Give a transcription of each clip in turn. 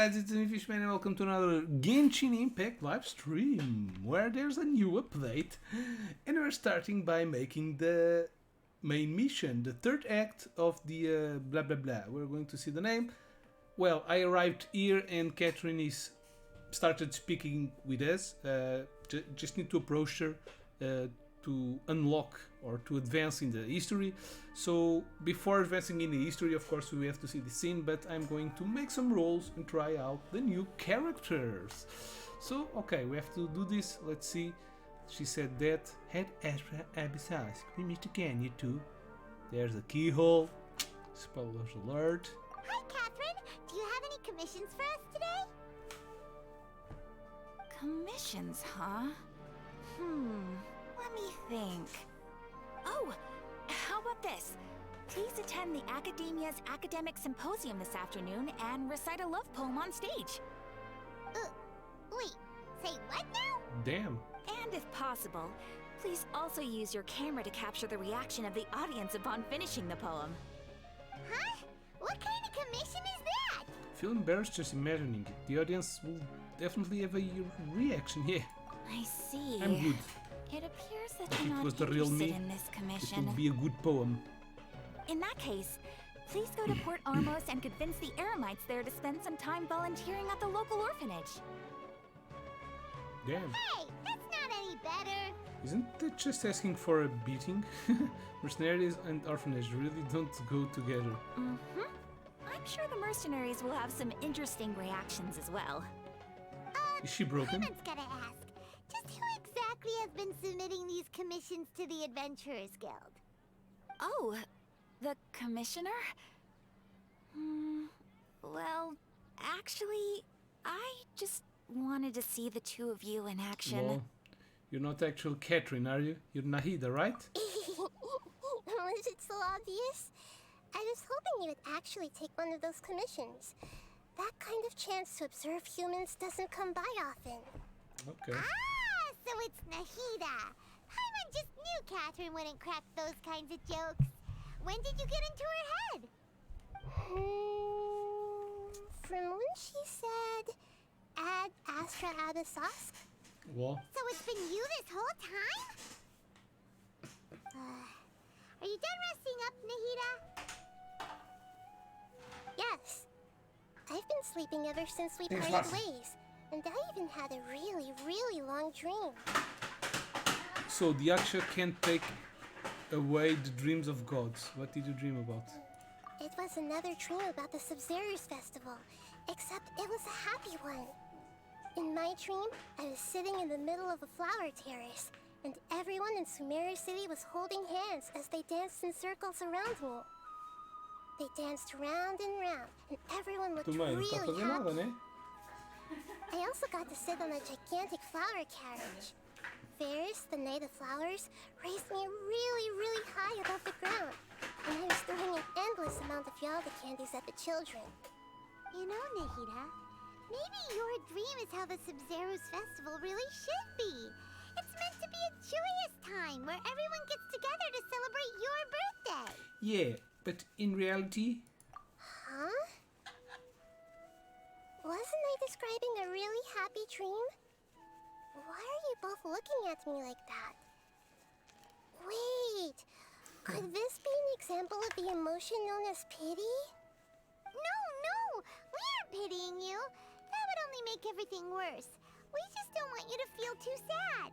guys, it's me Fishman and welcome to another Genshin Impact live stream where there's a new update and we're starting by making the main mission, the third act of the blah blah blah. We're going to see the name. Well, I arrived here and Catherine is started speaking with us. Just need to approach her to unlock or to advance in the history. So before advancing in the history, of course, we have to see the scene, but I'm going to make some rolls and try out the new characters. So, okay, we have to do this. Let's see. She said that. Head Astra Abyssas. We missed again, you two. There's a keyhole. Spoilers alert. Hi, Catherine. Do you have any commissions for us today? Commissions, huh? Let me think. Oh, how about this? Please attend the Academia's Academic Symposium this afternoon and recite a love poem on stage. Wait, say what now? Damn. And if possible, please also use your camera to capture the reaction of the audience upon finishing the poem. Huh? What kind of commission is that? I feel embarrassed just imagining it. The audience will definitely have a reaction, yeah. I see. I'm good. It appears that If you're it not was the real interested me, in this It commission. would be a good poem. In that case, please go to Port Armos and convince the Eremites there to spend some time volunteering at the local orphanage. Damn. Hey, that's not any better. Isn't that just asking for a beating? Mercenaries and orphanage really don't go together. I'm sure the mercenaries will have some interesting reactions as well. Is she broken? Someone's gotta ask. Just who exactly has been submitting these commissions to the Adventurers Guild? Oh, the commissioner? Well, actually, I just wanted to see the two of you in action. Well, you're not actual Catherine, are you? You're Nahida, right? Was it so obvious? I was hoping you would actually take one of those commissions. That kind of chance to observe humans doesn't come by often. Okay. Ah, so it's Nahida. Paimon just knew Catherine wouldn't crack those kinds of jokes. When did you get into her head? From when she said, Ad Astra Abyssas? Well, So it's been you this whole time? Are you done resting up, Nahida? Yes. I've been sleeping ever since we Thanks, parted Lassie. ways. And I even had a really, really long dream. so the Aksha can't take away the dreams of gods. What did you dream about? It was another dream about the Sub-Zerus festival, except it was a happy one. In my dream, I was sitting in the middle of a flower terrace, and everyone in Sumeru City was holding hands as they danced in circles around me. They danced round and round, and everyone looked Tu mãe não está a really fazer nada, happy. né? I also got to sit on a gigantic flower carriage. Ferris, the Knight of Flowers, raised me really, really high above the ground, and I was throwing an endless amount of Yalda candies at the children. You know, Nahida, maybe your dream is how the Sub-Zerus festival really should be. It's meant to be a joyous time where everyone gets together to celebrate your birthday. Yeah, but in reality, Huh? Wasn't I describing a really happy dream? Why are you both looking at me like that? Wait, could this be an example of the emotion known as pity? No, we aren't pitying you. That would only make everything worse. We just don't want you to feel too sad.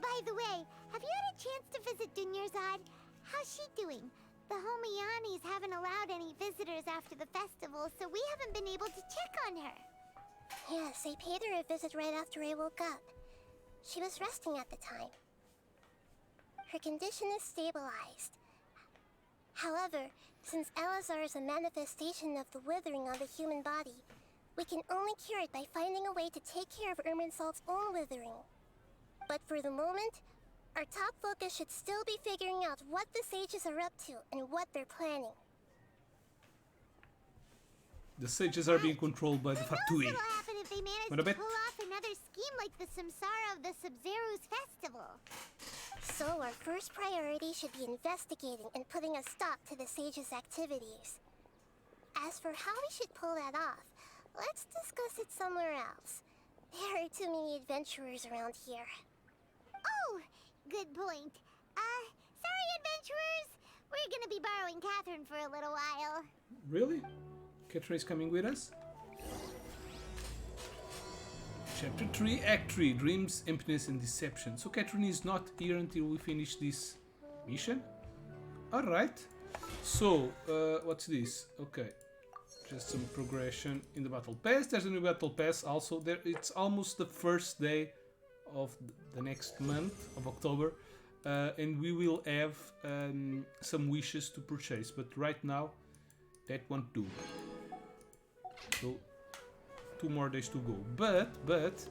By the way, have you had a chance to visit Dunyarzad? How's she doing? The Homianis haven't allowed any visitors after the festival, so we haven't been able to check on her. Yes, I paid her a visit right after I woke up. She was resting at the time. Her condition is stabilized. However, since Elazar is a manifestation of the withering on the human body, we can only cure it by finding a way to take care of Irminsul's own withering. But for the moment, our top focus should still be figuring out what the sages are up to and what they're planning. the sages are being controlled by the Who knows Fatui. what'll happen if they manage What a to bit. pull off another scheme like the Samsara of the Sub-Zerus festival? So our first priority should be investigating and putting a stop to the sages' activities. As for how we should pull that off, Let's discuss it somewhere else. There are too many adventurers around here. Oh, good point. Sorry, adventurers. We're gonna be borrowing Catherine for a little while. Really? Catherine is coming with us? Chapter 3, Act 3, Dreams, Emptiness and Deception. So Catherine is not here until we finish this mission? Alright. So, what's this? Okay. Just some progression in the battle pass. There's a new battle pass also. It's almost the first day of the next month of October. And we will have some wishes to purchase. But right now, that won't do. So, 2 more days to go. But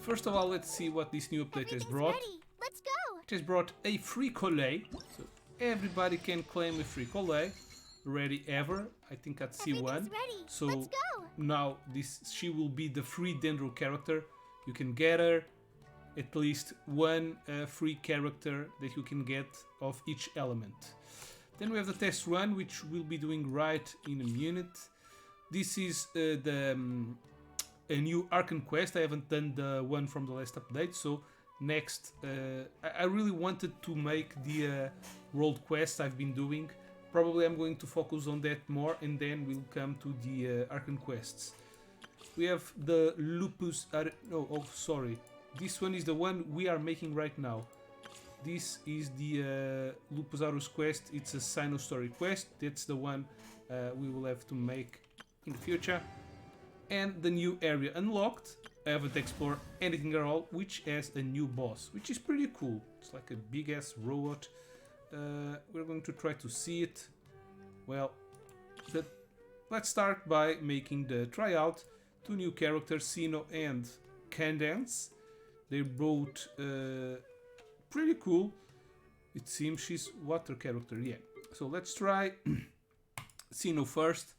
first of all, let's see what this new update has brought. Ready. Let's go. It has brought a free collet. So everybody can claim a free collet. Ready ever. I think at C1. Ready. So Let's go. now she will be the free Dendro character. You can get her at least one free character that you can get of each element. Then we have the test run, which we'll be doing right in a minute. This is a new Archon quest. I haven't done the one from the last update, so next I really wanted to make the world quests I've been doing. Probably I'm going to focus on that more, and then we'll come to the Archon quests. We have the Lupus... sorry. This one is the one we are making right now. This is the Lupusaurus quest. It's a Sino-Story quest. That's the one we will have to make in the future. And the new area unlocked. I haven't explored anything at all, which has a new boss, which is pretty cool. It's like a big-ass robot. We're going to try to see it. Well, let's start by making the tryout. 2 new characters, Sino and Candence. They're both pretty cool. It seems she's water character, yeah. So let's try Sino first.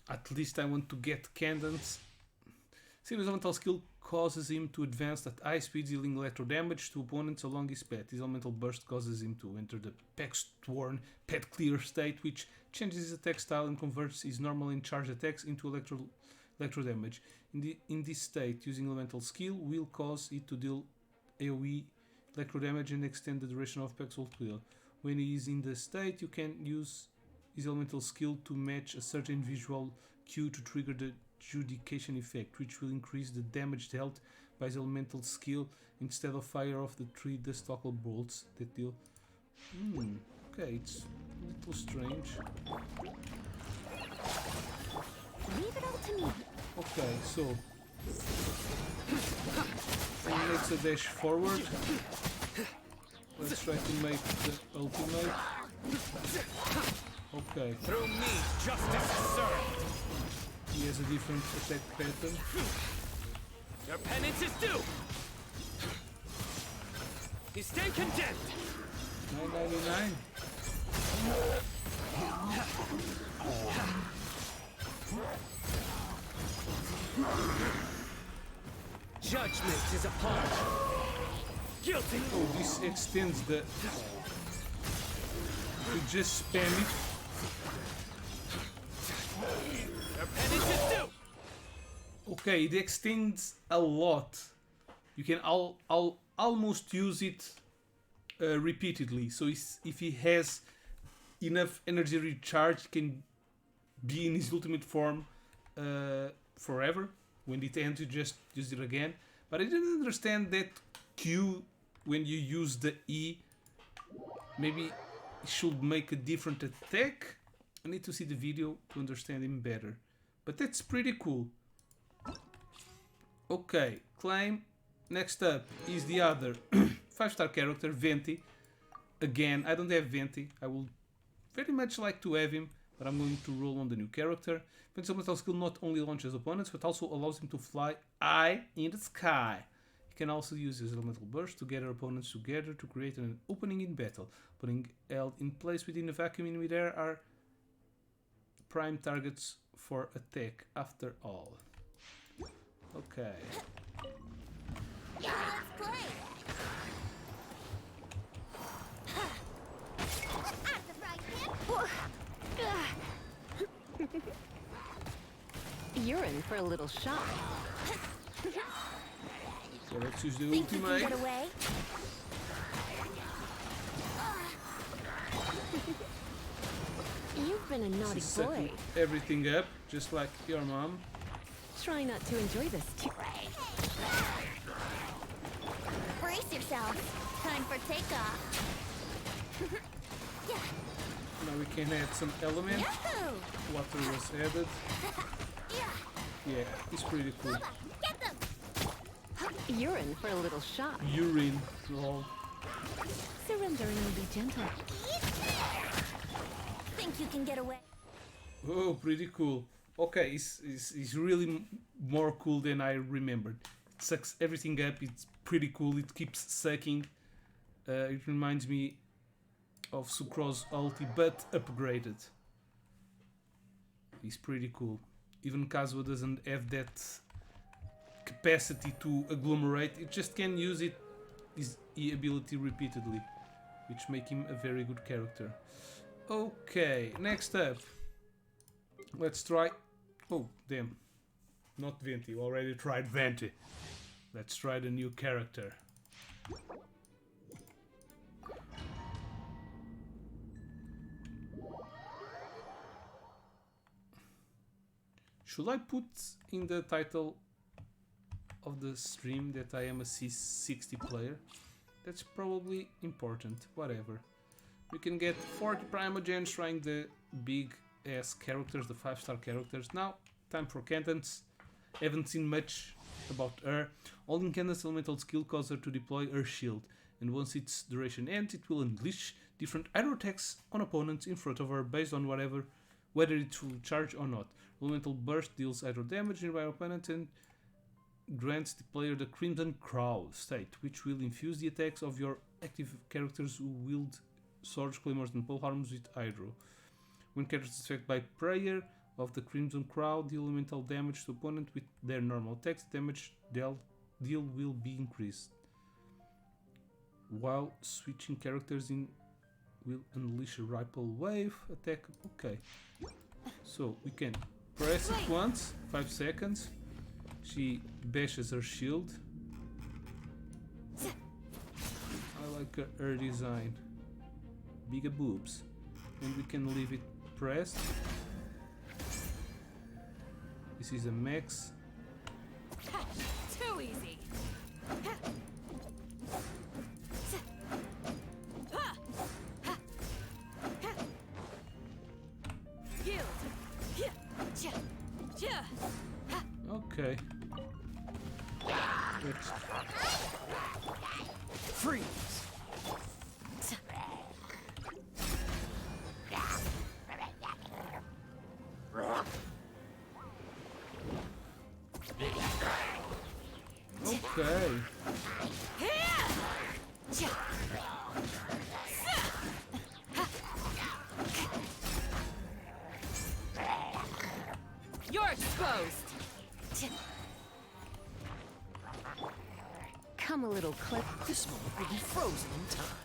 At least I want to get Candence. Sino's elemental skill causes him to advance at high speed, dealing electro damage to opponents along his path. His elemental burst causes him to enter the Pax-Torn Pet Clear state, which changes his attack style and converts his normal and charged attacks into electro damage. In this state, using elemental skill will cause it to deal AoE electro damage and extend the duration of Pax Clear. When he is in the state, you can use his elemental skill to match a certain visual cue to trigger the Judication effect, which will increase the damage dealt by his elemental skill instead of fire off the 3 Deathstalker bolts that deal. Okay, it's a little strange. Leave it all to me. Okay, so he makes a dash forward. Let's try to make the ultimate. Okay. Through me, justice is served. He has a different attack pattern. Your penance is due. You stand condemned. 999. Judgment is upon you. Guilty. Oh, this extends the... We just spam it. Your penance is due. Okay, it extends a lot. You can almost use it repeatedly. So if he has enough energy recharge, he can be in his ultimate form forever. When it ends, you just use it again. But I didn't understand that Q when you use the E. Maybe it should make a different attack. I need to see the video to understand him better. But that's pretty cool. Okay, claim. Next up is the other 5-star character, Venti. Again, I don't have Venti. I would very much like to have him, but I'm going to roll on the new character. Venti's elemental skill not only launches opponents, but also allows him to fly high in the sky. He can also use his elemental burst to gather opponents together to create an opening in battle. Opening held in place within a vacuum in midair are prime targets for attack after all. Okay. Yeah, let's play. At the frying pan. You're in for a little shock. So let's use the Think you can ultimate. get away? You've been a naughty She's setting boy. everything up, just like your mom. Try not to enjoy this too. Brace yourself. Time for takeoff. Now we can add some element. Yahoo! Water was added. Yeah, it's pretty cool. Get them! You're in for a little shock. Urine. Lol. Surrender and be gentle. Think you can get away? Oh, pretty cool. Okay, it's really more cool than I remembered. It sucks everything up. It's pretty cool. It keeps sucking. It reminds me of Sucrose ulti, but upgraded. It's pretty cool. Even Kazuha doesn't have that capacity to agglomerate. It just can use his ability repeatedly, which make him a very good character. Okay, next up, let's try. Oh, damn, not Venti. We already tried Venti. Let's try the new character. Should I put in the title of the stream that I am a C60 player? That's probably important. Whatever. We can get 40 Primogens trying the big ass characters, the 5-star characters. Now, time for Cantance. Haven't seen much about her. All Incandescent elemental skill causes her to deploy her shield, and once its duration ends, it will unleash different hydro attacks on opponents in front of her based on whether it will charge or not. Elemental burst deals hydro damage nearby opponents and grants the player the Crimson Crow state, which will infuse the attacks of your active characters who wield swords, claymores, and polearms with hydro. When characters affected by prayer of the Crimson Crow deal elemental damage to opponent with their normal attacks, damage deal will be increased. While switching characters in will unleash a ripple wave attack. Okay, so we can press it once, 5 seconds. She bashes her shield. I like her design. Bigger boobs. And we can leave it pressed. This is a max. Too easy. Okay. Let's Freeze! okay. You're exposed. Come a little clip. This moment will be frozen in time.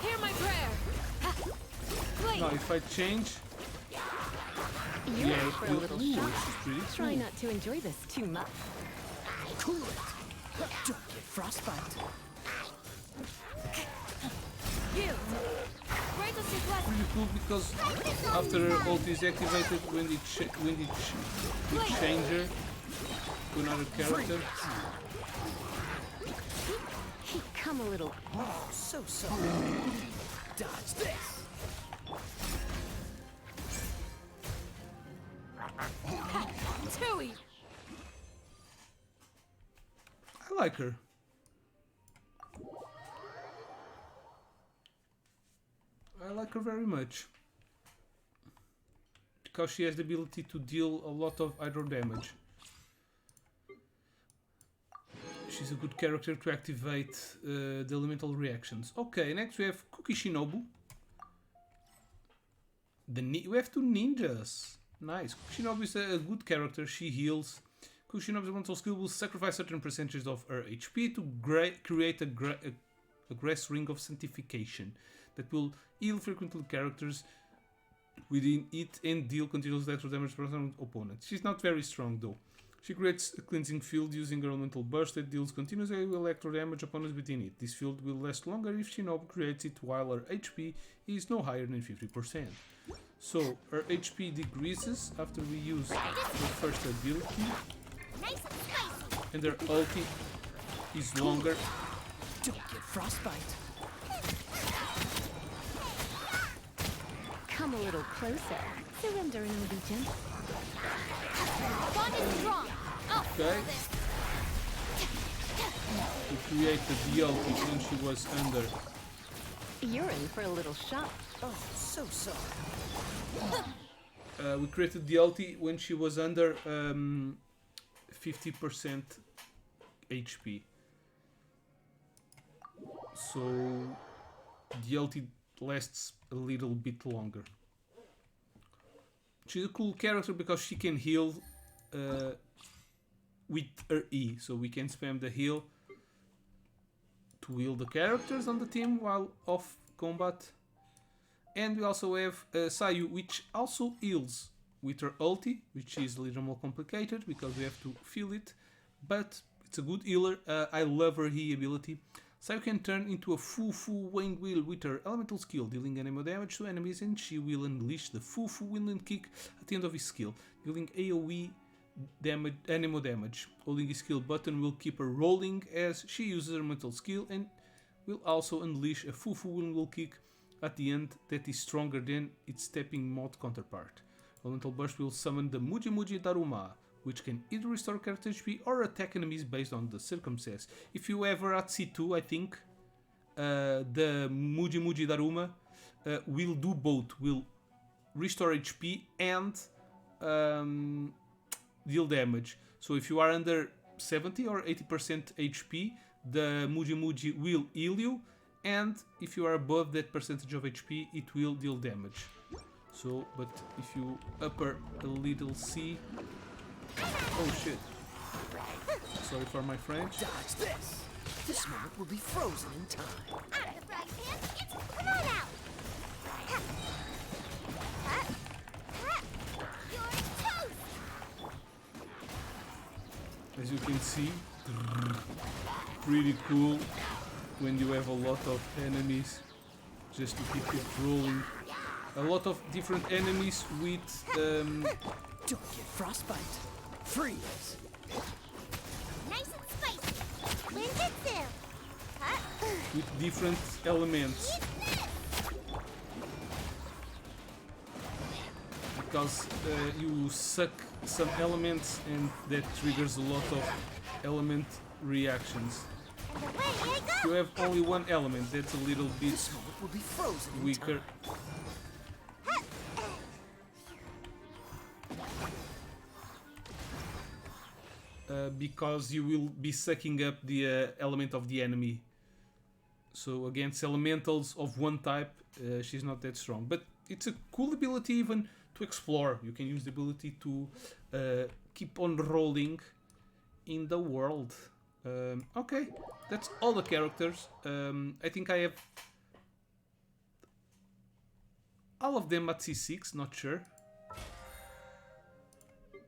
Hear my prayer. Blink. Now if I change, You're yeah, in for a ooh, little this shock. is pretty Try cool. not to enjoy this too much. Cool it! Don't get frostbite. You. Great us your blessing. Pretty cool because after her ult is activated, when it change her to another character. Come a little. Oh, so sorry. Dodge this! Too easy. I like her. I like her very much. Because she has the ability to deal a lot of hydro damage. She's a good character to activate the elemental reactions. Okay, next we have Kuki Shinobu. We have 2 ninjas. Nice. Kuki Shinobu is a good character. She heals. Kuki Shinobu's elemental skill will sacrifice certain percentages of her HP to create a grass ring of sanctification that will heal frequently characters within it and deal continuous electro damage to an opponent. She's not very strong though. She creates a cleansing field using her elemental burst that deals continuous electro damage opponents within it. This field will last longer if Shinobu creates it while her HP is no higher than 50%. So her HP decreases after we use the first ability, Nice and spicy. and her ulti is longer. Don't get frostbite. Come a little closer. Surrender and will be gentle. Bond is strong. Oh, Okay. We created the ulti when she was under. You're in for a little shock. Oh, so sorry. We created the ulti when she was under 50% HP. So the ulti lasts a little bit longer. She's a cool character because she can heal with her E. So we can spam the heal to heal the characters on the team while off combat. And we also have Sayu, which also heals with her ulti, which is a little more complicated because we have to feel it, but it's a good healer. I love her E ability. Sayu can turn into a Fu Wind Wheel with her elemental skill, dealing enemy damage to enemies, and she will unleash the Fu Wind Kick at the end of his skill, dealing AoE damage, enemy damage. Holding his skill button will keep her rolling as she uses her mental skill, and will also unleash a Fu Wind Wheel Kick at the end that is stronger than its stepping mode counterpart. Elemental Burst will summon the Muji Daruma, which can either restore character HP or attack enemies based on the circumstance. If you ever at C2, I think, the Muji Daruma will do both. Will restore HP and deal damage. So if you are under 70 or 80% HP, the Muji will heal you, and if you are above that percentage of HP, it will deal damage. So, but if you upper a little C... Oh shit. Sorry for my French. Dodge this. This moment will be frozen in time. out of the frying pan. It's come on out. You're toast. As you can see, pretty cool when you have a lot of enemies just to keep it rolling. A lot of different enemies with Don't get frostbite. Freeze. Nice and spicy. Ninjutsu. with different elements, Eat this. because you suck some elements and that triggers a lot of element reactions. And away I If go. you have only one element, that's a little bit This moment will be frozen in weaker. time. Because you will be sucking up the element of the enemy. So against elementals of one type, she's not that strong. But it's a cool ability even to explore. You can use the ability to keep on rolling in the world. Okay, that's all the characters. I think I have all of them at C6, not sure.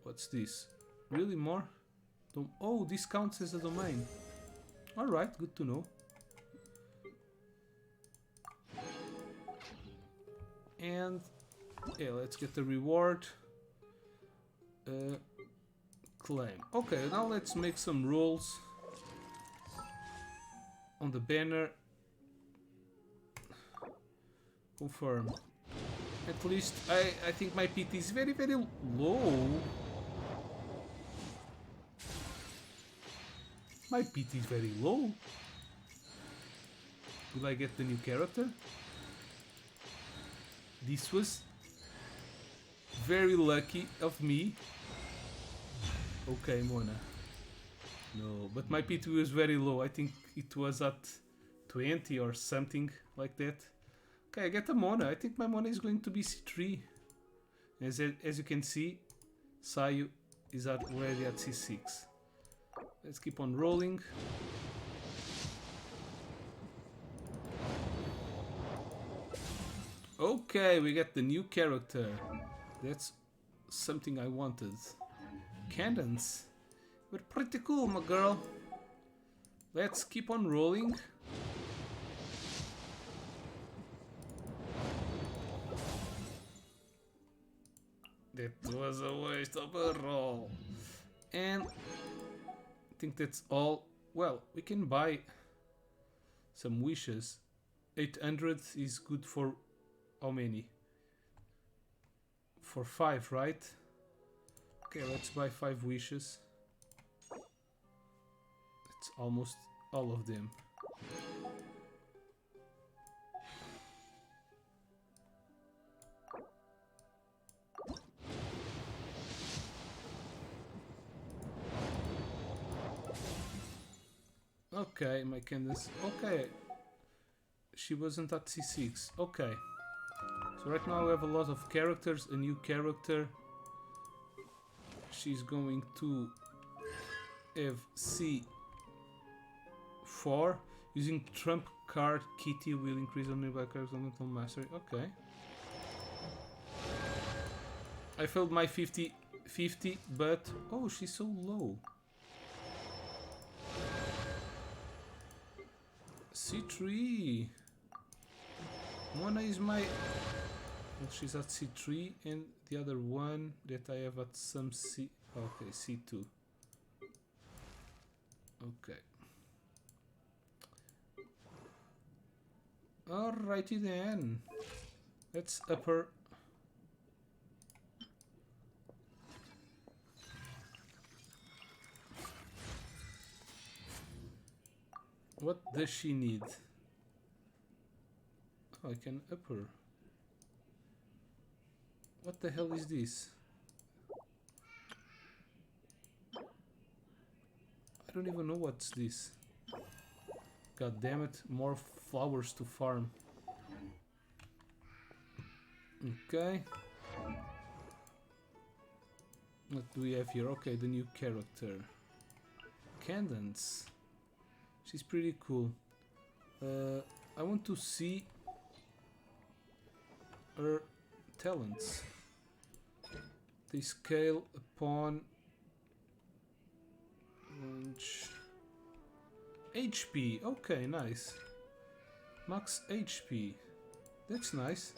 What's this? Really more? Oh, this counts as a domain. Alright, good to know. And yeah, let's get the reward. Claim. Okay, now let's make some rolls on the banner. Confirm. At least I think my PT is very low. My PT is very low. Will I get the new character? This was very lucky of me. Okay, Mona. No, but my PT was very low. I think it was at 20 or something like that. Okay, I get a Mona. I think my Mona is going to be C3. As you can see, Sayu is already at C6. Let's keep on rolling. Okay, we get the new character. That's something I wanted. Cadence. We're pretty cool, my girl. Let's keep on rolling. That was a waste of a roll. And I think that's all. Well, we can buy some wishes. 800 is good for how many? For 5, right? Okay, let's buy 5 wishes. It's almost all of them. Okay, my Candace. Okay. She wasn't at C6. Okay. So right now we have a lot of characters, a new character. She's going to have C4. Using trump card Kitty will increase on nearby cards on mental mastery. Okay. I failed my 50, but oh, she's so low. C3. Mona is my... Well, she's at C3 and the other one that I have at some C... Okay, C2. Okay. Alrighty then. Let's up her... What does she need? Oh, I can up her. What the hell is this? I don't even know what's this. God damn it, more flowers to farm. Okay. What do we have here? Okay, the new character. Cadence. She's pretty cool. I want to see her talents. They scale upon HP. Okay, nice. Max HP. That's nice.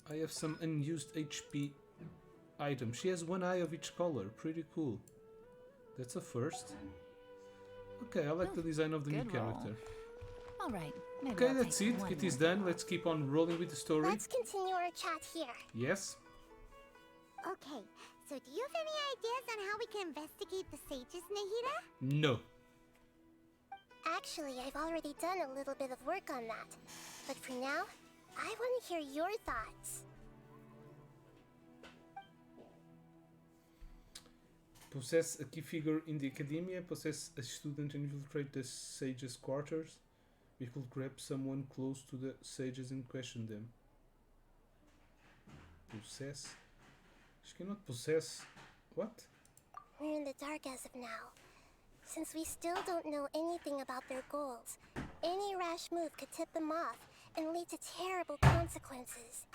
I have some unused HP items. She has one eye of each color. Pretty cool. That's a first. Okay, I like the design of the new character. All right. Okay, that's it. It is done. Let's keep on rolling with the story. Let's continue our chat here. Yes. Okay, so do you have any ideas on how we can investigate the sages, Nahida? No. Actually, I've already done a little bit of work on that. But for now, I want to hear your thoughts. Possess a key figure in the academia, possess a student and infiltrate the sages' quarters. We could grab someone close to the sages and question them. Possess? She cannot possess... What? We're in the dark as of now. Since we still don't know anything about their goals, any rash move could tip them off and lead to terrible consequences.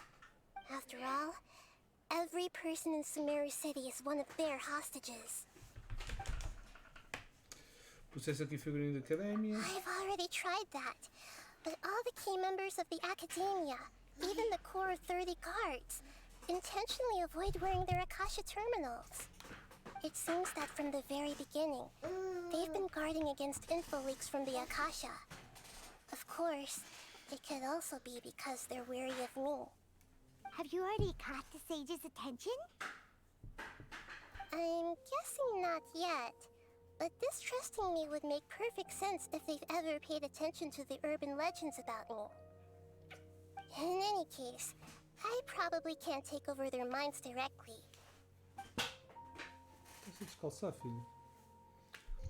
After all, every person in Sumeru City is one of their hostages. Possess a key figure in the academia. I've already tried that, but all the key members of the academia, even the core of 30 guards, intentionally avoid wearing their Akasha terminals. It seems that from the very beginning, they've been guarding against info leaks from the Akasha. Of course, it could also be because they're wary of me. Have you already caught the sage's attention? I'm guessing not yet, but distrusting me would make perfect sense if they've ever paid attention to the urban legends about me. In any case, I probably can't take over their minds directly. It's called Safin.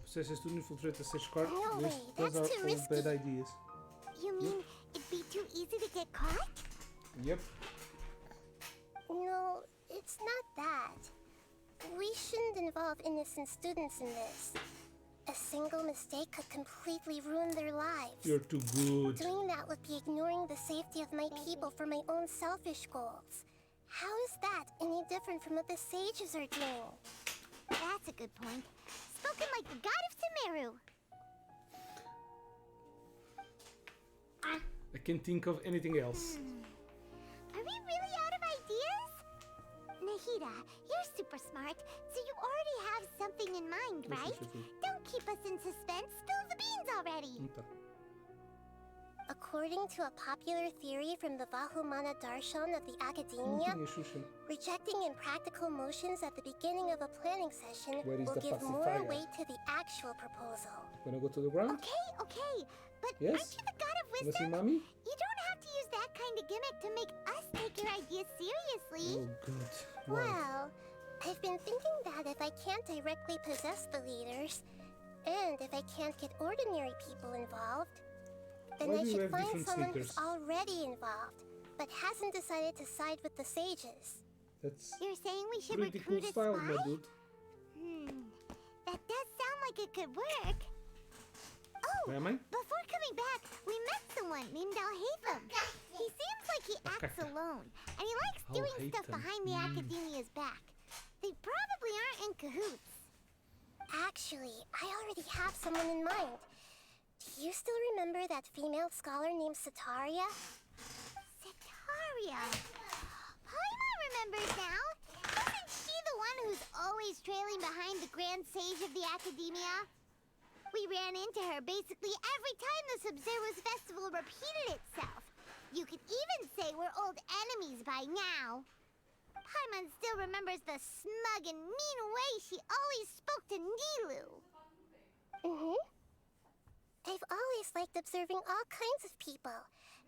Possess a student, infiltrate the sage card. No way, Those that's are too all risky. bad ideas. You mean it'd be too easy to get caught? Yep. No, it's not that. We shouldn't involve innocent students in this. A single mistake could completely ruin their lives. You're too good. Doing that would be ignoring the safety of my people for my own selfish goals. How is that any different from what the sages are doing? That's a good point. Spoken like the god of Sumeru. I can't think of anything else. Are we really out of ideas? Nahida, you're super smart, so you already have something in mind, right? Don't keep us in suspense. Spill the beans already. According to a popular theory from the Vahumana Darshan of the Academia, rejecting impractical motions at the beginning of a planning session Where is will the give more pacifier? weight to the actual proposal. Wanna go to the ground? Okay, but Yes? aren't you the god of Wanna see wisdom? mommy? You don't have to use that kind of gimmick to make us take your ideas seriously. Oh, good. Why? Well, I've been thinking that if I can't directly possess the leaders, and if I can't get ordinary people involved, then Why I do you should have find different someone sneakers? who's already involved, but hasn't decided to side with the sages. That's You're saying we should pretty cool recruit a style, spy? my dude. That does sound like it could work. Oh, Where am I? before coming back, we met someone named Al-Haytham. He seems like he acts alone, and he likes doing stuff Al-Haytham. behind the Academia's back. They probably aren't in cahoots. Actually, I already have someone in mind. Do you still remember that female scholar named Sataria? Sataria. Paimon remembers now. Isn't she the one who's always trailing behind the Grand Sage of the Academia? We ran into her basically every time the Sub-Zero's festival repeated itself. You could even say we're old enemies by now. Paimon still remembers the smug and mean way she always spoke to Nilu. I've always liked observing all kinds of people,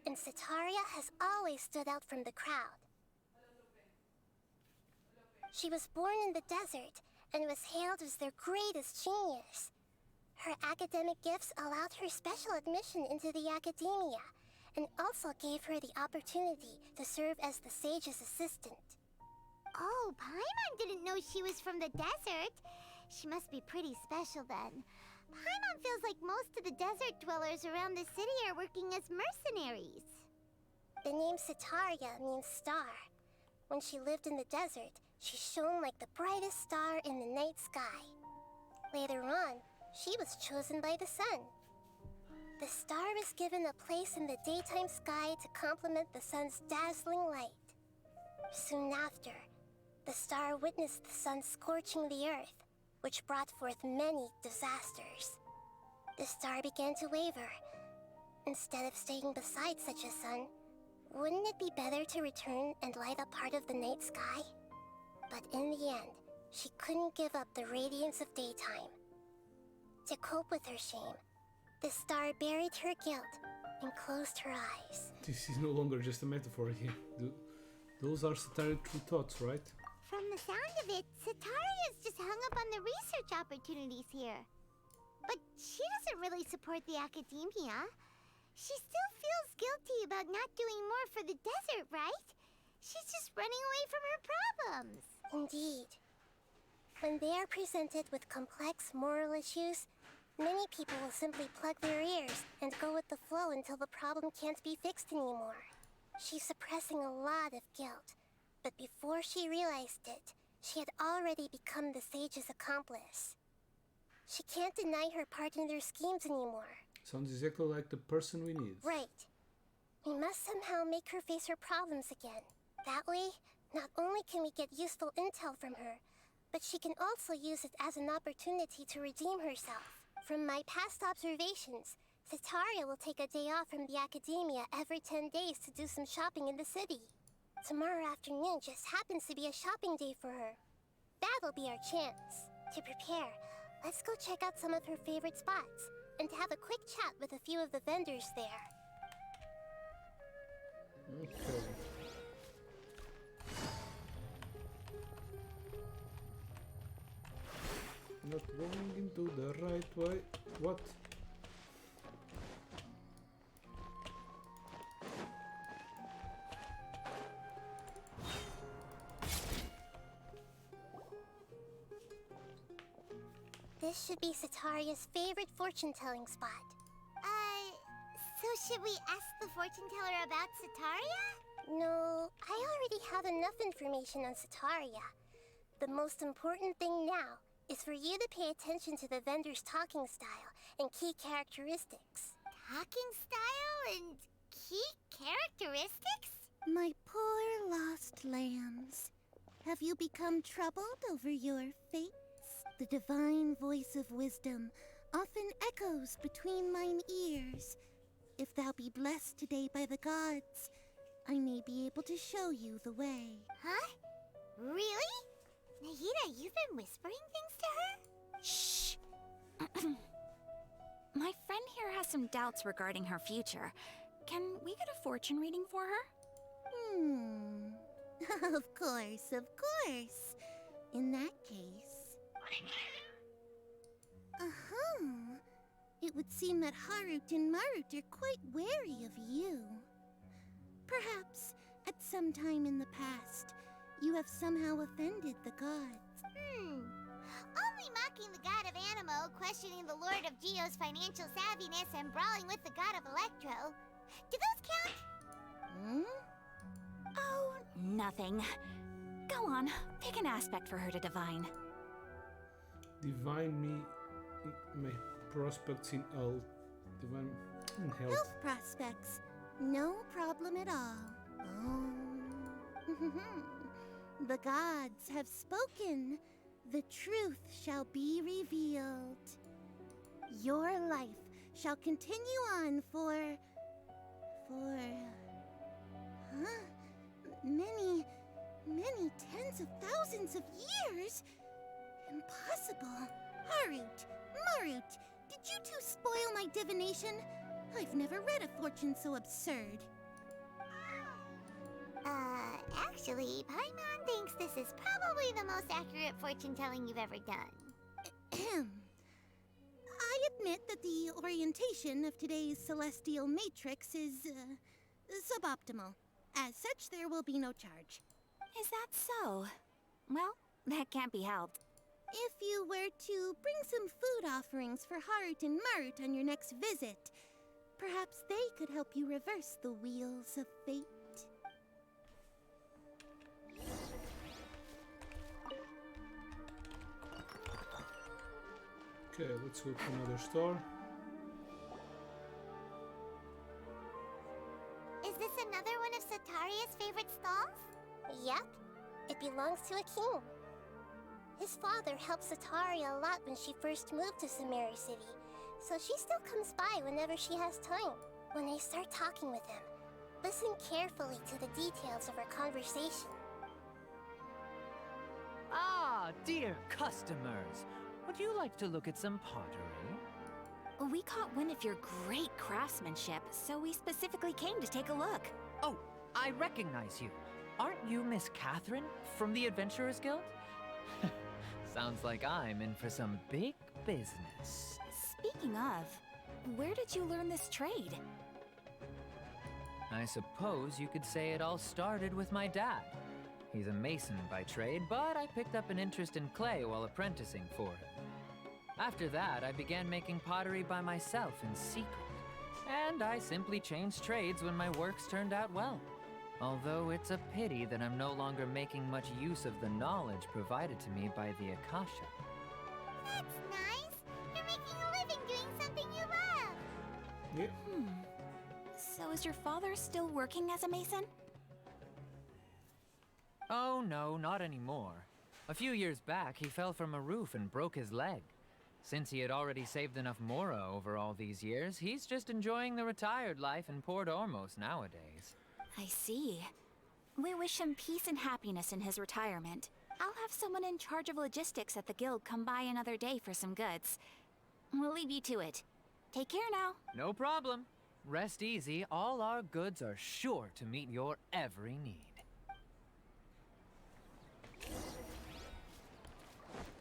and Sataria has always stood out from the crowd. She was born in the desert and was hailed as their greatest genius. Her academic gifts allowed her special admission into the academia, and also gave her the opportunity to serve as the sage's assistant. Oh, Paimon didn't know she was from the desert. She must be pretty special then. Paimon feels like most of the desert dwellers around the city are working as mercenaries. The name Sataria means star. When she lived in the desert, she shone like the brightest star in the night sky. Later on, she was chosen by the sun. The star was given a place in the daytime sky to complement the sun's dazzling light. Soon after, the star witnessed the sun scorching the earth, which brought forth many disasters. The star began to waver. Instead of staying beside such a sun, wouldn't it be better to return and light up part of the night sky? But in the end, she couldn't give up the radiance of daytime. To cope with her shame, the star buried her guilt and closed her eyes. This is no longer just a metaphor here. Those are satiric true thoughts, right? From the sound of it, Sataria's just hung up on the research opportunities here. But she doesn't really support the academia. She still feels guilty about not doing more for the desert, right? She's just running away from her problems. Indeed. When they are presented with complex moral issues, many people will simply plug their ears and go with the flow until the problem can't be fixed anymore. She's suppressing a lot of guilt, but before she realized it, she had already become the sage's accomplice. She can't deny her part in their schemes anymore. Sounds exactly like the person we need. Right. We must somehow make her face her problems again. That way, not only can we get useful intel from her, but she can also use it as an opportunity to redeem herself. From my past observations, Sataria will take a day off from the academia every 10 days to do some shopping in the city. Tomorrow afternoon just happens to be a shopping day for her. That'll be our chance. To prepare, let's go check out some of her favorite spots and have a quick chat with a few of the vendors there. Okay. Not going into the right way. What? This should be Sataria's favorite fortune-telling spot. So should we ask the fortune teller about Sataria? No, I already have enough information on Sataria. The most important thing now is for you to pay attention to the vendor's talking style and key characteristics. Talking style and key characteristics? My poor lost lambs. Have you become troubled over your fates? The divine voice of wisdom often echoes between mine ears. If thou be blessed today by the gods, I may be able to show you the way. Huh? Really? Nahida, you've been whispering things to her? Shh! My friend here has some doubts regarding her future. Can we get a fortune reading for her? Of course, of course. In that case... It would seem that Harut and Marut are quite wary of you. Perhaps, at some time in the past, you have somehow offended the gods. Only mocking the god of Animo, questioning the lord of Geo's financial savviness, and brawling with the god of Electro. Do those count? Oh, nothing. Go on, pick an aspect for her to divine. Divine me my prospects in health. Divine in health. Health prospects. No problem at all. Oh. The gods have spoken. The truth shall be revealed. Your life shall continue on for... many tens of thousands of years? Impossible. Harut, Marut, did you two spoil my divination? I've never read a fortune so absurd. Actually, Paimon thinks this is probably the most accurate fortune-telling you've ever done. I admit that the orientation of today's celestial matrix is, suboptimal. As such, there will be no charge. Is that so? Well, that can't be helped. If you were to bring some food offerings for Harut and Marut on your next visit, perhaps they could help you reverse the wheels of fate. Okay, let's go to another store. Is this another one of Sataria's favorite stalls? Yep, it belongs to a king. His father helped Sataria a lot when she first moved to Samari City, so she still comes by whenever she has time. When I start talking with him, listen carefully to the details of our conversation. Ah, dear customers. Would you like to look at some pottery? We caught wind of your great craftsmanship, so we specifically came to take a look. Oh, I recognize you. Aren't you Miss Catherine from the Adventurers Guild? Sounds like I'm in for some big business. Speaking of, where did you learn this trade? I suppose you could say it all started with my dad. He's a mason by trade, but I picked up an interest in clay while apprenticing for him. After that, I began making pottery by myself in secret. And I simply changed trades when my works turned out well. Although it's a pity that I'm no longer making much use of the knowledge provided to me by the Akasha. That's nice. You're making a living doing something you love. Yeah. So is your father still working as a mason? Oh no, not anymore. A few years back, he fell from a roof and broke his leg. Since he had already saved enough Mora over all these years, he's just enjoying the retired life in Port Ormos nowadays. I see. We wish him peace and happiness in his retirement. I'll have someone in charge of logistics at the guild come by another day for some goods. We'll leave you to it. Take care now. No problem. Rest easy, all our goods are sure to meet your every need.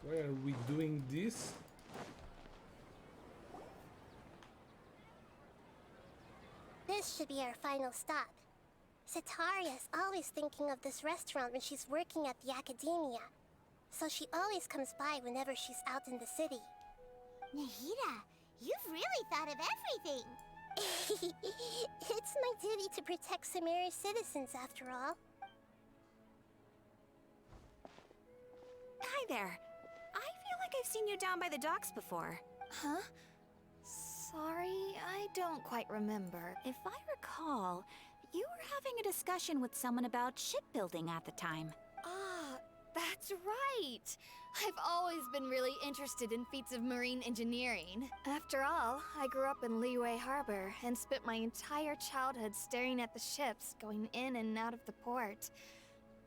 Why are we doing this? This should be our final stop. Sataria's always thinking of this restaurant when she's working at the academia, so she always comes by whenever she's out in the city. Nahida, you've really thought of everything. It's my duty to protect Samira's citizens, after all. Hi there. I feel like I've seen you down by the docks before. Huh? Sorry, I don't quite remember. If I recall, you were having a discussion with someone about shipbuilding at the time. Ah, that's right! I've always been really interested in feats of marine engineering. After all, I grew up in Liyue Harbor and spent my entire childhood staring at the ships going in and out of the port.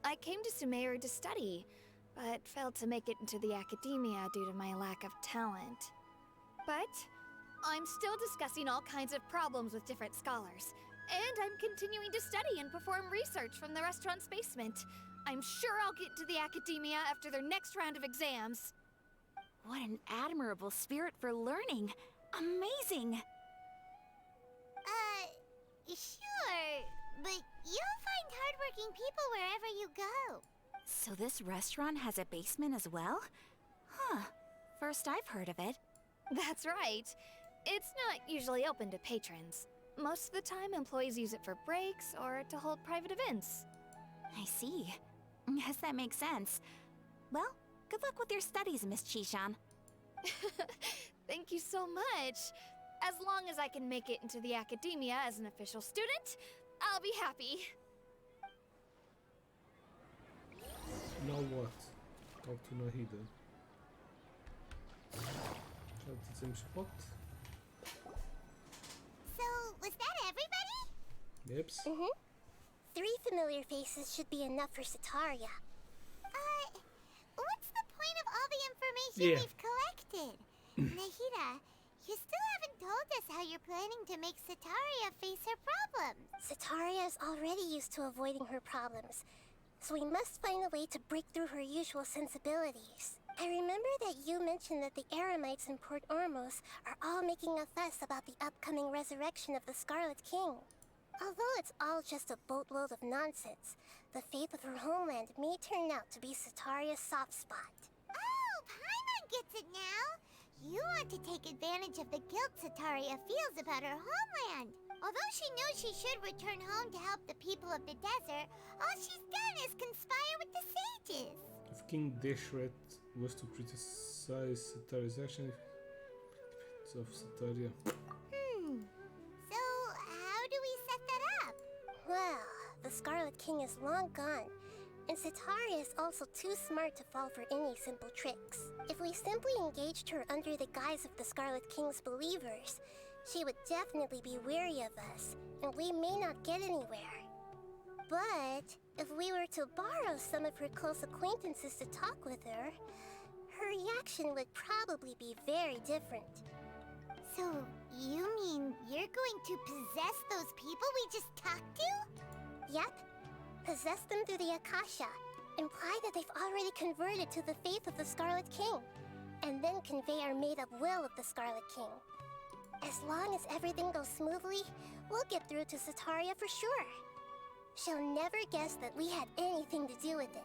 I came to Sumeru to study, but failed to make it into the academia due to my lack of talent. But I'm still discussing all kinds of problems with different scholars, and I'm continuing to study and perform research from the restaurant's basement. I'm sure I'll get to the academia after their next round of exams. What an admirable spirit for learning. Amazing. Sure, but you'll find hardworking people wherever you go. So this restaurant has a basement as well? Huh. First I've heard of it. That's right. It's not usually open to patrons. Most of the time, employees use it for breaks or to hold private events. I see. Guess that makes sense. Well, good luck with your studies, Miss Chishan. Thank you so much. As long as I can make it into the academia as an official student, I'll be happy. Now what? Talk to Nahida. At the same spot. So, was that everybody? Yep. Mm-hmm. 3 familiar faces should be enough for Sataria. What's the point of all the information Yeah. we've collected? Nahida, you still haven't told us how you're planning to make Sataria face her problems. Sataria is already used to avoiding her problems, so we must find a way to break through her usual sensibilities. I remember that you mentioned that the Eremites in Port Ormos are all making a fuss about the upcoming resurrection of the Scarlet King. Although it's all just a boatload of nonsense, the fate of her homeland may turn out to be Sataria's soft spot. Oh, Paimon gets it now. You want to take advantage of the guilt Sataria feels about her homeland. Although she knows she should return home to help the people of the desert, all she's done is conspire with the sages. If King Deshret was to criticize Sataria's action, it's of Sataria. So, how do we set that up? Well, the Scarlet King is long gone, and Sataria is also too smart to fall for any simple tricks. If we simply engaged her under the guise of the Scarlet King's believers, she would definitely be weary of us, and we may not get anywhere. But if we were to borrow some of her close acquaintances to talk with her, her reaction would probably be very different. So, you mean you're going to possess those people we just talked to? Yep. Possess them through the Akasha. Imply that they've already converted to the faith of the Scarlet King. And then convey our made-up will of the Scarlet King. As long as everything goes smoothly, we'll get through to Sataria for sure. She'll never guess that we had anything to do with it.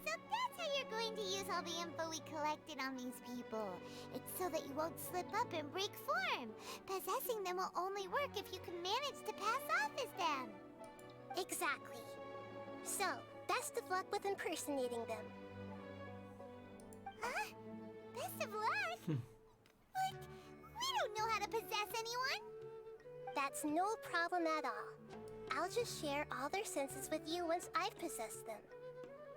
So that's how you're going to use all the info we collected on these people. It's so that you won't slip up and break form. Possessing them will only work if you can manage to pass off as them. Exactly. So, best of luck with impersonating them. Best of luck? But we don't know how to possess anyone. That's no problem at all. I'll just share all their senses with you once I've possessed them.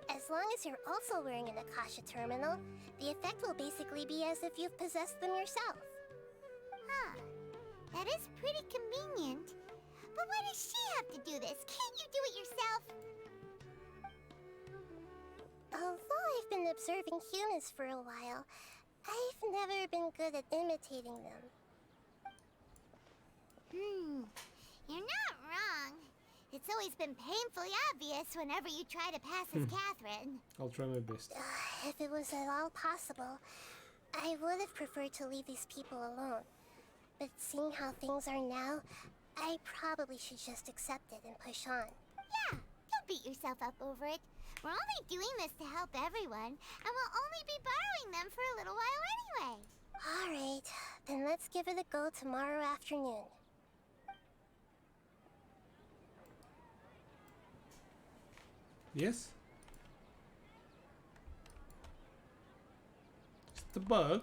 As long as you're also wearing an Akasha terminal, the effect will basically be as if you've possessed them yourself. That is pretty convenient. But why does she have to do this? Can't you do it yourself? Although I've been observing humans for a while, I've never been good at imitating them. You're not wrong. It's always been painfully obvious whenever you try to pass as Catherine. I'll try my best. If it was at all possible, I would have preferred to leave these people alone. But seeing how things are now, I probably should just accept it and push on. Yeah, don't beat yourself up over it. We're only doing this to help everyone, and we'll only be borrowing them for a little while anyway. Alright, then let's give it a go tomorrow afternoon. Yes? Just a bug.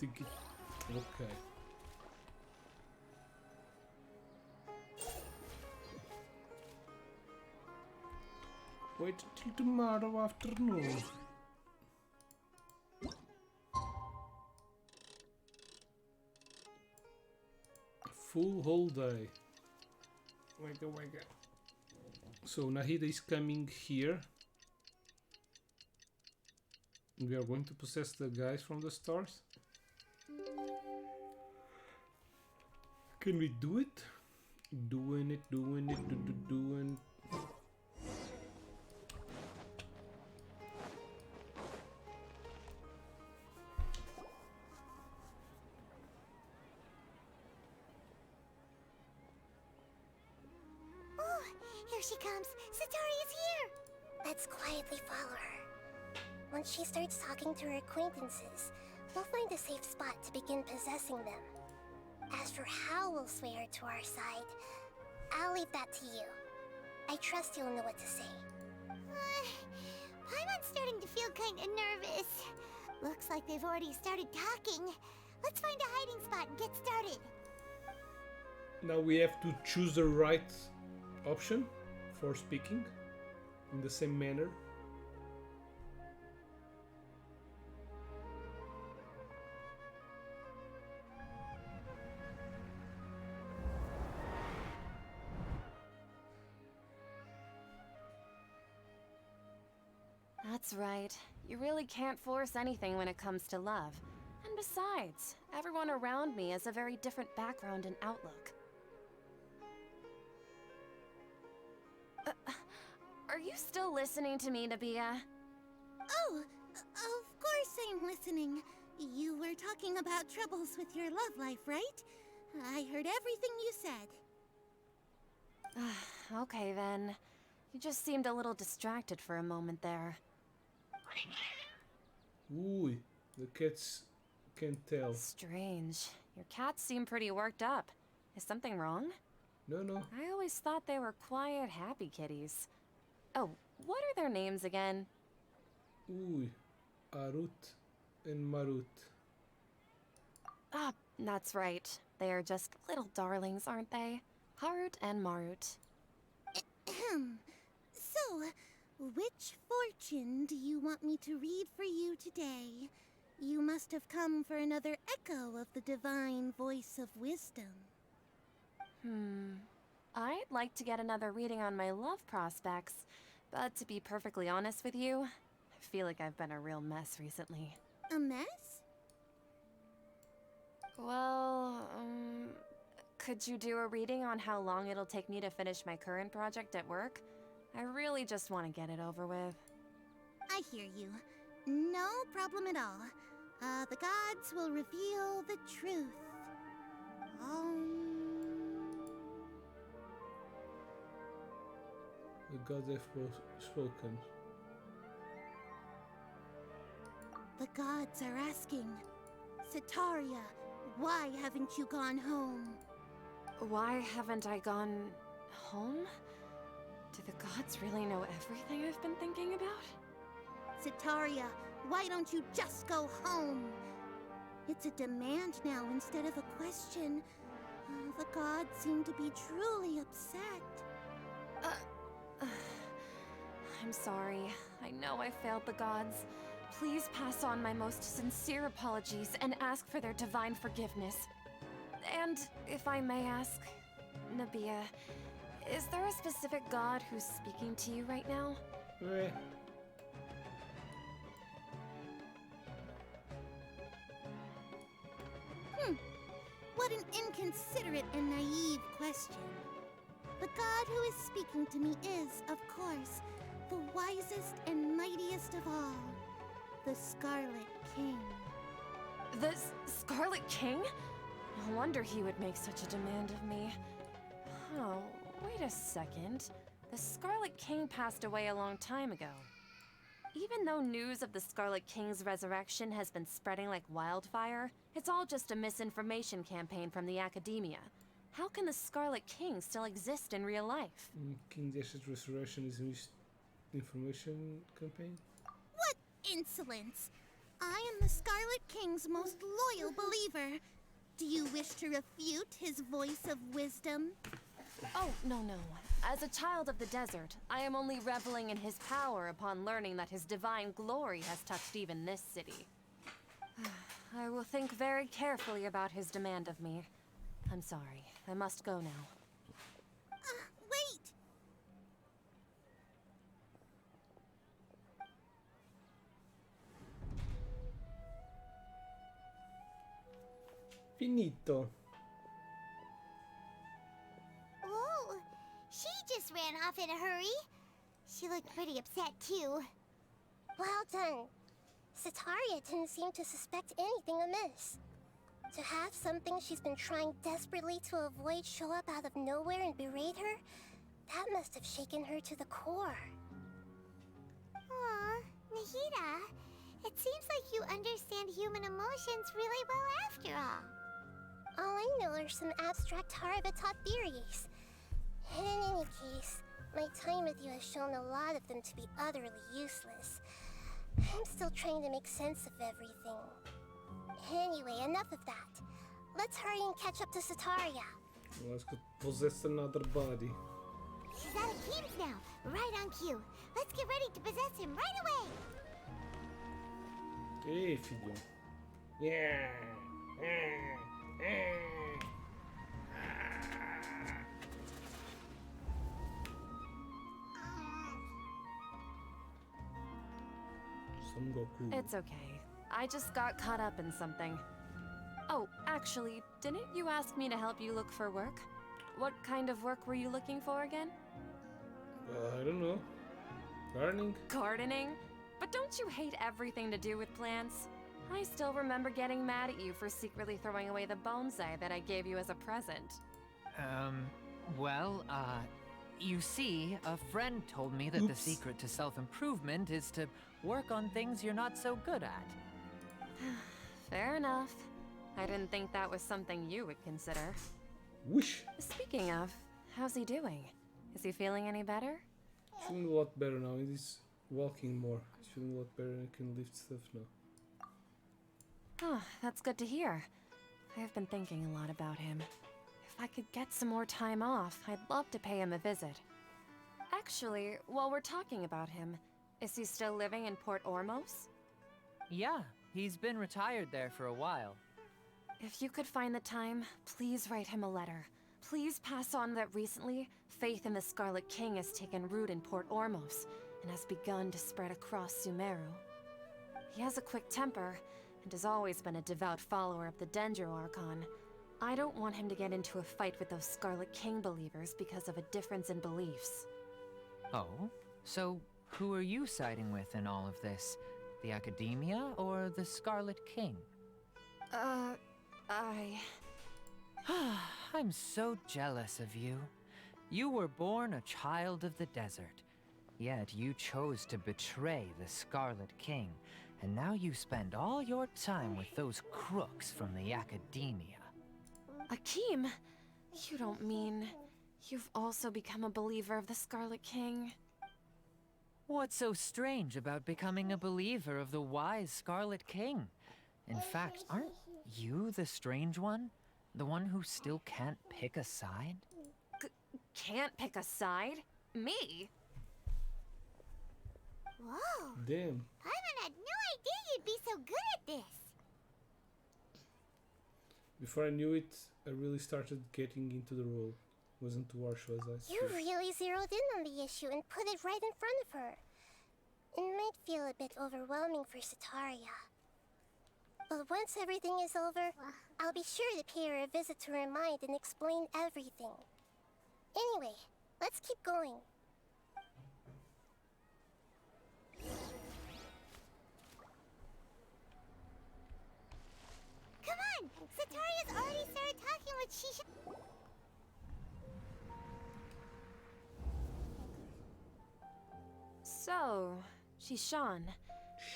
Okay. Wait till tomorrow afternoon. Full whole day. Wait. So Nahida is coming here. We are going to possess the guys from the stars. Can we do it? Doing it. Oh, here she comes. Satori is here. Let's quietly follow her. Once she starts talking to her acquaintances, we'll find a safe spot to begin possessing them. As for how we'll sway her to our side, I'll leave that to you. I trust you'll know what to say. Paimon's starting to feel kinda nervous. Looks like they've already started talking. Let's find a hiding spot and get started. Now we have to choose the right option for speaking in the same manner. That's right. You really can't force anything when it comes to love. And besides, everyone around me has a very different background and outlook. Are you still listening to me, Nabia? Oh, of course I'm listening. You were talking about troubles with your love life, right? I heard everything you said. Okay then. You just seemed a little distracted for a moment there. Ooh, the cats can't tell. Strange. Your cats seem pretty worked up. Is something wrong? No. I always thought they were quiet, happy kitties. Oh, what are their names again? Ooh, Arut and Marut. Ah, that's right. They are just little darlings, aren't they? Harut and Marut. So, which fortune do you want me to read for you today? You must have come for another echo of the divine voice of wisdom. I'd like to get another reading on my love prospects, but to be perfectly honest with you, I feel like I've been a real mess recently. A mess? Well, could you do a reading on how long it'll take me to finish my current project at work? I really just want to get it over with. I hear you. No problem at all. The gods will reveal the truth. The gods have spoken. The gods are asking, Sitaria, why haven't you gone home? Why haven't I gone home? Do the gods really know everything I've been thinking about? Sitaria, why don't you just go home? It's a demand now instead of a question. The gods seem to be truly upset. I'm sorry. I know I failed the gods. Please pass on my most sincere apologies and ask for their divine forgiveness. And if I may ask, Nabia, is there a specific god who's speaking to you right now? What an inconsiderate and naive question. The god who is speaking to me is, of course, the wisest and mightiest of all, the Scarlet King. The Scarlet King? No wonder he would make such a demand of me. Oh, wait a second. The Scarlet King passed away a long time ago. Even though news of the Scarlet King's resurrection has been spreading like wildfire, it's all just a misinformation campaign from the academia. How can the Scarlet King still exist in real life? King Dash's resurrection is a misinformation campaign? What insolence! I am the Scarlet King's most loyal believer. Do you wish to refute his voice of wisdom? Oh, no. As a child of the desert, I am only reveling in his power upon learning that his divine glory has touched even this city. I will think very carefully about his demand of me. I'm sorry. I must go now. Wait! Finito. Whoa! She just ran off in a hurry. She looked pretty upset, too. Well done. Sataria didn't seem to suspect anything amiss. To have something she's been trying desperately to avoid show up out of nowhere and berate her, that must have shaken her to the core. Aw, Nahida, it seems like you understand human emotions really well after all. All I know are some abstract Harabata theories. In any case, my time with you has shown a lot of them to be utterly useless. I'm still trying to make sense of everything. Anyway, enough of that. Let's hurry and catch up to Sataria. Let's go possess another body. She's out of Keem's now, right on cue. Let's get ready to possess him right away. Hey, filho. Yeah. Some Goku. It's okay. I just got caught up in something. Oh, actually, didn't you ask me to help you look for work? What kind of work were you looking for again? I don't know. Gardening? Gardening? But don't you hate everything to do with plants? I still remember getting mad at you for secretly throwing away the bonsai that I gave you as a present. You see, a friend told me that the secret to self-improvement is to work on things you're not so good at. Fair enough. I didn't think that was something you would consider. Wish. Speaking of, how's he doing? Is he feeling any better? Feeling a lot better now. He's walking more. He's feeling a lot better and can lift stuff now. Oh, that's good to hear. I've been thinking a lot about him. If I could get some more time off, I'd love to pay him a visit. Actually, while we're talking about him, is he still living in Port Ormos? Yeah, he's been retired there for a while. If you could find the time, please write him a letter. Please pass on that recently, faith in the Scarlet King has taken root in Port Ormos and has begun to spread across Sumeru. He has a quick temper and has always been a devout follower of the Dendro Archon. I don't want him to get into a fight with those Scarlet King believers because of a difference in beliefs. Oh? So, who are you siding with in all of this? The Academia or the Scarlet King? I'm so jealous of you. You were born a child of the desert, yet you chose to betray the Scarlet King, and now you spend all your time with those crooks from the Academia. Akeem, you don't mean you've also become a believer of the Scarlet King? What's so strange about becoming a believer of the wise Scarlet King? In fact, aren't you the strange one? The one who still can't pick a side? Can't pick a side? Me? Whoa. Damn. Paimon had no idea you'd be so good at this. Before I knew it, I really started getting into the role. Wasn't too harsh, was I? You really zeroed in on the issue and put it right in front of her. It might feel a bit overwhelming for Sataria. But once everything is over, I'll be sure to pay her a visit to her mind and explain everything. Anyway, let's keep going. Come on! Sataria's already started talking with Shisha. So, Shishan,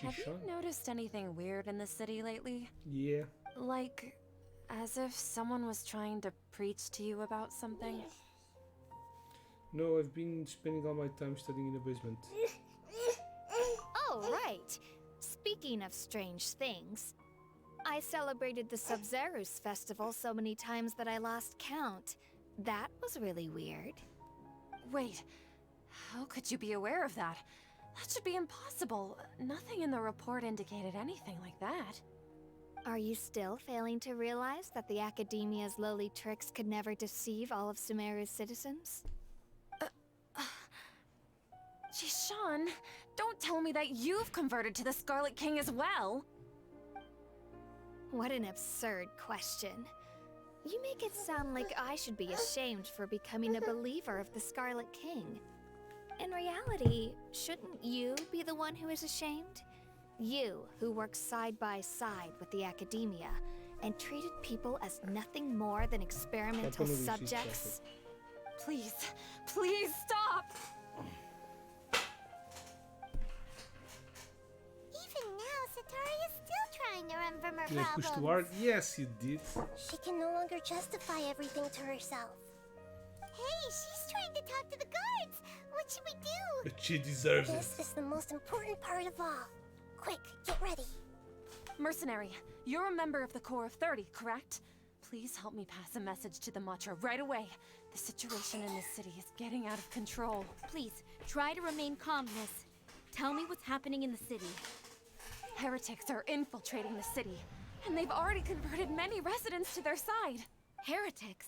have you Shishan? noticed anything weird in the city lately? Yeah. Like, as if someone was trying to preach to you about something? No, I've been spending all my time studying in the basement. Oh, right. Speaking of strange things, I celebrated the Sub-Zerus festival so many times that I lost count. That was really weird. Wait, how could you be aware of that? That should be impossible. Nothing in the report indicated anything like that. Are you still failing to realize that the Academia's lowly tricks could never deceive all of Sumeru's citizens? Shishan, don't tell me that you've converted to the Scarlet King as well! What an absurd question. You make it sound like I should be ashamed for becoming a believer of the Scarlet King. In reality, shouldn't you be the one who is ashamed? You, who works side by side with the Academia and treated people as nothing more than experimental subjects. Please, please stop! Even now, Sataria's still trying to run from her Did I push problems. too hard? Yes, you did. She can no longer justify everything to herself. Hey, she's trying to talk to the guards. What should we do? But she deserves This it. is the most important part of all. Quick, get ready. Mercenary, you're a member of the Corps of 30, correct? Please help me pass a message to the Matcha right away. The situation in this city is getting out of control. Please, try to remain calm, miss. Tell me what's happening in the city. Heretics are infiltrating the city, and they've already converted many residents to their side. Heretics?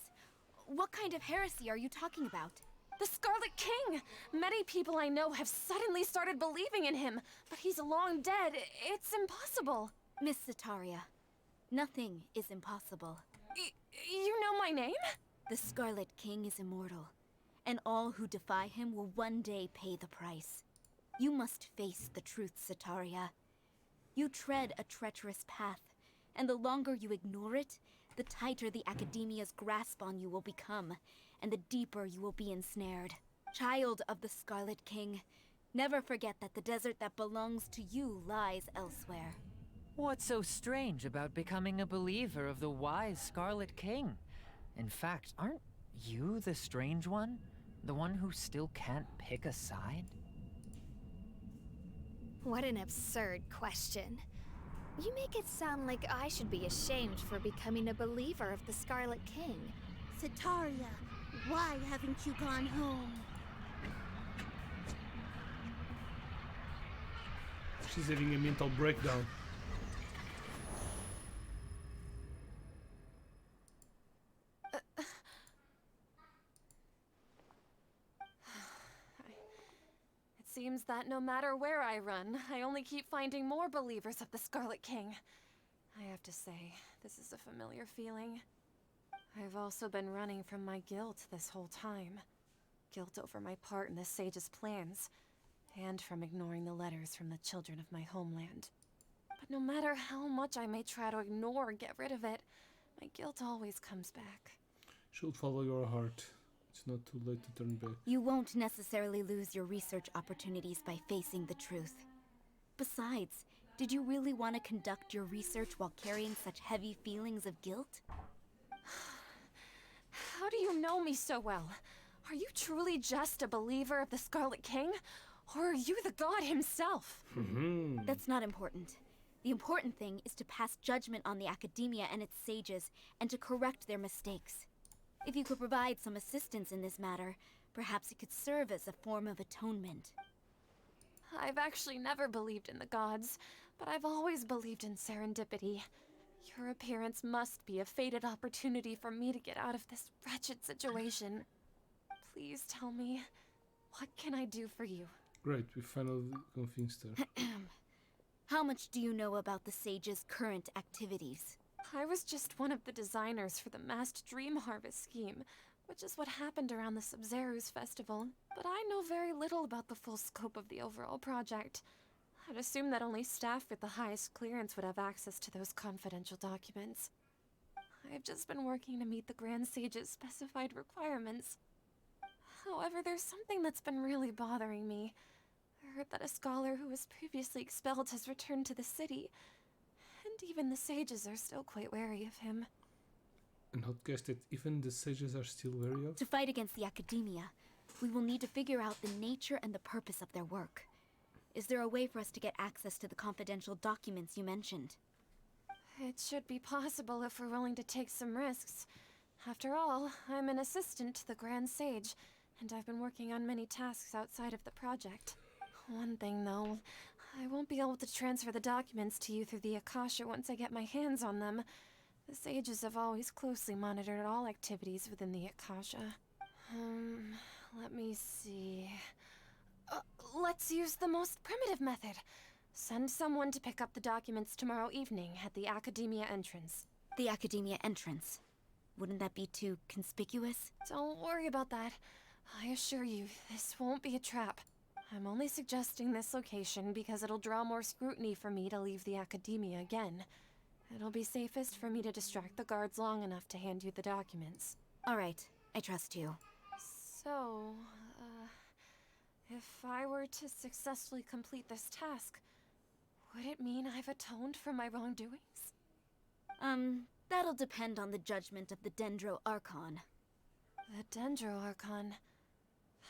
What kind of heresy are you talking about? The Scarlet King! Many people I know have suddenly started believing in him, but he's long dead. It's impossible. Miss Sataria, nothing is impossible. You know my name? The Scarlet King is immortal, and all who defy him will one day pay the price. You must face the truth, Sataria. You tread a treacherous path, and the longer you ignore it, the tighter the Academia's grasp on you will become, and the deeper you will be ensnared. Child of the Scarlet King, never forget that the desert that belongs to you lies elsewhere. What's so strange about becoming a believer of the wise Scarlet King? In fact, aren't you the strange one? The one who still can't pick a side? What an absurd question. You make it sound like I should be ashamed for becoming a believer of the Scarlet King. Sataria, why haven't you gone home? She's having a mental breakdown. It seems that no matter where I run, I only keep finding more believers of the Scarlet King. I have to say, this is a familiar feeling. I've also been running from my guilt this whole time. Guilt over my part in the Sage's plans, and from ignoring the letters from the children of my homeland. But no matter how much I may try to ignore or get rid of it, my guilt always comes back. Should follow your heart. It's not too late to turn back. You won't necessarily lose your research opportunities by facing the truth. Besides, did you really want to conduct your research while carrying such heavy feelings of guilt? How do you know me so well? Are you truly just a believer of the Scarlet King? Or are you the god himself? That's not important. The important thing is to pass judgment on the Academia and its sages, and to correct their mistakes. If you could provide some assistance in this matter, perhaps it could serve as a form of atonement. I've actually never believed in the gods, but I've always believed in serendipity. Your appearance must be a fated opportunity for me to get out of this wretched situation. Please tell me, what can I do for you? Great, we finally convinced her. How much do you know about the sage's current activities? I was just one of the designers for the massed dream harvest scheme, which is what happened around the Sub-Zerus festival. But I know very little about the full scope of the overall project. I'd assume that only staff with the highest clearance would have access to those confidential documents. I've just been working to meet the Grand Sage's specified requirements. However, there's something that's been really bothering me. heard that a scholar who was previously expelled has returned to the city, and even the sages are still quite wary of him. And hot guess that even the sages are still wary of? To fight against the academia, we will need to figure out the nature and the purpose of their work. Is there a way for us to get access to the confidential documents you mentioned? It should be possible if we're willing to take some risks. After all, I'm an assistant to the Grand Sage, and I've been working on many tasks outside of the project. One thing, though, I won't be able to transfer the documents to you through the Akasha once I get my hands on them. The sages have always closely monitored all activities within the Akasha. Let me see... let's use the most primitive method. Send someone to pick up the documents tomorrow evening at the Academia entrance. The Academia entrance. Wouldn't that be too conspicuous? Don't worry about that. I assure you, this won't be a trap. I'm only suggesting this location because it'll draw more scrutiny for me to leave the Academia again. It'll be safest for me to distract the guards long enough to hand you the documents. All right, I trust you. So, if I were to successfully complete this task, would it mean I've atoned for my wrongdoings? That'll depend on the judgment of the Dendro Archon. The Dendro Archon.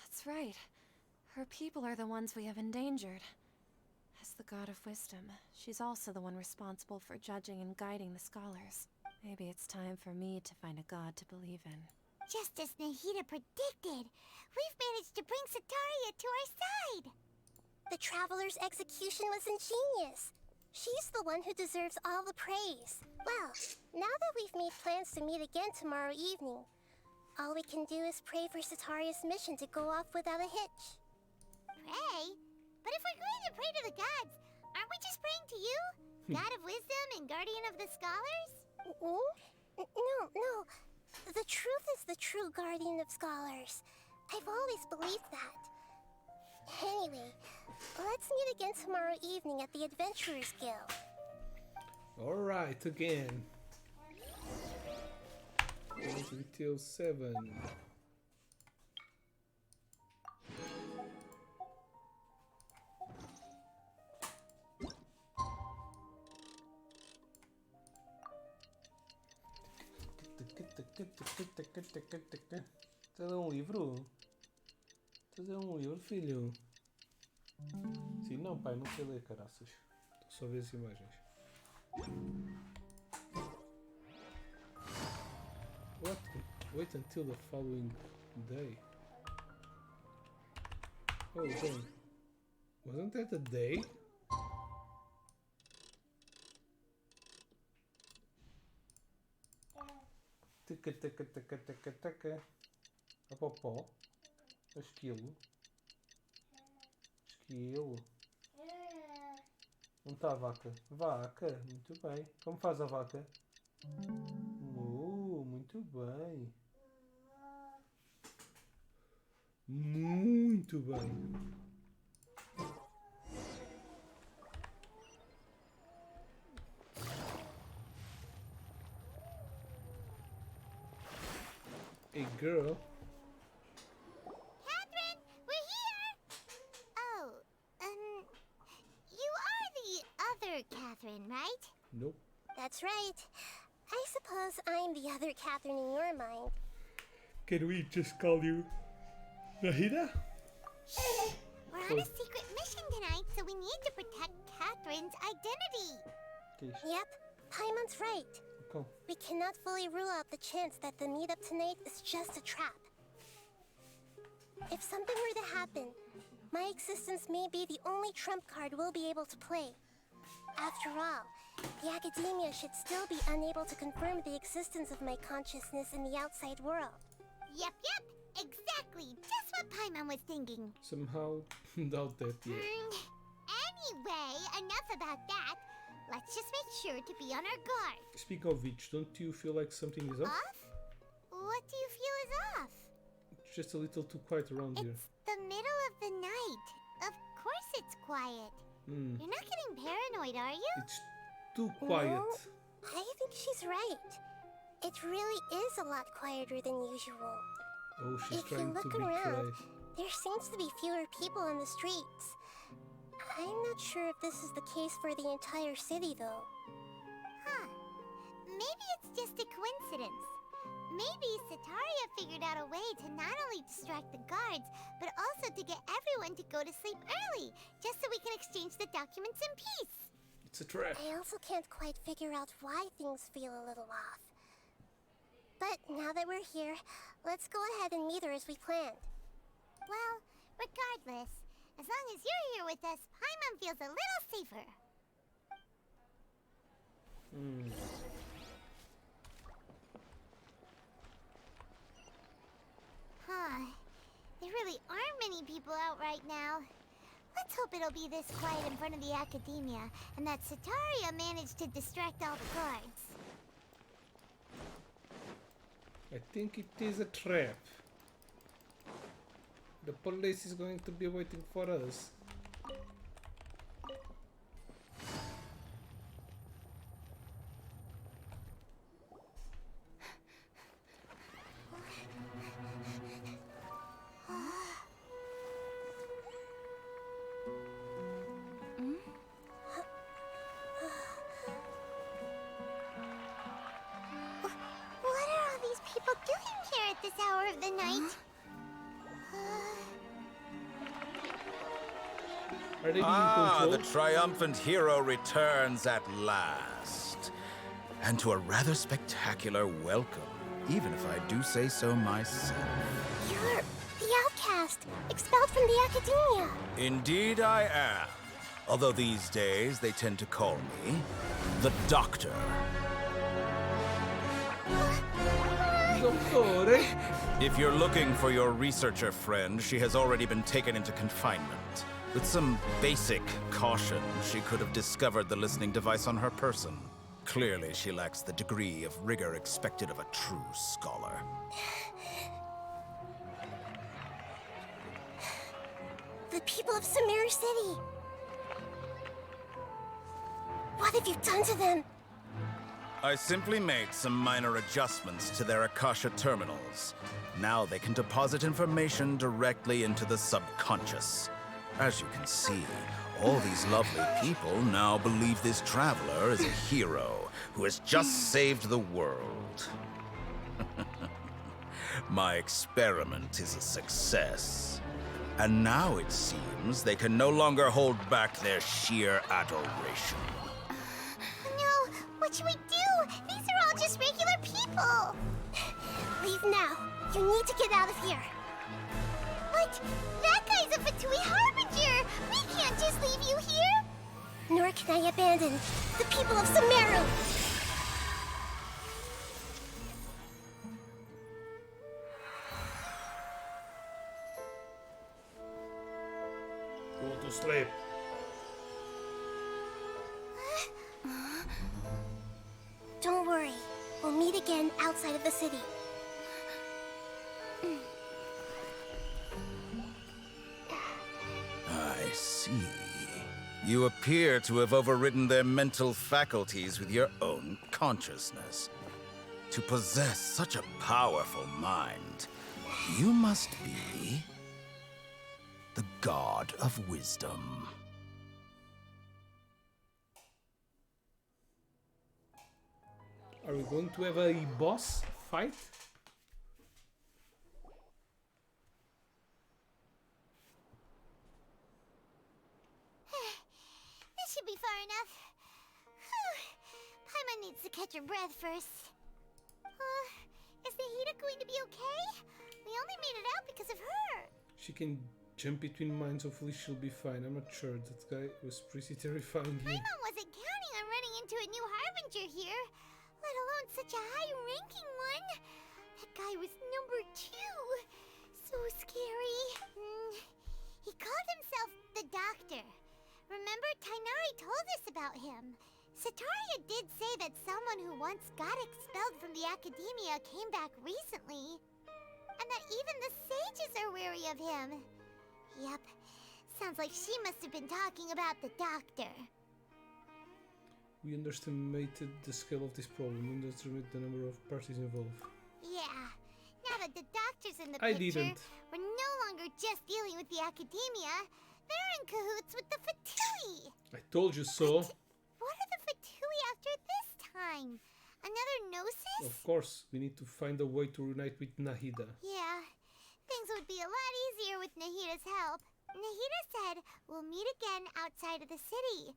That's right. Her people are the ones we have endangered. As the God of Wisdom, she's also the one responsible for judging and guiding the scholars. Maybe it's time for me to find a god to believe in. Just as Nahida predicted, we've managed to bring Sataria to our side! The Traveler's execution was ingenious. She's the one who deserves all the praise. Well, now that we've made plans to meet again tomorrow evening, all we can do is pray for Sataria's mission to go off without a hitch. Pray? But if we're going to pray to the gods, aren't we just praying to you? God of Wisdom and Guardian of the Scholars? No. The truth is the true Guardian of Scholars. I've always believed that. Anyway, let's meet again tomorrow evening at the Adventurers Guild. Alright, again. Until 7. Estás a ler um livro? Estás a ler um livro, filho? Sim, não, pai, não sei ler, caraças. Estou só a ver as imagens. What? Wait until the following day. Oh, dang. Wasn't that a day? Taca. A popó. A esquilo. Onde está a vaca? Vaca, muito bem. Como faz a vaca? Muito bem. Muito bem. Hey girl. Catherine, we're here! Oh, you are the other Catherine, right? Nope. That's right. I suppose I'm the other Catherine in your mind. Can we just call you Nahida? Shh! We're on a secret mission tonight, so we need to protect Catherine's identity. Okay. Yep, Paimon's right. Come. We cannot fully rule out the chance that the meetup tonight is just a trap. If something were to happen, my existence may be the only trump card we'll be able to play. After all, the Academia should still be unable to confirm the existence of my consciousness in the outside world. Yep, exactly. Just what Paimon was thinking. Somehow doubt that yet. Anyway, enough about that. Let's just make sure to be on our guard. Speak of which, don't you feel like something is off? Off? What do you feel is off? It's just a little too quiet around here. It's the middle of the night. Of course it's quiet. You're not getting paranoid, are you? It's too quiet. No, I think she's right. It really is a lot quieter than usual. Oh, she's If you trying to look be around, quiet. there seems to be fewer people on the streets. I'm not sure if this is the case for the entire city, though. Huh. Maybe it's just a coincidence. Maybe Sataria figured out a way to not only distract the guards, but also to get everyone to go to sleep early, just so we can exchange the documents in peace. It's a trap. I also can't quite figure out why things feel a little off. But now that we're here, let's go ahead and meet her as we planned. Well, regardless, as long as you're here with us, Paimon feels a little safer. Huh. There really aren't many people out right now. Let's hope it'll be this quiet in front of the Academia, and that Sataria managed to distract all the guards. I think it is a trap. The police is going to be waiting for us. What are all these people doing here at this hour of the night? Are they being Ah, the controlled? triumphant hero returns at last. And to a rather spectacular welcome, even if I do say so myself. You're the outcast, expelled from the Academia. Indeed I am. Although these days they tend to call me the Doctor. Dottore? If you're looking for your researcher friend, she has already been taken into confinement. With some basic caution, she could have discovered the listening device on her person. Clearly, she lacks the degree of rigor expected of a true scholar. The people of Sumeru City. What have you done to them? I simply made some minor adjustments to their Akasha terminals. Now they can deposit information directly into the subconscious. As you can see, all these lovely people now believe this traveler is a hero who has just saved the world. My experiment is a success. And now it seems they can no longer hold back their sheer adoration. No, what should we do? These are all just regular people. Leave now. You need to get out of here. What? That guy's a Fatui Harbinger! We can't just leave you here! Nor can I abandon the people of Sumeru. Go to sleep. Don't worry. We'll meet again outside of the city. I see. You appear to have overridden their mental faculties with your own consciousness. To possess such a powerful mind, you must be the god of wisdom. Are we going to have a boss fight? This should be far enough. Whew. Paimon needs to catch her breath first. Is Nahida going to be okay? We only made it out because of her. She can jump between mines, hopefully she'll be fine. I'm not sure, that guy was pretty terrifying here. Paimon wasn't counting on running into a new Harbinger here, let alone such a high-ranking one. That guy was number 2. So scary. He called himself the Doctor. Remember, Tainari told us about him. Sataria did say that someone who once got expelled from the Academia came back recently. And that even the sages are wary of him. Yep. Sounds like she must have been talking about the Doctor. We underestimated the scale of this problem, underestimated the number of parties involved. Yeah. Now that the Doctor's in the I picture, didn't. we're no longer just dealing with the Academia. There are in cahoots with the Fatui. I told you so. What are the Fatui after this time? Another Gnosis? Of course, we need to find a way to reunite with Nahida. Yeah, things would be a lot easier with Nahida's help. Nahida said we'll meet again outside of the city.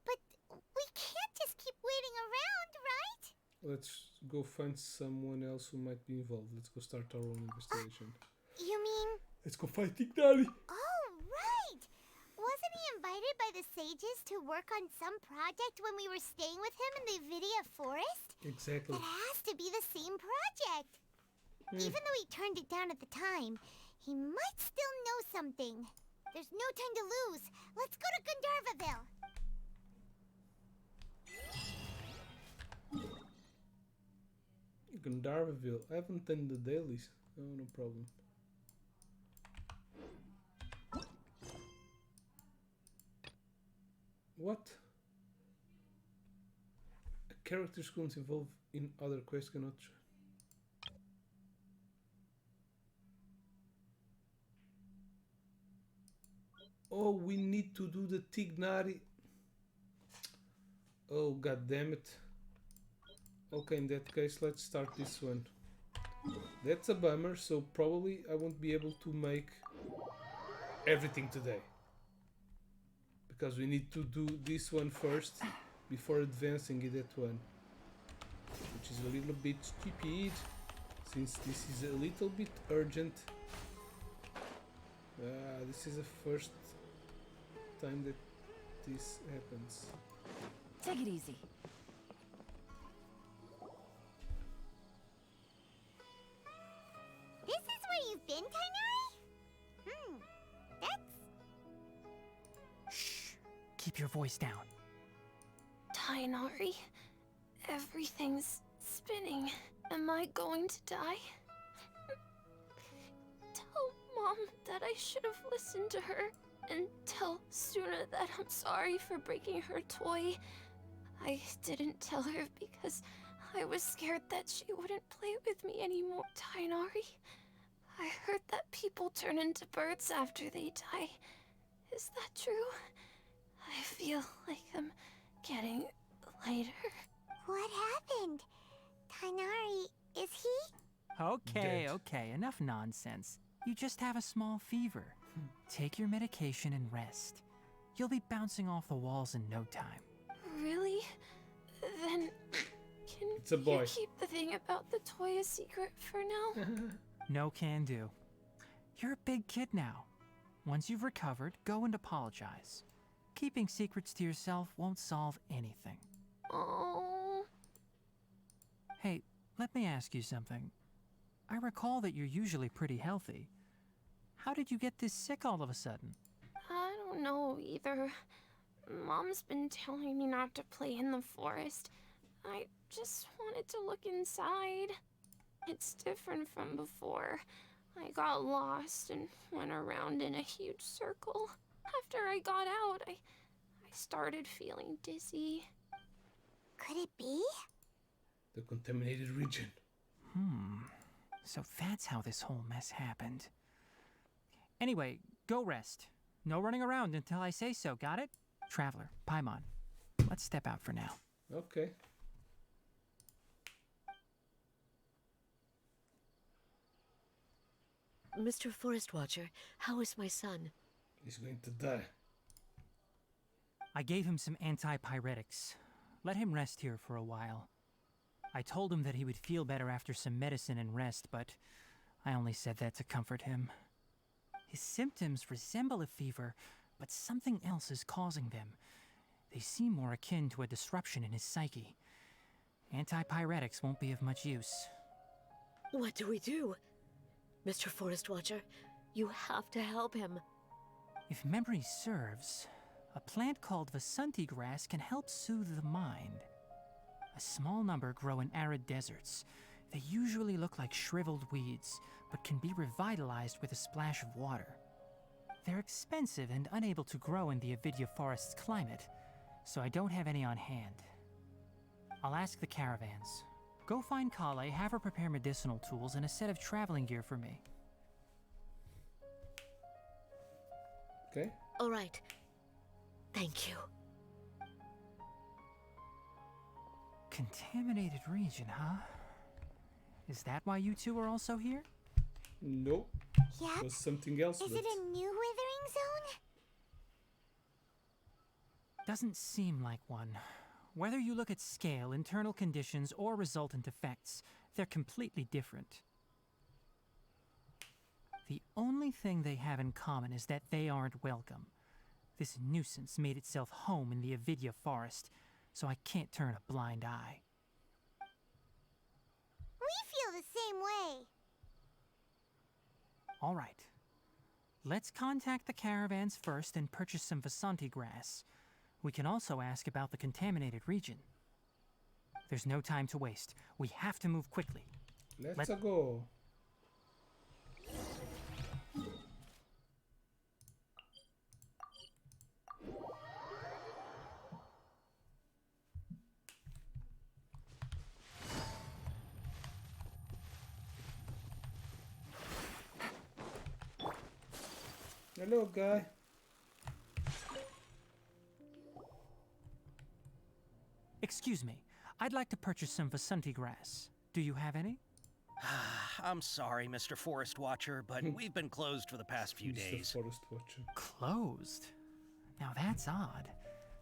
But we can't just keep waiting around, right? Let's go find someone else who might be involved. Let's go start our own investigation. You mean... Let's go fight Tignari! Oh, right! Wasn't he invited by the sages to work on some project when we were staying with him in the Avidia forest? Exactly. It has to be the same project. Even though he turned it down at the time, he might still know something. There's no time to lose. Let's go to Gandharvaville. Gandharvaville. I haven't done the dailies. Oh, no problem. What? A character's couldn't involve in other quests cannot. Oh, we need to do the Tignari. Oh, god damn it. Okay, in that case, let's start this one. That's a bummer, so probably I won't be able to make everything today. Because we need to do this one first before advancing in that one. Which is a little bit stupid, since this is a little bit urgent. This is the first time that this happens. Take it easy. This is where you've been, Tainari? That's... Shh! Keep your voice down. Tainari, everything's spinning. Am I going to die? Tell Mom that I should have listened to her, and tell Suna that I'm sorry for breaking her toy. I didn't tell her because I was scared that she wouldn't play with me anymore. Tainari, I heard that people turn into birds after they die. Is that true? I feel like I'm getting lighter. What happened? Tainari, is he? Okay, Dead. okay, enough nonsense. You just have a small fever. Take your medication and rest. You'll be bouncing off the walls in no time. Really? Then can It's a boy. you keep the thing about the toy a secret for now? No can do. You're a big kid now. Once you've recovered, go and apologize. Keeping secrets to yourself won't solve anything. Oh. Hey, let me ask you something. I recall that you're usually pretty healthy. How did you get this sick all of a sudden? I don't know either. Mom's been telling me not to play in the forest. I just wanted to look inside. It's different from before. I got lost and went around in a huge circle. After I got out, I started feeling dizzy. Could it be? The contaminated region. So that's how this whole mess happened. Anyway, go rest. No running around until I say so, got it? Traveler, Paimon, let's step out for now. Okay. Mr. Forest Watcher, how is my son? He's going to die. I gave him some antipyretics. Let him rest here for a while. I told him that he would feel better after some medicine and rest, but I only said that to comfort him. His symptoms resemble a fever, but something else is causing them. They seem more akin to a disruption in his psyche. Antipyretics won't be of much use. What do we do? Mr. Forest Watcher, you have to help him. If memory serves, a plant called Vasanti grass can help soothe the mind. A small number grow in arid deserts. They usually look like shriveled weeds, but can be revitalized with a splash of water. They're expensive and unable to grow in the Avidia forest's climate, so I don't have any on hand. I'll ask the caravans. Go find Kale, have her prepare medicinal tools and a set of traveling gear for me. Okay. All right. Thank you. Contaminated region, huh? Is that why you two are also here? Nope. Yep. It was something else. Is but it a new withering zone? Doesn't seem like one. Whether you look at scale, internal conditions, or resultant effects, they're completely different. The only thing they have in common is that they aren't welcome. This nuisance made itself home in the Avidya forest, so I can't turn a blind eye. We feel the same way. All right. Let's contact the caravans first and purchase some Vasanti grass. We can also ask about the contaminated region. There's no time to waste. We have to move quickly. Let's go. Hello, guy. Excuse me. I'd like to purchase some Vasanti grass. Do you have any? I'm sorry, Mr. Forest Watcher, but we've been closed for the past few days. Mr. Forest Watcher. Closed? Now that's odd.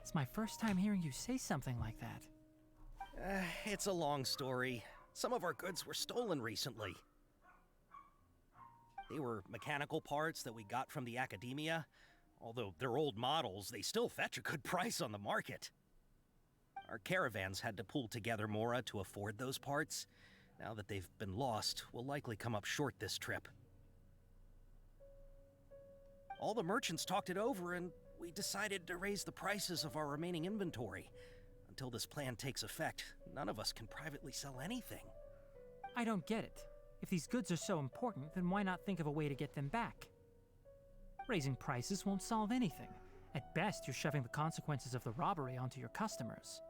It's my first time hearing you say something like that. It's a long story. Some of our goods were stolen recently. They were mechanical parts that we got from the academia. Although they're old models, they still fetch a good price on the market. Our caravans had to pull together Mora to afford those parts. Now that they've been lost, we'll likely come up short this trip. All the merchants talked it over, and we decided to raise the prices of our remaining inventory. Until this plan takes effect, none of us can privately sell anything. I don't get it. If these goods are so important, then why not think of a way to get them back? Raising prices won't solve anything. At best, you're shoving the consequences of the robbery onto your customers.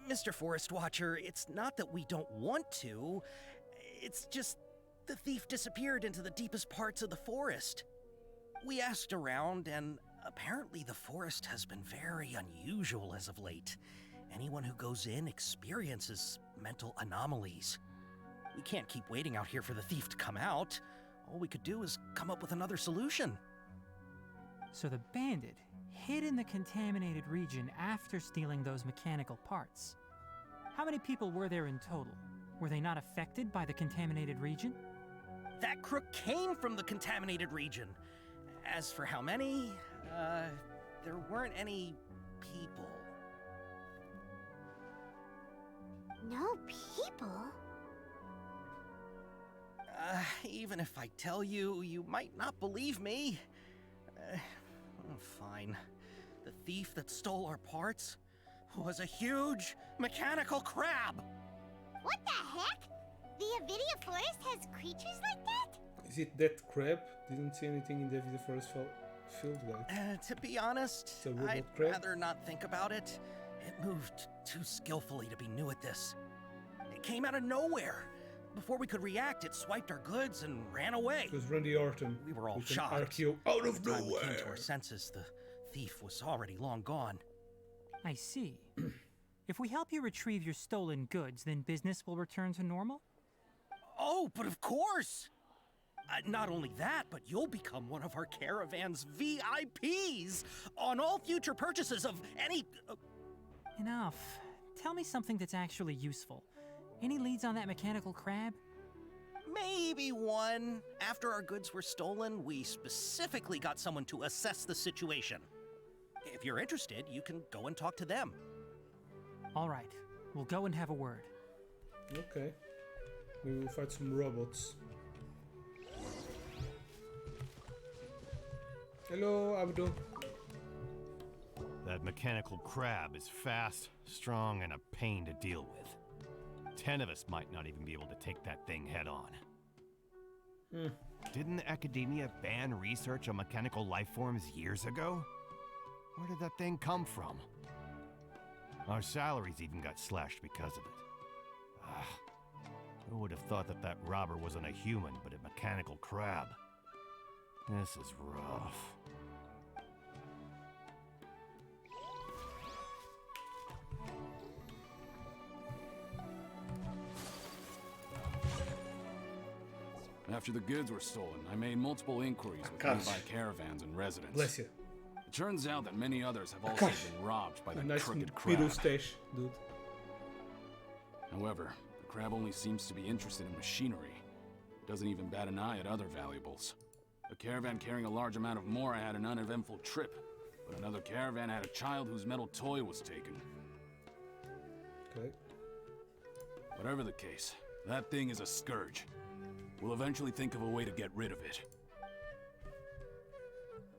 Mr. Forest Watcher, it's not that we don't want to. It's just the thief disappeared into the deepest parts of the forest. We asked around, and apparently the forest has been very unusual as of late. Anyone who goes in experiences mental anomalies. We can't keep waiting out here for the thief to come out. All we could do is come up with another solution. So the bandit hid in the contaminated region after stealing those mechanical parts. How many people were there in total? Were they not affected by the contaminated region? That crook came from the contaminated region. As for how many, there weren't any people. No people? Even if I tell you, you might not believe me. Fine. The thief that stole our parts was a huge mechanical crab. What the heck? The Avidya forest has creatures like that? Is it that crab? Didn't see anything in the Avidya forest field like. To be honest, I'd rather not think about it. It moved too skillfully to be new at this. It came out of nowhere. Before we could react, it swiped our goods and ran away. It was Randy Orton. We were all with an shocked. Archeo out of By the time we nowhere. came to our senses, the thief was already long gone. I see. If we help you retrieve your stolen goods, then business will return to normal? Oh, but of course! Not only that, but you'll become one of our caravan's VIPs on all future purchases of any... Enough. Tell me something that's actually useful. Any leads on that mechanical crab? Maybe one. After our goods were stolen, we specifically got someone to assess the situation. If you're interested, you can go and talk to them. All right. We'll go and have a word. Okay. We will fight some robots. Hello, Abdul. That mechanical crab is fast, strong, and a pain to deal with. 10 of us might not even be able to take that thing head on. Didn't the academia ban research on mechanical life forms years ago? Where did that thing come from? Our salaries even got slashed because of it. Who would have thought that that robber wasn't a human, but a mechanical crab? This is rough. After the goods were stolen, I made multiple inquiries with Gosh. nearby caravans and residents. Bless you. It turns out that many others have also Gosh. been robbed by A the nice crooked pedo crab. stash, dude. However, the crab only seems to be interested in machinery. Doesn't even bat an eye at other valuables. A caravan carrying a large amount of more had an uneventful trip, but another caravan had a child whose metal toy was taken. Okay. Whatever the case, that thing is a scourge. We'll eventually think of a way to get rid of it.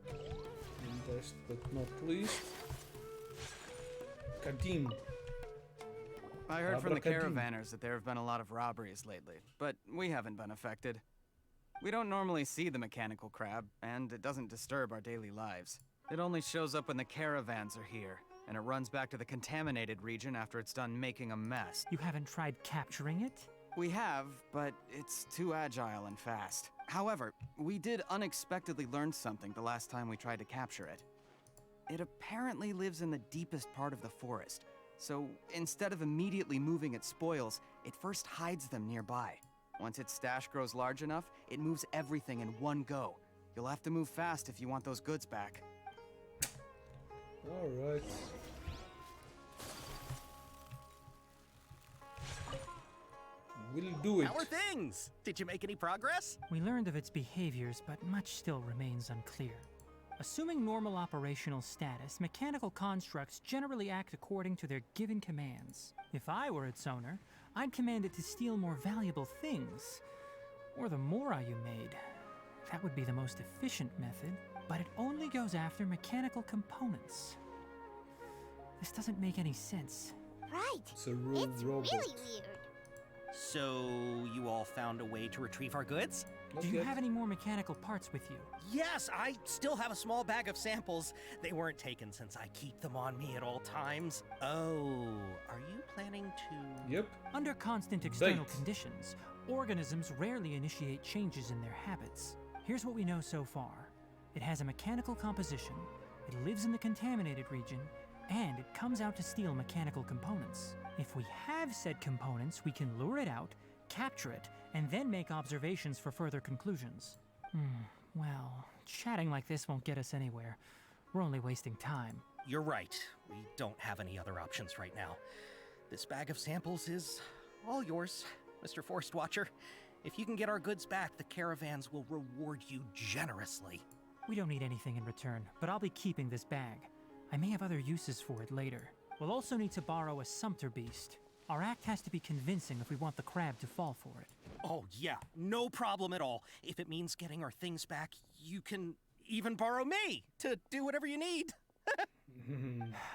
And last but not least, Kadim. I heard from the Abracadabra. caravanners that there have been a lot of robberies lately, but we haven't been affected. We don't normally see the mechanical crab, and it doesn't disturb our daily lives. It only shows up when the caravans are here, and it runs back to the contaminated region after it's done making a mess. You haven't tried capturing it? We have, but it's too agile and fast. However, we did unexpectedly learn something the last time we tried to capture it. It apparently lives in the deepest part of the forest, so instead of immediately moving its spoils, it first hides them nearby. Once its stash grows large enough, it moves everything in one go. You'll have to move fast if you want those goods back. Alright. We'll do it. How are things? Did you make any progress? We learned of its behaviors, but much still remains unclear. Assuming normal operational status, mechanical constructs generally act according to their given commands. If I were its owner, I'd command it to steal more valuable things. Or the mora you made. That would be the most efficient method, but it only goes after mechanical components. This doesn't make any sense. Right. It's a rude It's robot. really weird. So, you all found a way to retrieve our goods? Do you have any more mechanical parts with you? Yes, I still have a small bag of samples. They weren't taken since I keep them on me at all times. Oh, are you planning to... Yep. Under constant external Bait. conditions, organisms rarely initiate changes in their habits. Here's what we know so far. It has a mechanical composition, it lives in the contaminated region, and it comes out to steal mechanical components. If we have said components, we can lure it out, capture it, and then make observations for further conclusions. Well, chatting like this won't get us anywhere. We're only wasting time. You're right. We don't have any other options right now. This bag of samples is all yours, Mr. Forest Watcher. If you can get our goods back, the caravans will reward you generously. We don't need anything in return, but I'll be keeping this bag. I may have other uses for it later. We'll also need to borrow a sumpter beast. Our act has to be convincing if we want the crab to fall for it. Oh, yeah, no problem at all. If it means getting our things back, you can even borrow me to do whatever you need.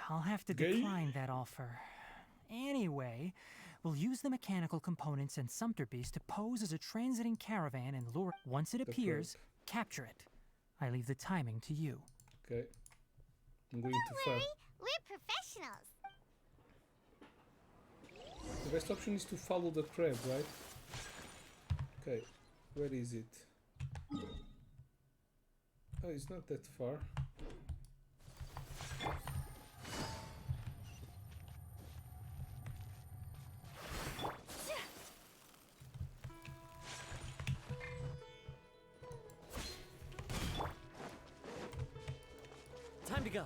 I'll have to decline that offer. Anyway, we'll use the mechanical components and sumpter beast to pose as a transiting caravan and lure. Once it appears, capture it. I leave the timing to you. Okay. I'm going Don't to worry, fast. we're professionals. The best option is to follow the crab, right? Okay, where is it? Oh, it's not that far. Time to go.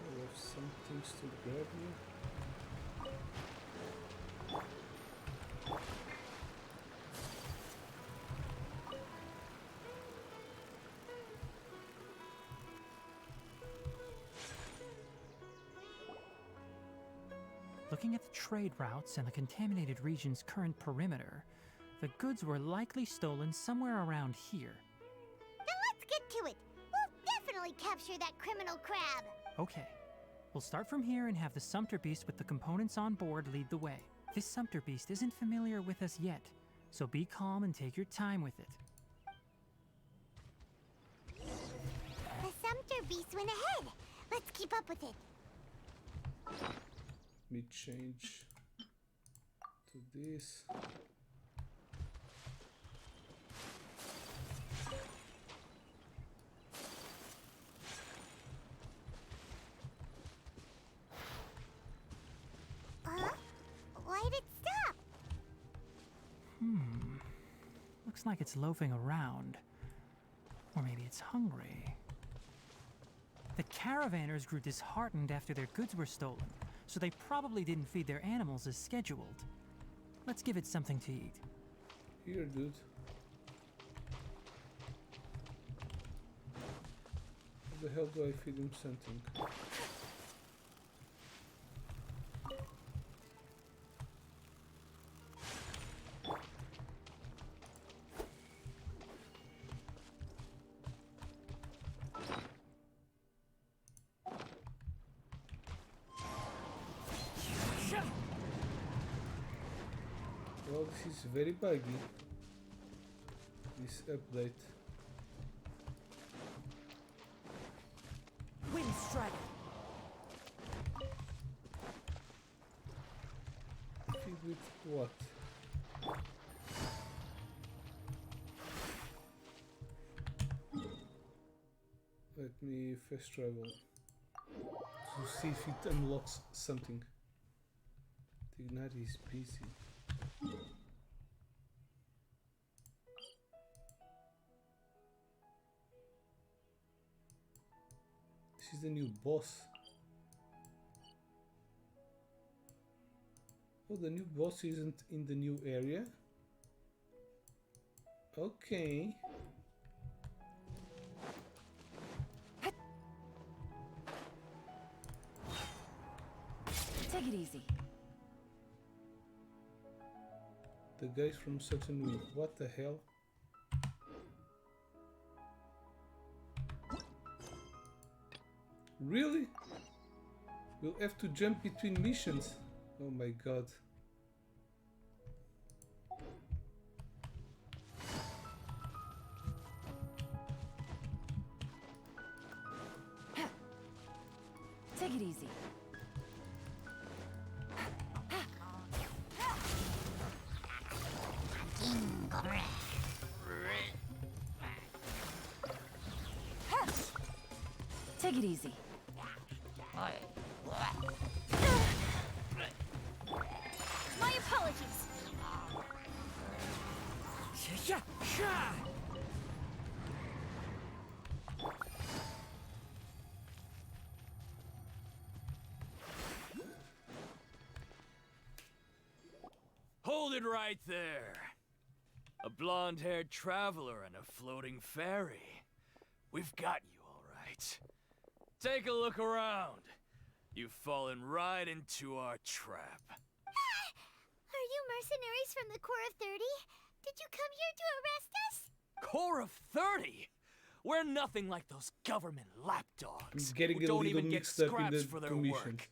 I have some things to grab here. Looking at the trade routes and the contaminated region's current perimeter, the goods were likely stolen somewhere around here. Then let's get to it. We'll definitely capture that criminal crab. Okay, we'll start from here and have the sumpter beast with the components on board lead the way. This sumpter beast isn't familiar with us yet, so be calm and take your time with it. The sumpter beast went ahead. Let's keep up with it. Let me change to this. Looks like it's loafing around. Or maybe it's hungry. The caravanners grew disheartened after their goods were stolen, so they probably didn't feed their animals as scheduled. Let's give it something to eat. Here, dude. How the hell do I feed him something? Well, this is very buggy, this update. Wind strike. Feed with what? Let me fast travel to see if it unlocks something. Tignari is busy. This is the new boss. Oh, the new boss isn't in the new area? Okay. Take it easy. The guys from Certain Wind. What the hell? Really? We'll have to jump between missions. Oh my god. Take it easy. Take it easy. My apologies. Hold it right there. A blonde-haired traveler and a floating fairy. We've got you, all right. Take a look around. You've fallen right into our trap. Are you mercenaries from the Corps of 30? Did you come here to arrest us? Corps of 30? We're nothing like those government lapdogs Getting who don't illegal even get mixed up in scraps the for their commissions. work.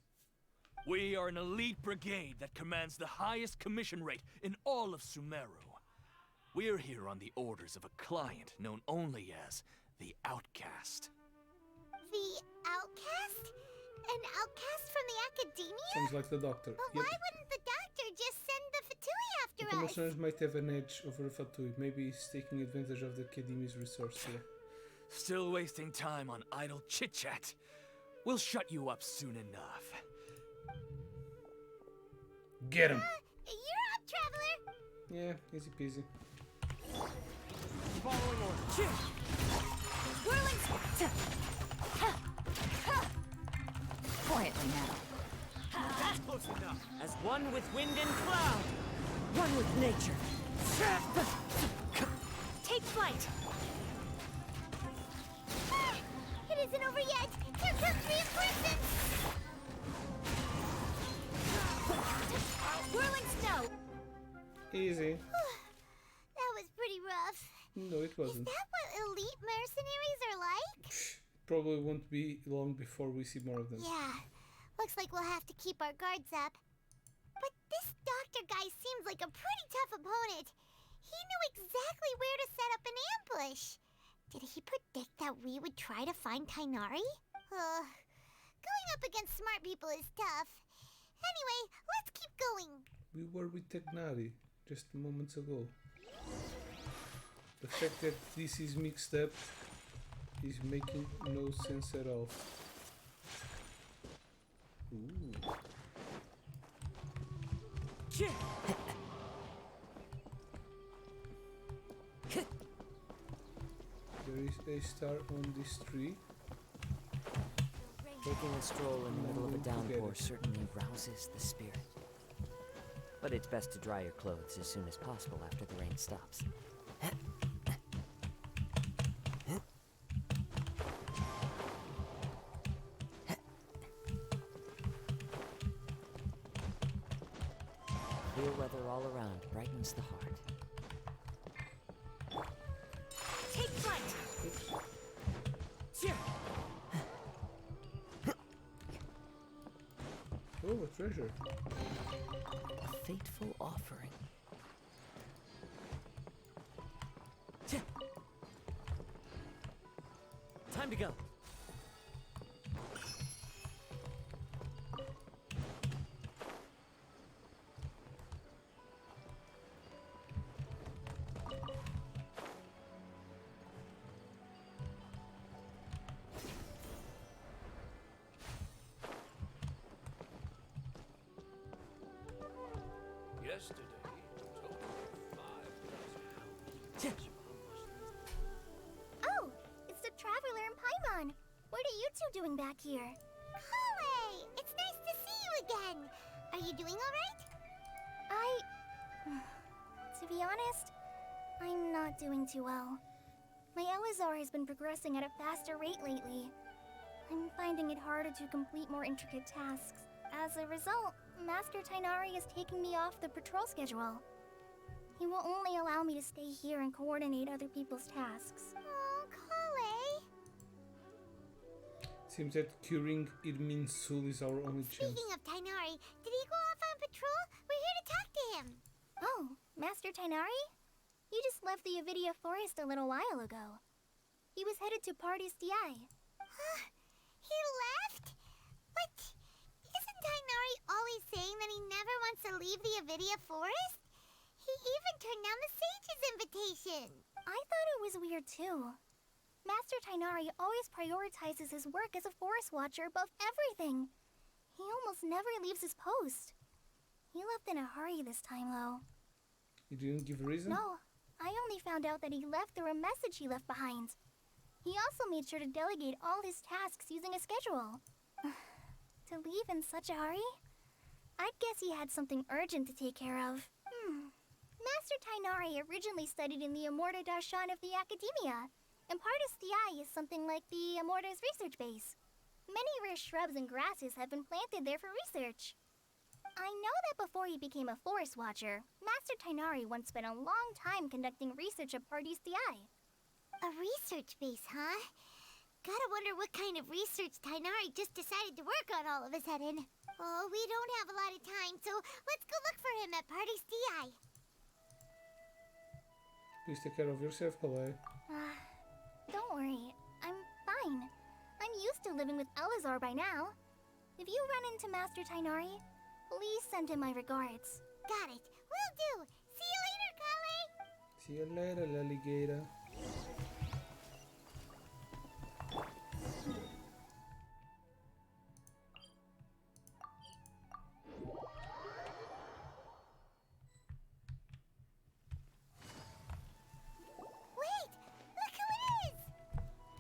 We are an elite brigade that commands the highest commission rate in all of Sumeru. We're here on the orders of a client known only as the Outcast. The outcast? An outcast from the academia? Sounds like the doctor. But why wouldn't the doctor just send the Fatui The after us? mercenaries might have an edge over Fatui. Maybe he's taking advantage of the Academy's resource here. Still wasting time on idle chit-chat. We'll shut you up soon enough. Get him! You're up, traveler! Yeah, easy peasy. Following order. Whirling. Quietly now. That's close enough. As one with wind and cloud, one with nature. Take flight! It isn't over yet! Here comes reinforcements! Whirling snow. Easy. That was pretty rough. No, it Is wasn't. that what elite mercenaries are like? Probably won't be long before we see more of them. Yeah, looks like we'll have to keep our guards up. But this doctor guy seems like a pretty tough opponent. He knew exactly where to set up an ambush. Did he predict that we would try to find Tainari? Going up against smart people is tough. Anyway, let's keep going. We were with Tegnari just moments ago. The fact that this is mixed up is making no sense at all. Ooh. There is a star on this tree. Taking a stroll in the middle of a downpour certainly rouses the spirit. But it's best to dry your clothes as soon as possible after the rain stops. Clear weather all around brightens the heart. Take flight! Oh, a treasure. A fateful offering. Time to go. Oh, it's the Traveler and Paimon. What are you two doing back here? Kale! It's nice to see you again. Are you doing alright? To be honest, I'm not doing too well. My Elazar has been progressing at a faster rate lately. I'm finding it harder to complete more intricate tasks. As a result, Master Tainari is taking me off the patrol schedule. He will only allow me to stay here and coordinate other people's tasks. Oh, Kale! Seems that curing Irmin Sul is our only chance. Speaking of Tainari, did he go off on patrol? We're here to talk to him. Oh, Master Tainari? He just left the Avidia Forest a little while ago. He was headed to Party's DI. Huh? He left? But isn't Tainari always saying that he never wants to leave the Avidia Forest? He even turned down the Sage's invitation. I thought it was weird too. Master Tainari always prioritizes his work as a forest watcher above everything. He almost never leaves his post. He left in a hurry this time, though. You didn't give a reason? No, I only found out that he left through a message he left behind. He also made sure to delegate all his tasks using a schedule. To leave in such a hurry? I'd guess he had something urgent to take care of. Master Tainari originally studied in the Amorta Darshan of the Academia, and Partis DI is something like the Amorta's research base. Many rare shrubs and grasses have been planted there for research. I know that before he became a forest watcher, Master Tainari once spent a long time conducting research at Partis DI. A research base, huh? Gotta wonder what kind of research Tainari just decided to work on all of a sudden. Oh, we don't have a lot of time, so let's go look for him at Partis DI. Please take care of yourself, Kale. Don't worry. I'm fine. I'm used to living with Elazar by now. If you run into Master Tainari, please send him my regards. Got it. Will do. See you later, Kale. See you later, alligator.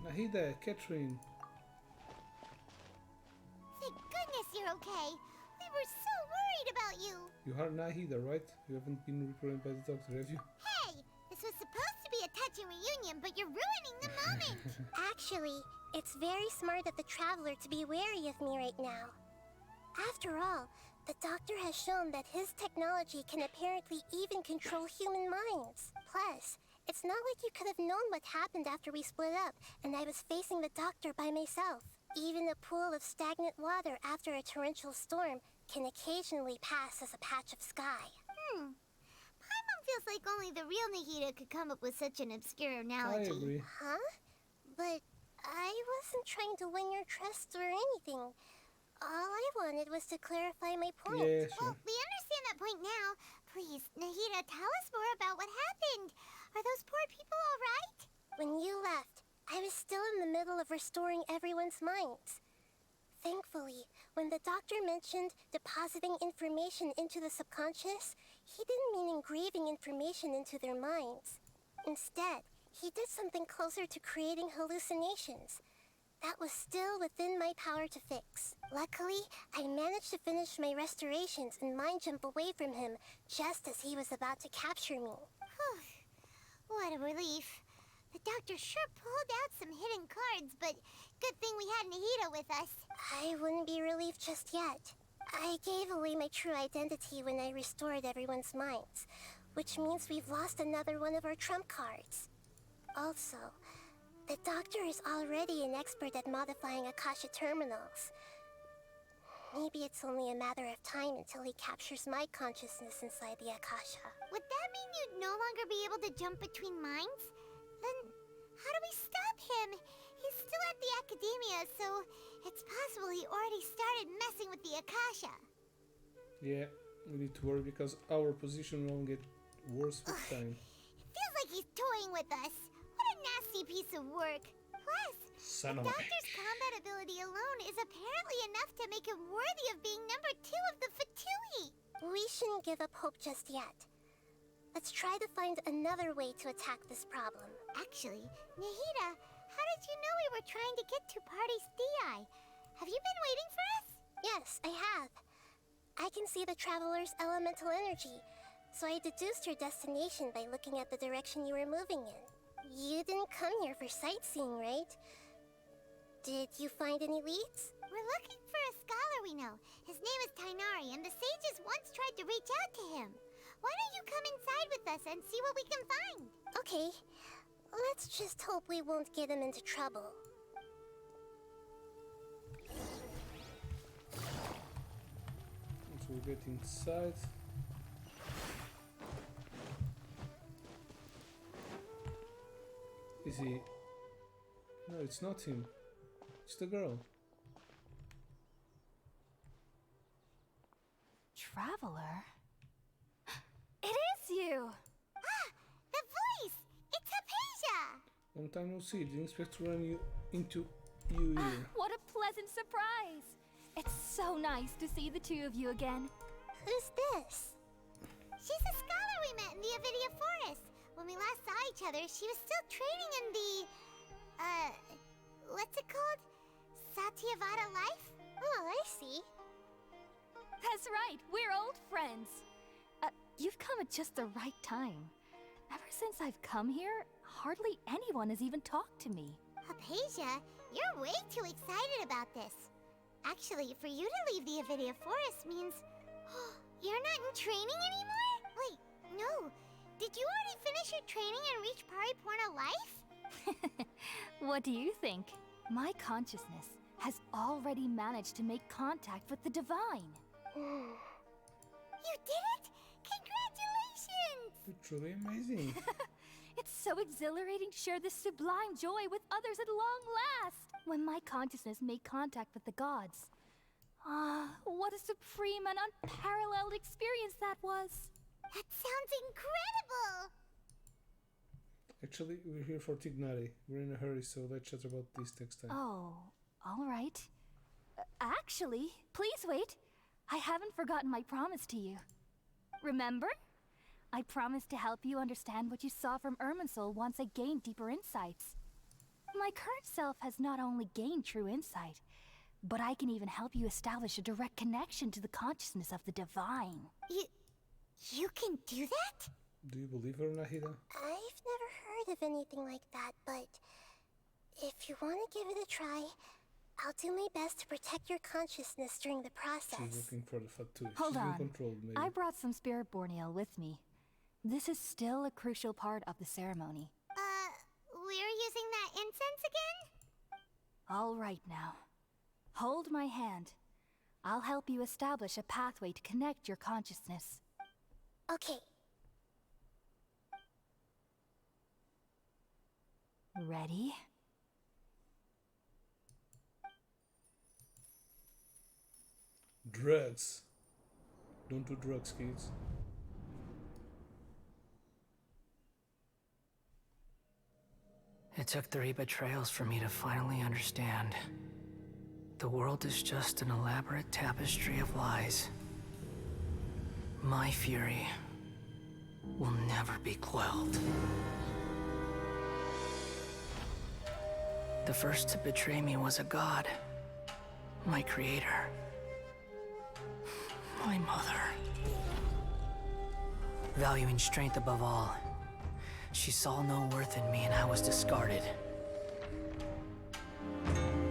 Nahida, Catherine. Thank goodness you're okay. We were so worried about you. You are Nahida, right? You haven't been reported by the doctor, have you? Hey, this was supposed to be a touching reunion, but you're ruining the moment. Actually, it's very smart of the Traveler to be wary of me right now. After all, the doctor has shown that his technology can apparently even control human minds. Plus, it's not like you could have known what happened after we split up and I was facing the doctor by myself. Even a pool of stagnant water after a torrential storm can occasionally pass as a patch of sky. Paimon feels like only the real Nahida could come up with such an obscure analogy. I agree. Huh? But I wasn't trying to win your trust or anything. All I wanted was to clarify my point. Yeah, sure. Well, we understand that point now. Please, Nahida, tell us more about what happened. Are those poor people all right? When you left, I was still in the middle of restoring everyone's minds. Thankfully, when the doctor mentioned depositing information into the subconscious, he didn't mean engraving information into their minds. Instead, he did something closer to creating hallucinations. That was still within my power to fix. Luckily, I managed to finish my restorations and mind jump away from him just as he was about to capture me. What a relief. The doctor sure pulled out some hidden cards, but good thing we had Nahida with us. I wouldn't be relieved just yet. I gave away my true identity when I restored everyone's minds, which means we've lost another one of our trump cards. Also, the doctor is already an expert at modifying Akasha terminals. Maybe it's only a matter of time until he captures my consciousness inside the Akasha. Would that mean you'd no longer be able to jump between minds? Then, how do we stop him? He's still at the Academia, so it's possible he already started messing with the Akasha. Yeah, we need to worry because our position will get worse with time. It feels like he's toying with us. What a nasty piece of work. Plus, Son the of a doctor's combat ability alone is apparently enough to make him worthy of being number 2 of the Fatui. We shouldn't give up hope just yet. Let's try to find another way to attack this problem. Actually, Nahida, how did you know we were trying to get to Party's Thei? Have you been waiting for us? Yes, I have. I can see the traveler's elemental energy, so I deduced your destination by looking at the direction you were moving in. You didn't come here for sightseeing, right? Did you find any leads? We're looking for a scholar we know. His name is Tainari, and the sages once tried to reach out to him. Why don't you come inside with us and see what we can find? Okay, let's just hope we won't get him into trouble. Once we get inside. Is he? No, it's not him. It's the girl. Traveler? It is you! Ah! The voice! It's Hypatia! Long time no see. Didn't expect to run into you here. What a pleasant surprise! It's so nice to see the two of you again. Who's this? She's a scholar we met in the Avidia Forest. When we last saw each other, she was still training in the... what's it called? Satyavada life? Oh, I see. That's right, we're old friends. You've come at just the right time. Ever since I've come here, hardly anyone has even talked to me. Hypatia, you're way too excited about this. Actually, for you to leave the Avidia Forest means... you're not in training anymore? Wait, no. Did you already finish your training and reach Pariporna life? What do you think? My consciousness has already managed to make contact with the divine. You did it! Congratulations! You're truly amazing. It's so exhilarating to share this sublime joy with others at long last. When my consciousness made contact with the gods. What a supreme and unparalleled experience that was. That sounds incredible! Actually, we're here for Tignari. We're in a hurry, so let's chat about this next time. Oh, all right. Actually, please wait. I haven't forgotten my promise to you. Remember? I promised to help you understand what you saw from Irminsul once I gained deeper insights. My current self has not only gained true insight, but I can even help you establish a direct connection to the consciousness of the divine. You can do that? Do you believe her, Nahida? I've never heard of anything like that, but if you want to give it a try, I'll do my best to protect your consciousness during the process. She's looking for the Fatui. Hold She's on. been controlled, maybe. I brought some spirit borneal with me. This is still a crucial part of the ceremony. We're using that incense again? All right now. Hold my hand. I'll help you establish a pathway to connect your consciousness. Okay. Ready? Drugs. Don't do drugs, kids. It took 3 betrayals for me to finally understand. The world is just an elaborate tapestry of lies. My fury will never be quelled. The first to betray me was a god. My creator. My mother. Valuing strength above all, she saw no worth in me and I was discarded.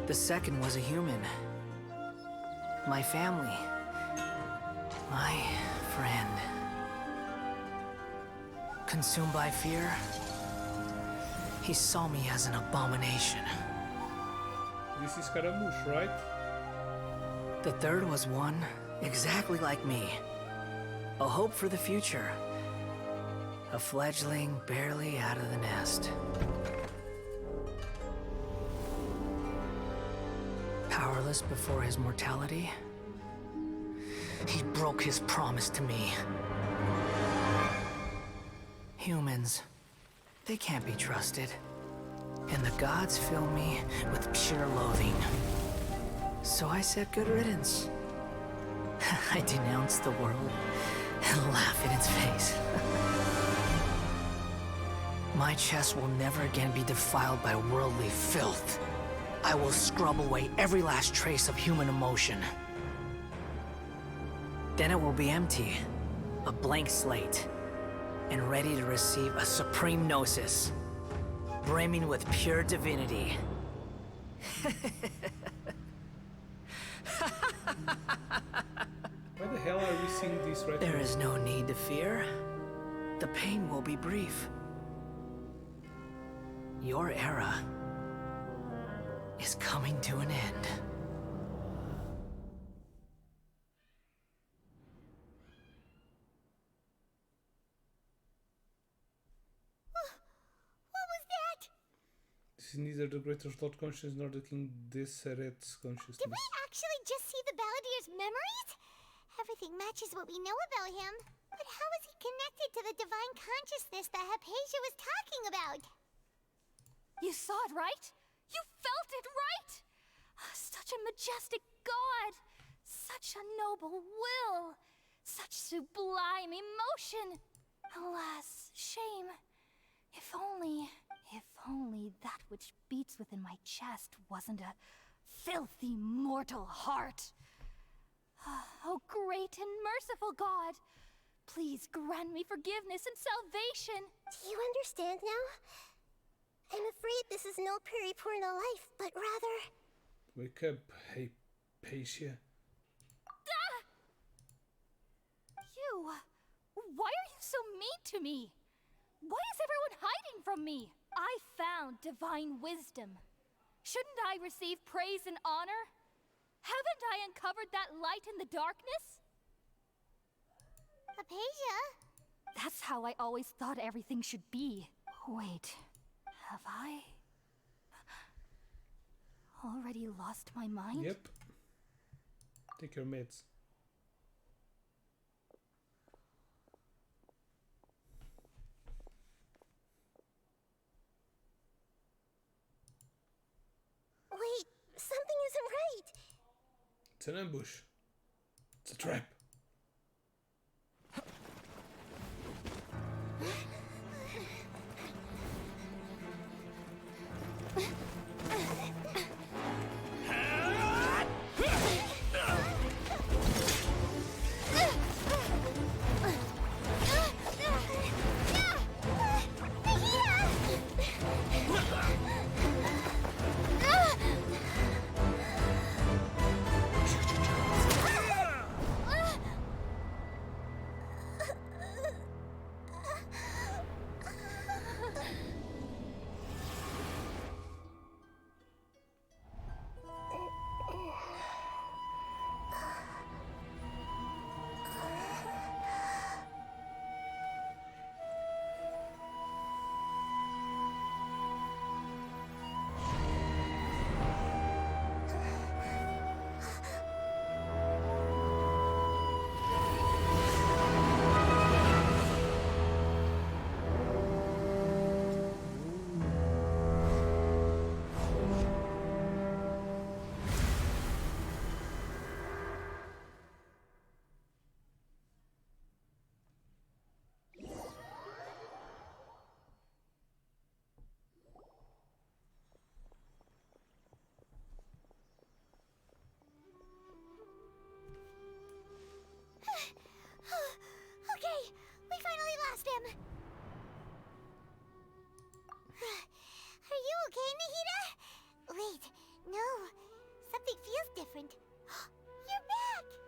The second was a human. My family. My friend. Consumed by fear, he saw me as an abomination. This is Scaramouche, right? The third was one exactly like me. A hope for the future. A fledgling barely out of the nest. Powerless before his mortality, he broke his promise to me. Humans, they can't be trusted. And the gods fill me with pure loathing. So I said good riddance. I denounce the world and laugh in its face. My chest will never again be defiled by worldly filth. I will scrub away every last trace of human emotion. Then it will be empty, a blank slate, and ready to receive a supreme gnosis, brimming with pure divinity. Why the hell are we seeing this right now? There is no need to fear. The pain will be brief. Your era is coming to an end. This is neither the Greater Lord conscious nor the King Desseret's consciousness. Did we actually just see the Baladier's memories? Everything matches what we know about him. But how is he connected to the divine consciousness that Hypatia was talking about? You saw it, right? You felt it, right? Such a majestic god! Such a noble will! Such sublime emotion! Alas, shame. If only that which beats within my chest wasn't a filthy mortal heart. Oh, great and merciful God, please grant me forgiveness and salvation. Do you understand now? I'm afraid this is no periporno life, but rather... Wake up, Hypatia. You! Why are you so mean to me? Why is everyone hiding from me? I found divine wisdom. Shouldn't I receive praise and honor? Haven't I uncovered that light in the darkness? Hypatia? That's how I always thought everything should be. Wait, have I already lost my mind? Yep. Take your meds. Wait, something isn't right. It's an ambush. It's a trap.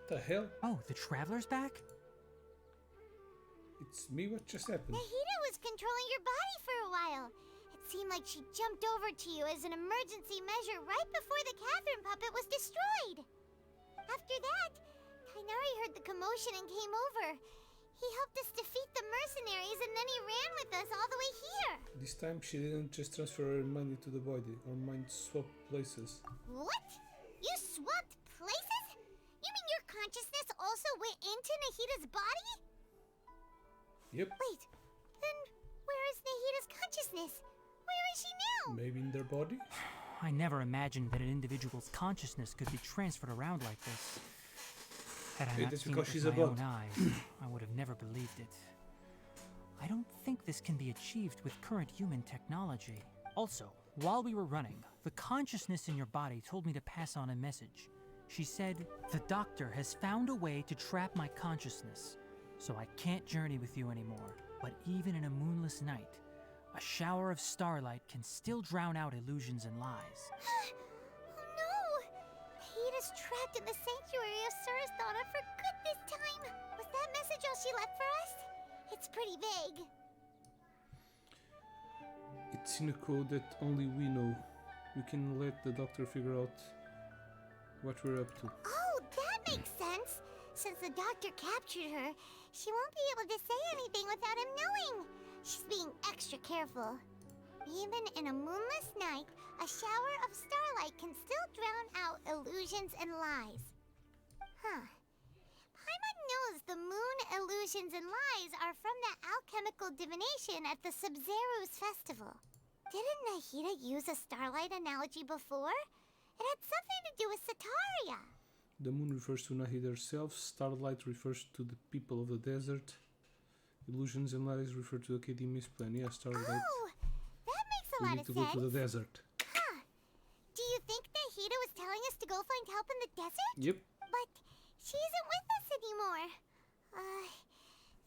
The hell? Oh, the Traveler's back? It's me, what just happened? Nahida was controlling your body for a while. It seemed like she jumped over to you as an emergency measure right before the Catherine puppet was destroyed. After that, Tainari heard the commotion and came over. He helped us defeat the mercenaries and then he ran with us all the way here. This time she didn't just transfer her mind into the body, or mind swapped places. What? You swapped places? You mean your consciousness also went into Nahida's body? Yep. Wait, then where is Nahida's consciousness? Where is she now? Maybe in their body? I never imagined that an individual's consciousness could be transferred around like this. Had I not That's seen because it she's with a my bot. own eyes, I would have never believed it. I don't think this can be achieved with current human technology. Also, while we were running, the consciousness in your body told me to pass on a message. She said, "The doctor has found a way to trap my consciousness, so I can't journey with you anymore. But even in a moonless night, a shower of starlight can still drown out illusions and lies." Oh no! Nahida's trapped in the sanctuary of Surasthana for good this time. Was that message all she left for us? It's pretty vague. It's in a code that only we know. We can let the doctor figure out what we're up to. Oh, that makes sense. Since the doctor captured her, she won't be able to say anything without him knowing. She's being extra careful. Even in a moonless night, a shower of starlight can still drown out illusions and lies. Huh. Paimon knows the moon illusions and lies are from the alchemical divination at the Sub-Zero's festival. Didn't Nahida use a starlight analogy before? It had something to do with Sataria. The moon refers to Nahida herself, starlight refers to the people of the desert, illusions and lies refer to Academia's plan. Yeah, starlight. Oh, that makes a We lot need of to sense. go to the desert. Huh. Do you think Nahida was telling us to go find help in the desert? Yep. But she isn't with us anymore.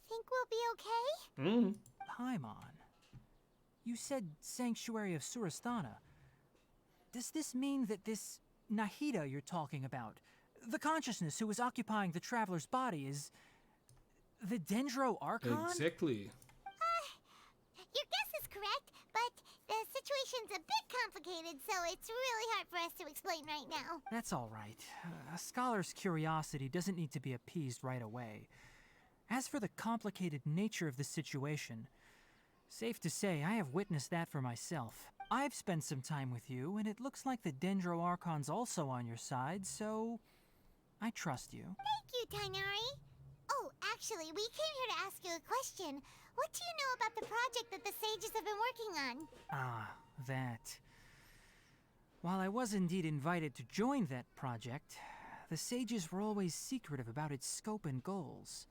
Think we'll be okay? Paimon, you said Sanctuary of Surasthana. Does this mean that this Nahida you're talking about, the consciousness who is occupying the traveler's body, is the Dendro Archon? Exactly. Your guess is correct, but the situation's a bit complicated, so it's really hard for us to explain right now. That's all right. A scholar's curiosity doesn't need to be appeased right away. As for the complicated nature of the situation, safe to say I have witnessed that for myself. I've spent some time with you, and it looks like the Dendro Archon's also on your side, so I trust you. Thank you, Tainari. Oh, actually, we came here to ask you a question. What do you know about the project that the sages have been working on? Ah, that. While I was indeed invited to join that project, the sages were always secretive about its scope and goals,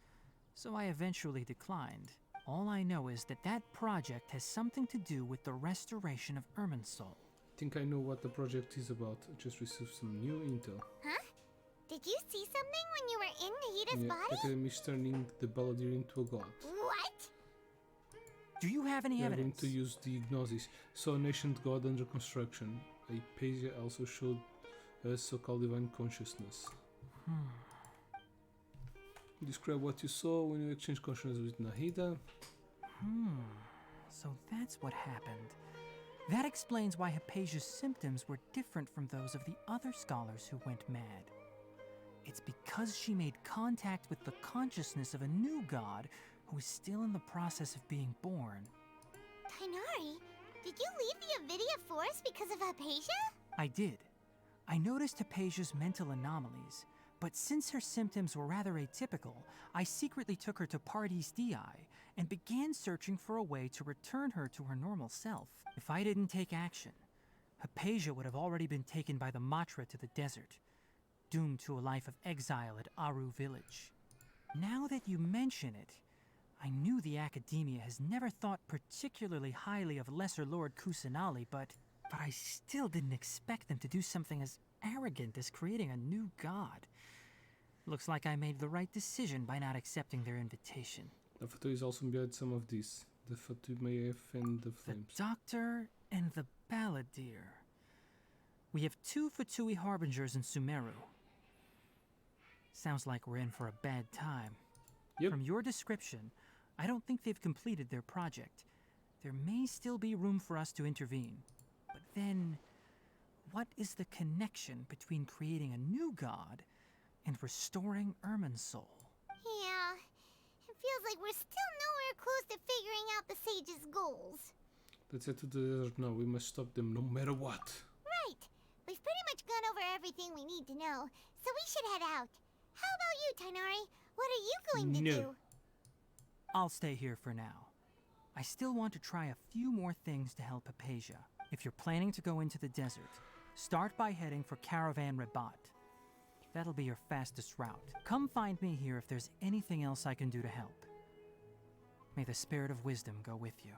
so I eventually declined. All I know is that that project has something to do with the restoration of Irminsul. I think I know what the project is about. I just received some new intel. Huh? Did you see something when you were in Nahida's body? Academy is turning the Balladeer into a god. What? Do you have any They are going evidence? to use the Gnosis. Saw an ancient god under construction. Hypatia also showed us so-called divine consciousness. Describe what you saw when you exchanged consciousness with Nahida. So that's what happened. That explains why Hypatia's symptoms were different from those of the other scholars who went mad. It's because she made contact with the consciousness of a new god who is still in the process of being born. Tainari, did you leave the Avidia forest because of Hypatia? I did. I noticed Hypatia's mental anomalies, but since her symptoms were rather atypical, I secretly took her to Pardis Dii and began searching for a way to return her to her normal self. If I didn't take action, Hypatia would have already been taken by the Matra to the desert, doomed to a life of exile at Aru village. Now that you mention it, I knew the Academia has never thought particularly highly of Lesser Lord Kusanali, but I still didn't expect them to do something as arrogant as creating a new god. Looks like I made the right decision by not accepting their invitation. The Fatu is also behind some of this. The Fatu may offend the flames. The Doctor and the Balladeer. We have two Fatui Harbingers in Sumeru. Sounds like we're in for a bad time. Yep. From your description, I don't think they've completed their project. There may still be room for us to intervene. But then, what is the connection between creating a new god and restoring Irminsul? Yeah, it feels like we're still nowhere close to figuring out the sage's goals. Let's head to the desert now. We must stop them no matter what. Right. We've pretty much gone over everything we need to know, so we should head out. How about you, Tainari? What are you going to do? I'll stay here for now. I still want to try a few more things to help Hypatia. If you're planning to go into the desert, start by heading for Caravan Rabat. That'll be your fastest route. Come find me here if there's anything else I can do to help. May the spirit of wisdom go with you.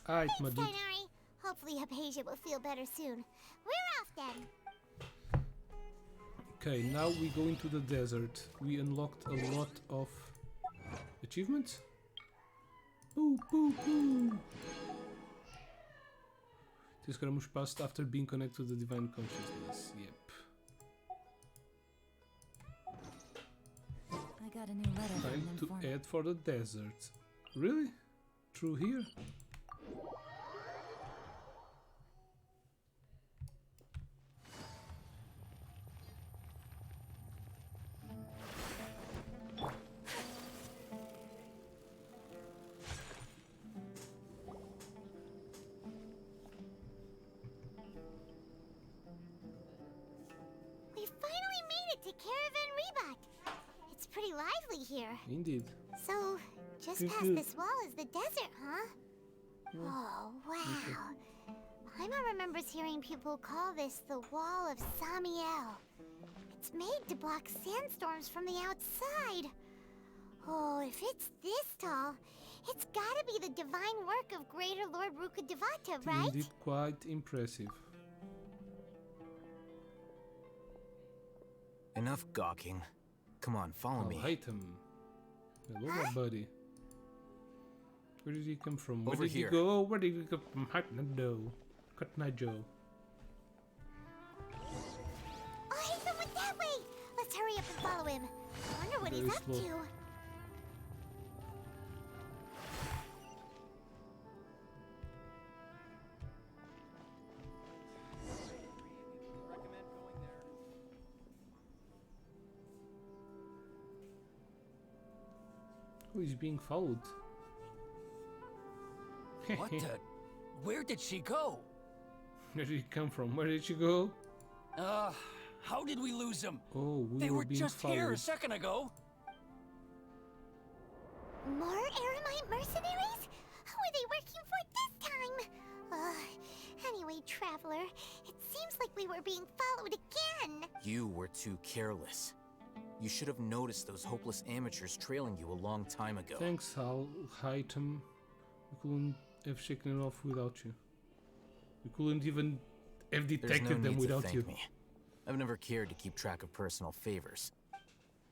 Alright, my Thanks, dude. Tainari. Hopefully Hypatia will feel better soon. We're off then. Okay, now we go into the desert. We unlocked a lot of achievements. Boo, boo, boo. Descaramos past after being connected to the divine consciousness. Yep. I got a new letter from Time an to informant. head for the desert. Really? Through here? We finally made it to Caravan Rebat. It's pretty lively here. Indeed. So, just Good, past good. this wall is the desert, huh? Oh, wow. Paimon remembers hearing people call this the Wall of Samiel. It's made to block sandstorms from the outside. Oh, if it's this tall, it's gotta be the divine work of Greater Lord Rukkhadevata, right? Indeed, quite impressive. Enough gawking. Come on, follow me. Item. Hello, my buddy. Where did he come from? Where Over did here. he go? Where did he come from? Hatnado. Katnajo. Oh, Hatham went that way! Let's hurry up and follow him. I wonder what Very he's up slow. to. Oh, he's being followed. What the? Where did she go? Where did he come from? Where did she go? How did we lose them? Oh, we They were were being just followed. here a second ago. More Aramite mercenaries? Who are they working for this time? Anyway, Traveler, it seems like we were being followed again. You were too careless. You should have noticed those hopeless amateurs trailing you a long time ago. Thanks, Hal. Item. We couldn't have shaken it off without you. We couldn't even have There's no detected them need to without thank you. me. I've never cared to keep track of personal favors.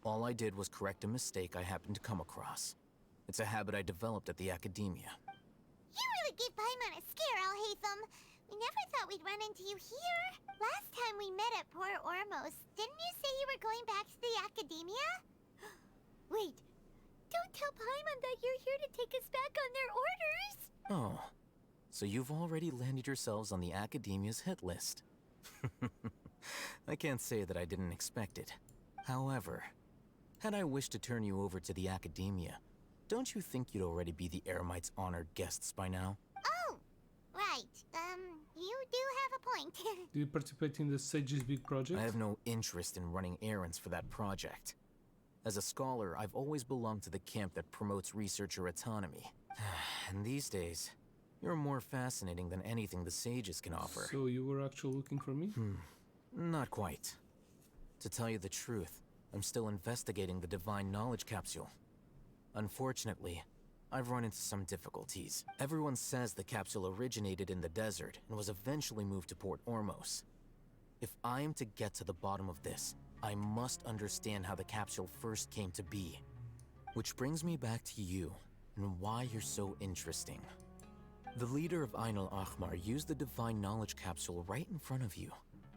All I did was correct a mistake I happened to come across. It's a habit I developed at the academia. You really gave Paimon a scare, Al Hatham. We never thought we'd run into you here. Last time we met at Port Ormos, didn't you say you were going back to the academia? Wait, don't tell Paimon that you're here to take us back on their orders. Oh, so you've already landed yourselves on the academia's hit list. I can't say that I didn't expect it. However, had I wished to turn you over to the academia, don't you think you'd already be the Eremites' honored guests by now? Oh, right. You do have a point. Do you participate in the Sage's big project? I have no interest in running errands for that project. As a scholar, I've always belonged to the camp that promotes researcher autonomy. And these days, you're more fascinating than anything the sages can offer. So you were actually looking for me? Not quite. To tell you the truth, I'm still investigating the Divine Knowledge Capsule. Unfortunately, I've run into some difficulties. Everyone says the capsule originated in the desert and was eventually moved to Port Ormos. If I am to get to the bottom of this, I must understand how the capsule first came to be. Which brings me back to you, and why you're so interesting. The leader of Ain al-Ahmar used the Divine Knowledge Capsule right in front of you,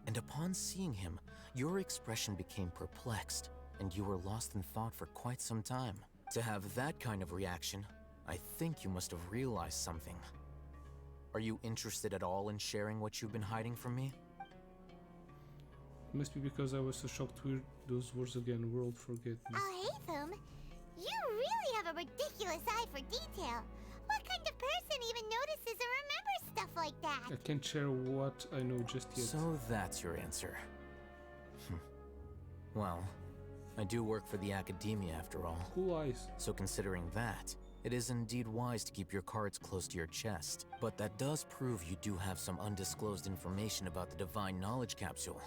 and upon seeing him, your expression became perplexed. and you were lost in thought for quite some time. To have that kind of reaction, I think you must have realized something. Are you interested at all in sharing what you've been hiding from me? Must be because I was so shocked to hear those words again. World forget me. Oh, Hatham, you really have a ridiculous eye for detail. What kind of person even notices or remembers stuff like that? I can't share what I know just yet. So that's your answer. Well, I do work for the academia after all. Cool eyes. So considering that, it is indeed wise to keep your cards close to your chest. But that does prove you do have some undisclosed information about the Divine Knowledge Capsule.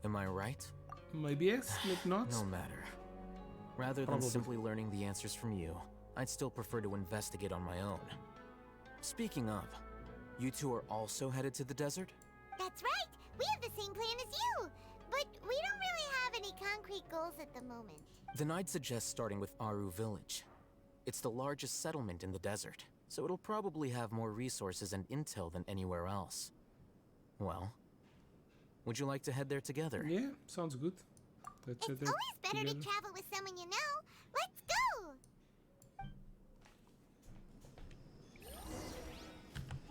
Am I right? Maybe yes, maybe not. No matter. Rather than simply learning the answers from you, I'd still prefer to investigate on my own. Speaking of, you two are also headed to the desert? That's right. We have the same plan as you. But we don't really have any concrete goals at the moment. Then I'd suggest starting with Aru Village. It's the largest settlement in the desert, so it'll probably have more resources and intel than anywhere else. Well, would you like to head there together? Yeah, sounds good. It's always better to travel with someone you know. Let's go!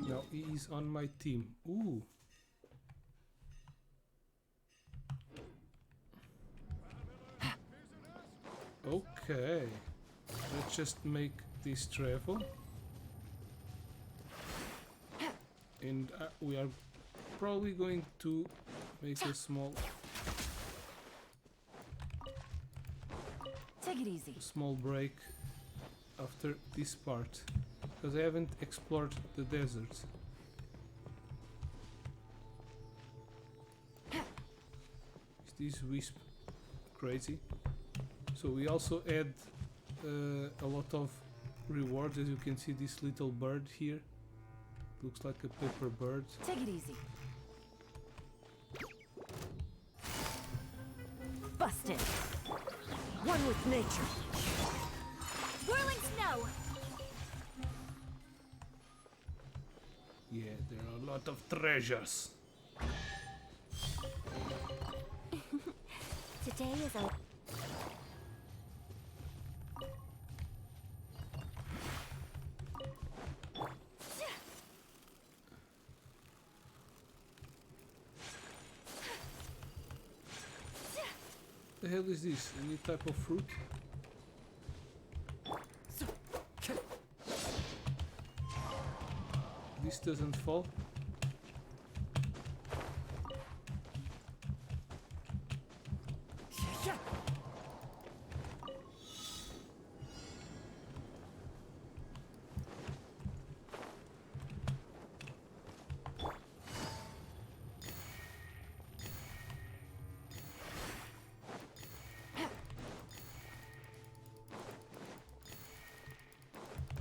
Now he is on my team. Ooh. Okay. Let's just make this travel. And we are probably going to make a small... Take it easy. Small break after this part. Because I haven't explored the desert. Is this wisp crazy? So we also add a lot of rewards. As you can see, this little bird here looks like a paper bird. Take it easy. Busted. One with nature. Whirling snow. Yeah, there are a lot of treasures. Today is a... The hell is this? A new type of fruit? This doesn't fall.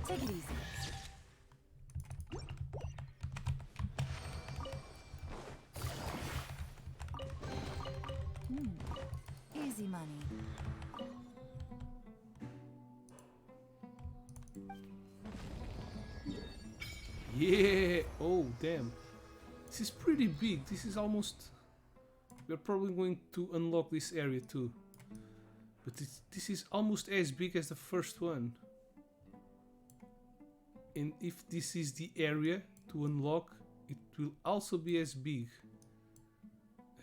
Take it easy. Easy money. Yeah! Oh, damn. This is pretty big. This is almost... We're probably going to unlock this area too. But this is almost as big as the first one. And if this is the area to unlock, it will also be as big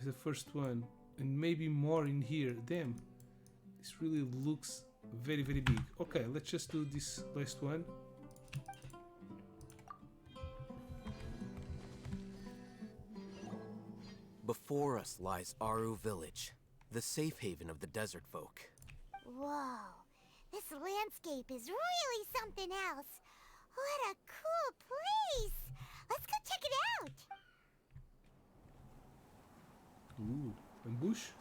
as the first one. And maybe more in here. Damn. This really looks very, very big. Okay, let's just do this last one. Before us lies Aru Village, the safe haven of the desert folk. Whoa, this landscape is really something else. What a cool place! Let's go check it out! Ooh, ambush?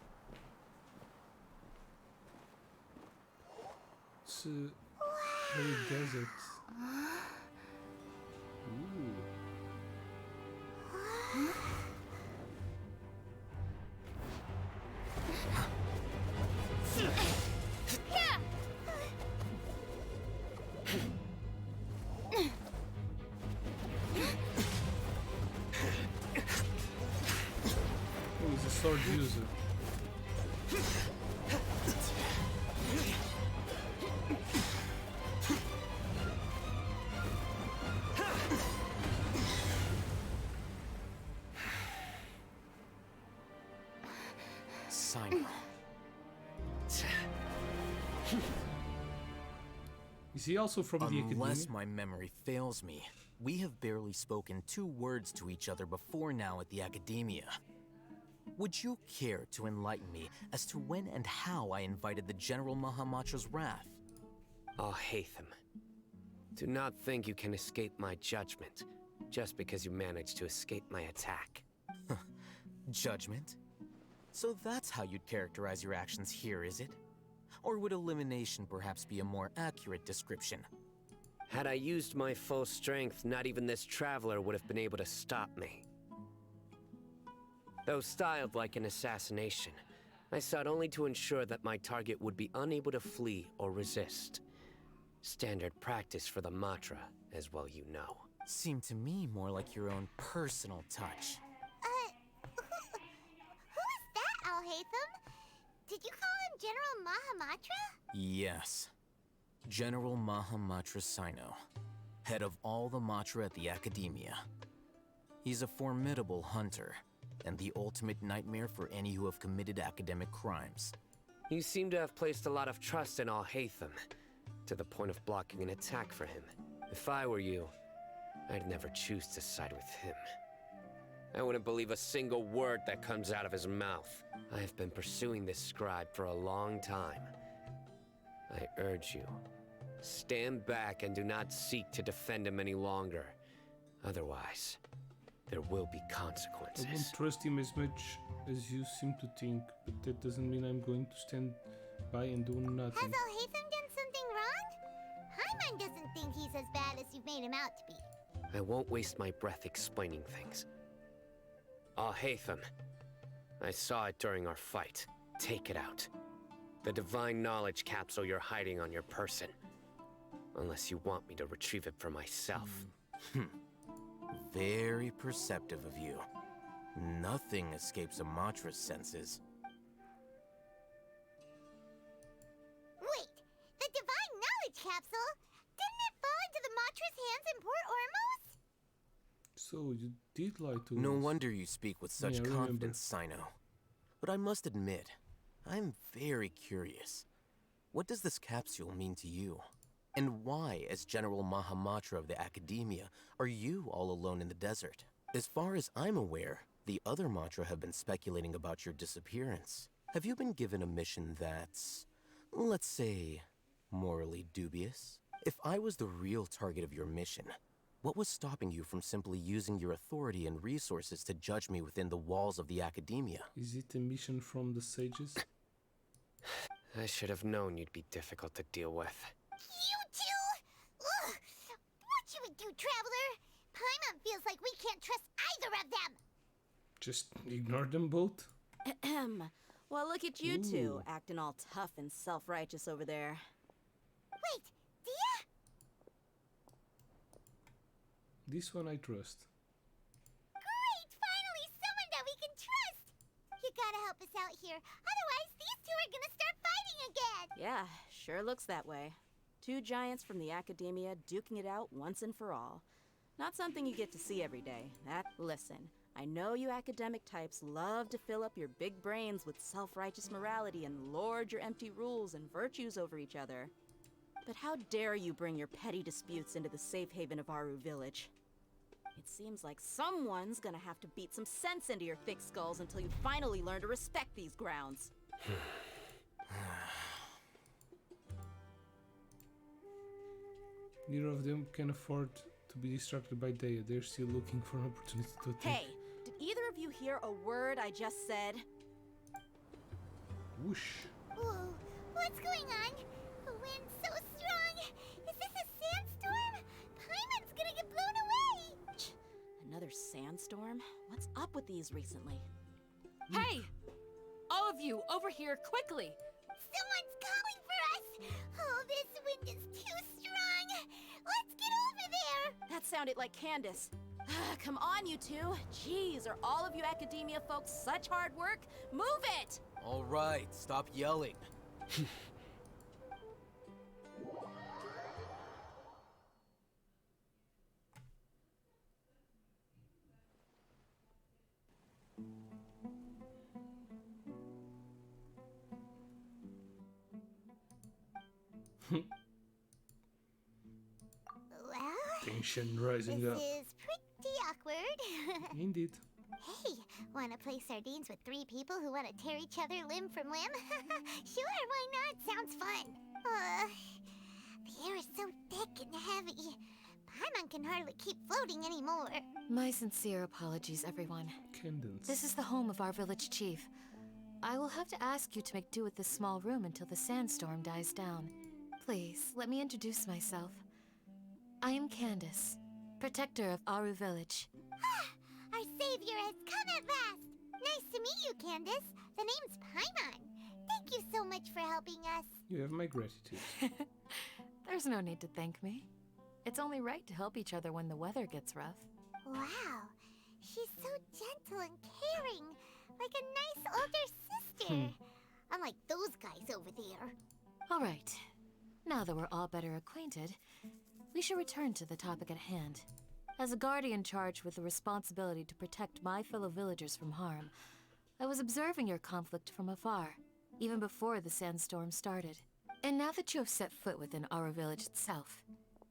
It's very desert. Ooh. Oh, he's a sword user. Is he also from the academia? Unless my memory fails me, we have barely spoken 2 words to each other before now at the academia. Would you care to enlighten me as to when and how I invited the General Mahamatra's wrath? Oh, Hatham. Do not think you can escape my judgment, just because you managed to escape my attack. Judgment? So that's how you'd characterize your actions here, is it? Or would elimination perhaps be a more accurate description? Had I used my full strength, not even this traveler would have been able to stop me. Though styled like an assassination, I sought only to ensure that my target would be unable to flee or resist. Standard practice for the Matra, as well you know. Seemed to me more like your own personal touch. Who is that, Alhaitham? Did you call him General Mahamatra? Yes. General Mahamatra Sino, head of all the Matra at the Academia. He's a formidable hunter, and the ultimate nightmare for any who have committed academic crimes. You seem to have placed a lot of trust in Alhaitham, to the point of blocking an attack for him. If I were you, I'd never choose to side with him. I wouldn't believe a single word that comes out of his mouth. I have been pursuing this scribe for a long time. I urge you, stand back and do not seek to defend him any longer. Otherwise, there will be consequences. I don't trust him as much as you seem to think, but that doesn't mean I'm going to stand by and do nothing. Has Alhaitham done something wrong? Hyman doesn't think he's as bad as you've made him out to be. I won't waste my breath explaining things. Alhaitham, I saw it during our fight. Take it out. The divine knowledge capsule you're hiding on your person. Unless you want me to retrieve it for myself. Very perceptive of you. Nothing escapes a Matra's senses. Wait, the divine knowledge capsule? Didn't it fall into the Matra's hands in Port Ormos? So you did lie to us. No wonder you speak with such Yeah, I remember. confidence, Sino. But I must admit, I'm very curious. What does this capsule mean to you? And why, as General Mahamatra of the Academia, are you all alone in the desert? As far as I'm aware, the other Matra have been speculating about your disappearance. Have you been given a mission that's, let's say, morally dubious? If I was the real target of your mission, what was stopping you from simply using your authority and resources to judge me within the walls of the Academia? Is it a mission from the sages? I should have known you'd be difficult to deal with. You two? Ugh! What you would do, Traveler? Paimon feels like we can't trust either of them. Just ignore them both? Ahem. Well, look at you two, Ooh. acting all tough and self-righteous over there. Wait, Dia? This one I trust. Great! Finally, someone that we can trust! You gotta help us out here. Otherwise, these two are gonna start fighting again! Yeah, sure looks that way. 2 giants from the Academia duking it out once and for all. Not something you get to see every day. Listen, I know you academic types love to fill up your big brains with self-righteous morality and lord your empty rules and virtues over each other. But how dare you bring your petty disputes into the safe haven of Aru Village? It seems like someone's gonna have to beat some sense into your thick skulls until you finally learn to respect these grounds. Neither of them can afford to be distracted by Daya. They're still looking for an opportunity to attack. Hey, did either of you hear a word I just said? Whoosh. Whoa, what's going on? The wind's so strong. Is this a sandstorm? Paimon's gonna get blown away. Another sandstorm? What's up with these recently? Hey! All of you, over here, quickly! Someone's calling for us. Oh, this wind is too strong. Let's get over there. That sounded like Candace. Come on, you two. Jeez, are all of you academia folks such hard work? Move it! All right, stop yelling. Tension rising up. This is pretty awkward. Indeed. Hey, wanna play sardines with 3 people who wanna tear each other limb from limb? Sure, why not? Sounds fun. The air is so thick and heavy. Paimon can hardly keep floating anymore. My sincere apologies, everyone. Cadence. This is the home of our village chief. I will have to ask you to make do with this small room until the sandstorm dies down. Please, let me introduce myself. I am Candace, protector of Aru Village. Our savior has come at last! Nice to meet you, Candace. The name's Paimon. Thank you so much for helping us. You have my gratitude. There's no need to thank me. It's only right to help each other when the weather gets rough. Wow, she's so gentle and caring, like a nice older sister. Unlike those guys over there. All right. Now that we're all better acquainted, we should return to the topic at hand. As a guardian charged with the responsibility to protect my fellow villagers from harm, I was observing your conflict from afar, even before the sandstorm started. And now that you have set foot within our village itself,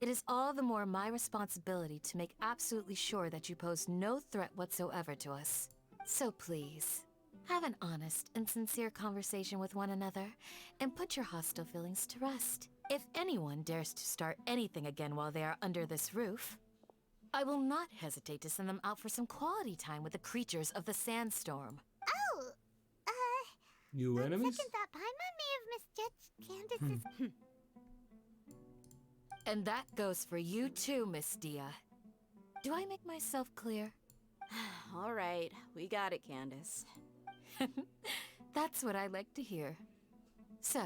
it is all the more my responsibility to make absolutely sure that you pose no threat whatsoever to us. So please, have an honest and sincere conversation with one another, and put your hostile feelings to rest. If anyone dares to start anything again while they are under this roof, I will not hesitate to send them out for some quality time with the creatures of the sandstorm. Oh, New enemies? second thought, Paimon may have misjudged Candace's... And that goes for you too, Miss Dia. Do I make myself clear? All right, we got it, Candace. That's what I like to hear. So,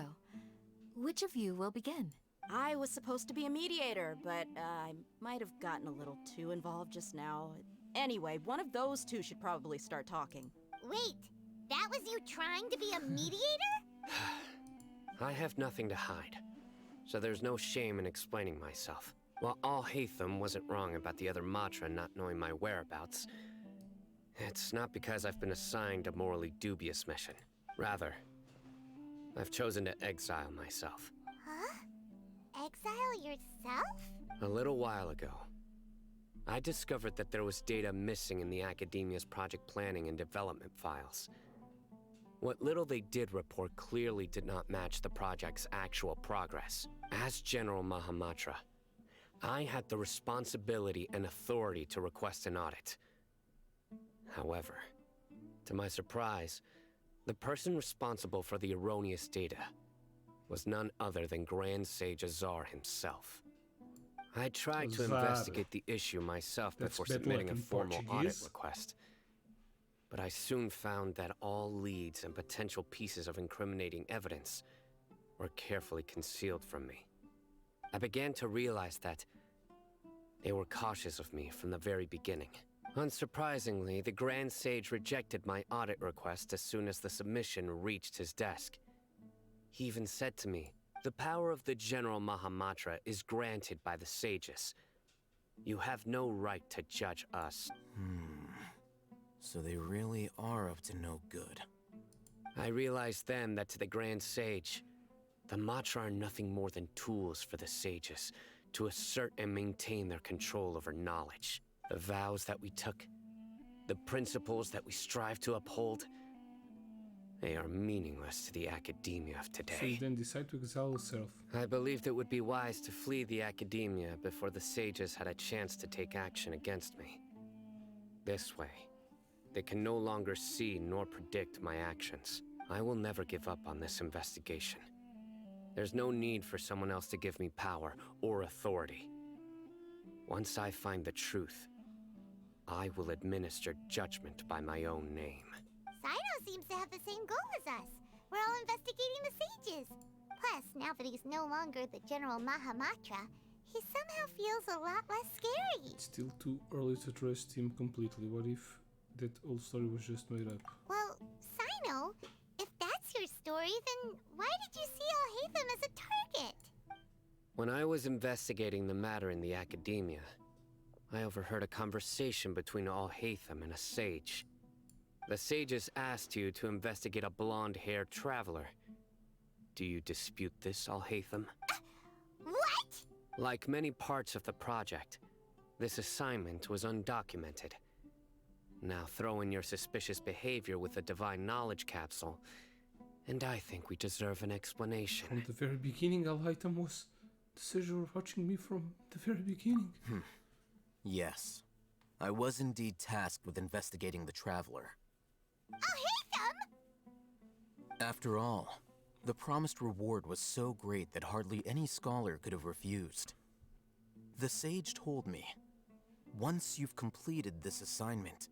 which of you will begin? I was supposed to be a mediator, but I might have gotten a little too involved just now. Anyway, one of those two should probably start talking. Wait, that was you trying to be a mediator? I have nothing to hide, so there's no shame in explaining myself. While Al-Haytham wasn't wrong about the other Matra not knowing my whereabouts, it's not because I've been assigned a morally dubious mission. Rather, I've chosen to exile myself. Huh? Exile yourself? A little while ago, I discovered that there was data missing in the Academia's project planning and development files. What little they did report clearly did not match the project's actual progress. As General Mahamatra, I had the responsibility and authority to request an audit. However, to my surprise, the person responsible for the erroneous data was none other than Grand Sage Azar himself. I tried to investigate the issue myself before submitting a formal audit request, but I soon found that all leads and potential pieces of incriminating evidence were carefully concealed from me. I began to realize that they were cautious of me from the very beginning. Unsurprisingly, the Grand Sage rejected my audit request as soon as the submission reached his desk. He even said to me, "The power of the General Mahamatra is granted by the sages. You have no right to judge us." So they really are up to no good. I realized then that to the Grand Sage, the Matra are nothing more than tools for the sages to assert and maintain their control over knowledge. The vows that we took, the principles that we strive to uphold, they are meaningless to the academia of today. So you then decide to exile yourself. I believed it would be wise to flee the academia before the sages had a chance to take action against me. This way, they can no longer see nor predict my actions. I will never give up on this investigation. There's no need for someone else to give me power or authority. Once I find the truth, I will administer judgment by my own name. Sino seems to have the same goal as us. We're all investigating the sages. Plus, now that he's no longer the General Mahamatra, he somehow feels a lot less scary. It's still too early to trust him completely. What if that whole story was just made up? Well, Sino, if that's your story, then why did you see Al-Haytham as a target? When I was investigating the matter in the academia, I overheard a conversation between Al-Haytham and a sage. The sages asked you to investigate a blonde-haired traveler. Do you dispute this, Al-Haytham? What? Like many parts of the project, This assignment was undocumented. Now throw in your suspicious behavior with a divine knowledge capsule, and I think we deserve an explanation. From the very beginning, Al-Haytham was the sage you were watching me from the very beginning. Yes. I was indeed tasked with investigating the Traveler. After all, the promised reward was so great that hardly any scholar could have refused. The sage told me, once you've completed this assignment,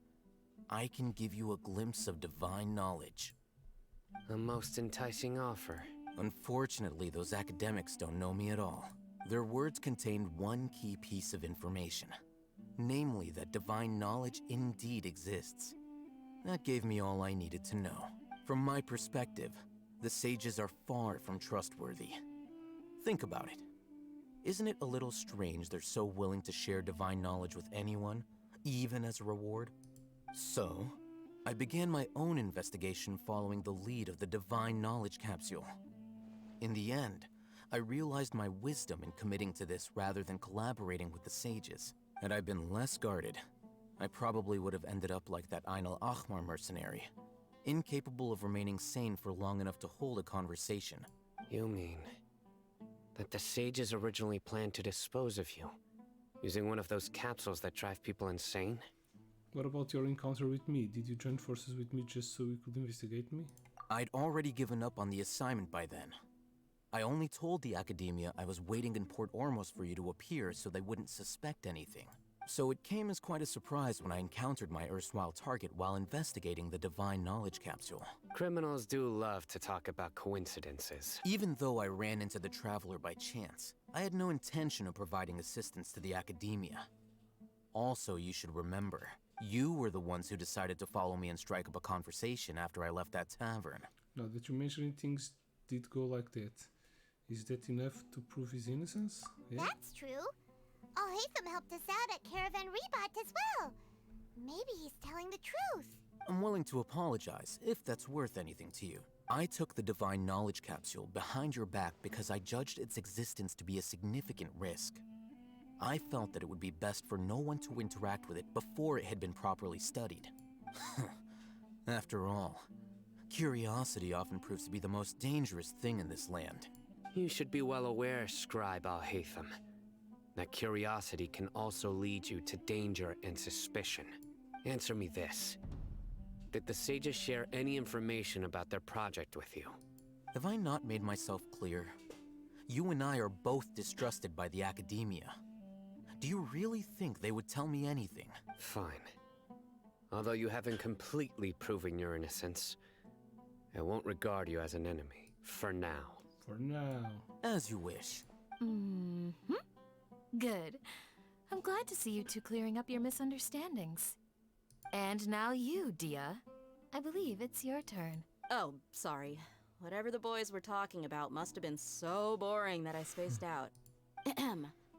I can give you a glimpse of divine knowledge. A most enticing offer. Unfortunately, those academics don't know me at all. Their words contained one key piece of information, namely that divine knowledge indeed exists. That gave me all I needed to know. From my perspective, the sages are far from trustworthy. Think about it. Isn't it a little strange they're so willing to share divine knowledge with anyone, even as a reward? So, I began my own investigation following the lead of the divine knowledge capsule. In the end, I realized my wisdom in committing to this rather than collaborating with the sages. Had I been less guarded, I probably would have ended up like that Ain al-Ahmar mercenary, incapable of remaining sane for long enough to hold a conversation. You mean that the sages originally planned to dispose of you, using one of those capsules that drive people insane? What about your encounter with me? Did you join forces with me just so you could investigate me? I'd already given up on the assignment by then. I only told the Academia I was waiting in Port Ormos for you to appear so they wouldn't suspect anything. So it came as quite a surprise when I encountered my erstwhile target while investigating the Divine Knowledge Capsule. Criminals do love to talk about coincidences. Even though I ran into the Traveler by chance, I had no intention of providing assistance to the Academia. Also, you should remember, you were the ones who decided to follow me and strike up a conversation after I left that tavern. Now that you're mentioning things did go like that, is that enough to prove his innocence? Yeah? That's true. Al-Haytham helped us out at Caravan Rebot as well. Maybe he's telling the truth. I'm willing to apologize, if that's worth anything to you. I took the Divine Knowledge Capsule behind your back because I judged its existence to be a significant risk. I felt that it would be best for no one to interact with it before it had been properly studied. After all, curiosity often proves to be the most dangerous thing in this land. You should be well aware, Scribe Al-Haytham, that curiosity can also lead you to danger and suspicion. Answer me this. Did the sages share any information about their project with you? Have I not made myself clear? You and I are both distrusted by the Academia. Do you really think they would tell me anything? Fine. Although you haven't completely proven your innocence, I won't regard you as an enemy, for now. For now. As you wish. Good. I'm glad to see you two clearing up your misunderstandings. And now you, Dia. I believe it's your turn. Oh, sorry. Whatever the boys were talking about must have been so boring that I spaced out.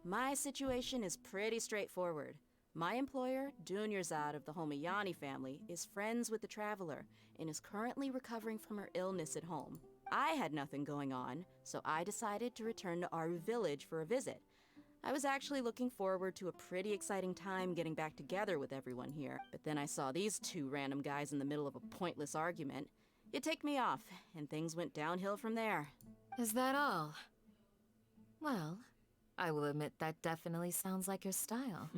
My situation is pretty straightforward. My employer, Dunyarzad of the Homayani family, is friends with the Traveler and is currently recovering from her illness at home. I had nothing going on, so I decided to return to Aru Village for a visit. I was actually looking forward to a pretty exciting time getting back together with everyone here, but then I saw these two random guys in the middle of a pointless argument. It ticked me off, and things went downhill from there. Is that all? Well, I will admit that definitely sounds like your style.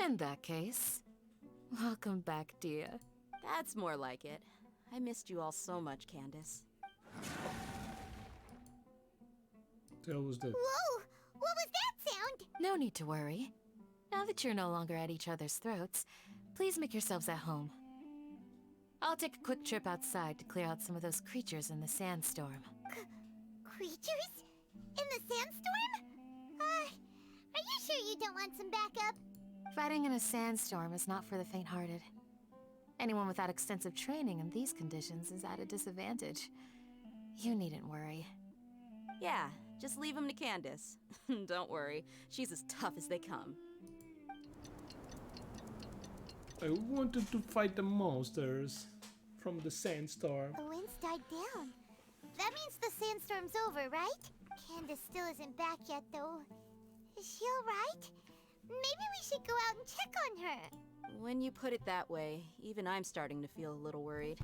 In that case, welcome back, Dia. That's more like it. I missed you all so much, Candace. That was that. Whoa! What was that sound? No need to worry. Now that you're no longer at each other's throats, please make yourselves at home. I'll take a quick trip outside to clear out some of those creatures in the sandstorm. Creatures? In the sandstorm? Are you sure you don't want some backup? Fighting in a sandstorm is not for the faint-hearted. Anyone without extensive training in these conditions is at a disadvantage. You needn't worry. Yeah, just leave him to Candace. Don't worry, she's as tough as they come. I wanted to fight the monsters from the sandstorm. The winds died down. That means the sandstorm's over, right? Candace still isn't back yet, though. Is she alright? Maybe we should go out and check on her. When you put it that way, even I'm starting to feel a little worried.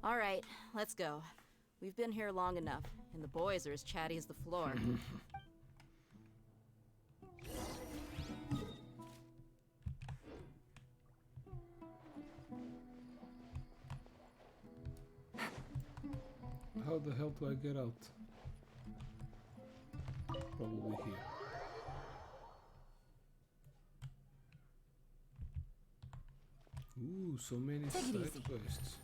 All right, let's go. We've been here long enough, and the boys are as chatty as the floor. How the hell do I get out? Probably here. Ooh, so many side quests.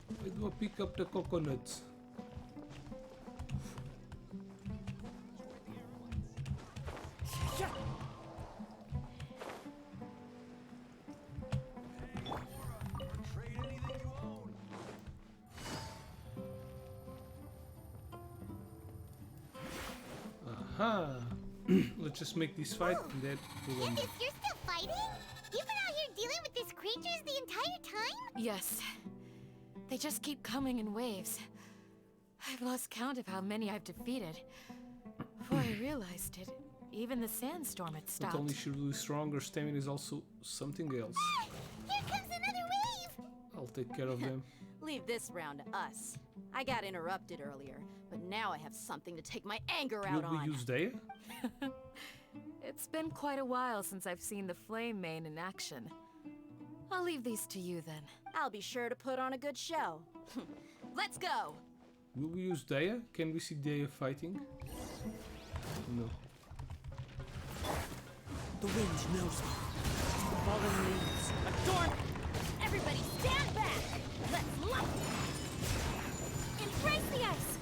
Why do I pick up the coconuts? Aha! Let's just make this fight and then we'll Candace, you're still fighting? You've been out here dealing with these creatures the entire time? Yes. They just keep coming in waves. I've lost count of how many I've defeated. Before I realized it, even the sandstorm had stopped. not only she really strong, her stamina is also something else. Here comes another wave! I'll take care of them. Leave this round to us. I got interrupted earlier, but now I have something to take my anger out Will we on. use Dea? It's been quite a while since I've seen the Flame Mane in action. I'll leave these to you then. I'll be sure to put on a good show. Let's go! Will we use Dea? Can we see Dea fighting? No. The wind knows me. The fallen leaves adore me. Everybody stand back! Let's lump! Embrace the ice!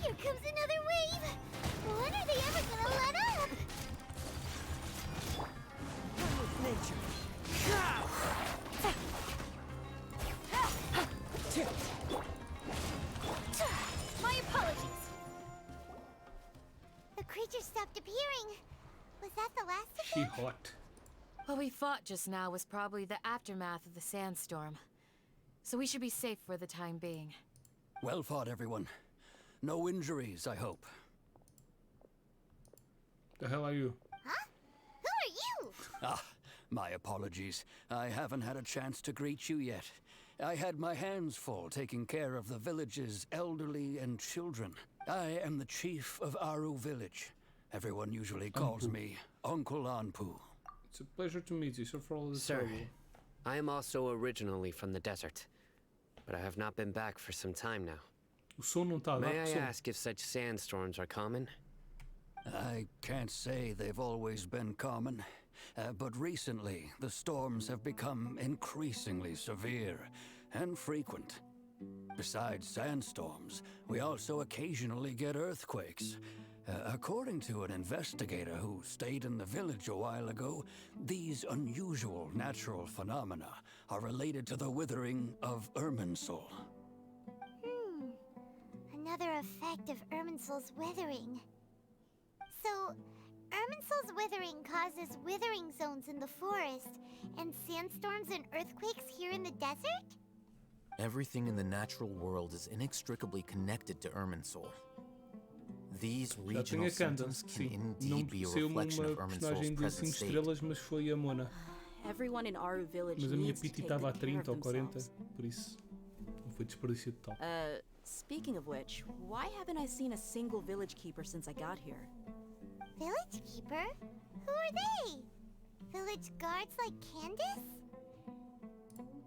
Here comes another wave! When are they ever gonna let up? One with nature. My apologies. The creature stopped appearing. Was that the last of She them? hot. What we fought just now was probably the aftermath of the sandstorm. So we should be safe for the time being. Well fought, everyone. No injuries, I hope. The hell are you? Huh? Who are you? Ah, my apologies. I haven't had a chance to greet you yet. I had my hands full taking care of the village's elderly and children. I am the chief of Aru village. Everyone usually calls me Uncle Anpu. It's a pleasure to meet you, so for all the Sir, trouble. I am also originally from the desert, but I have not been back for some time now. O som não tá a dar May I som. ask if such sandstorms are common? I can't say they've always been common, but recently the storms have become increasingly severe and frequent. Besides sandstorms, we also occasionally get earthquakes. According to an investigator who stayed in the village a while ago, these unusual natural phenomena are related to the withering of Irminsul. Another effect of Irminsul's withering. So, Irminsul's withering causes withering zones in the forest, and sandstorms and earthquakes here in the desert? Everything in the natural world is inextricably connected to Irminsul. These Já regional tinha Candace, symptoms can sim. Não indeed be a saiu-me reflection uma of Irminsul's personagem de present 5 state. estrelas, mas foi a Mona. Everyone in Aru village Mas a minha needs to piti take estava a good care of 30 ou 40, themselves. por isso não foi desperdício total. Speaking of which, why haven't I seen a single village keeper since I got here? Village keeper? Who are they? Village guards like Candace?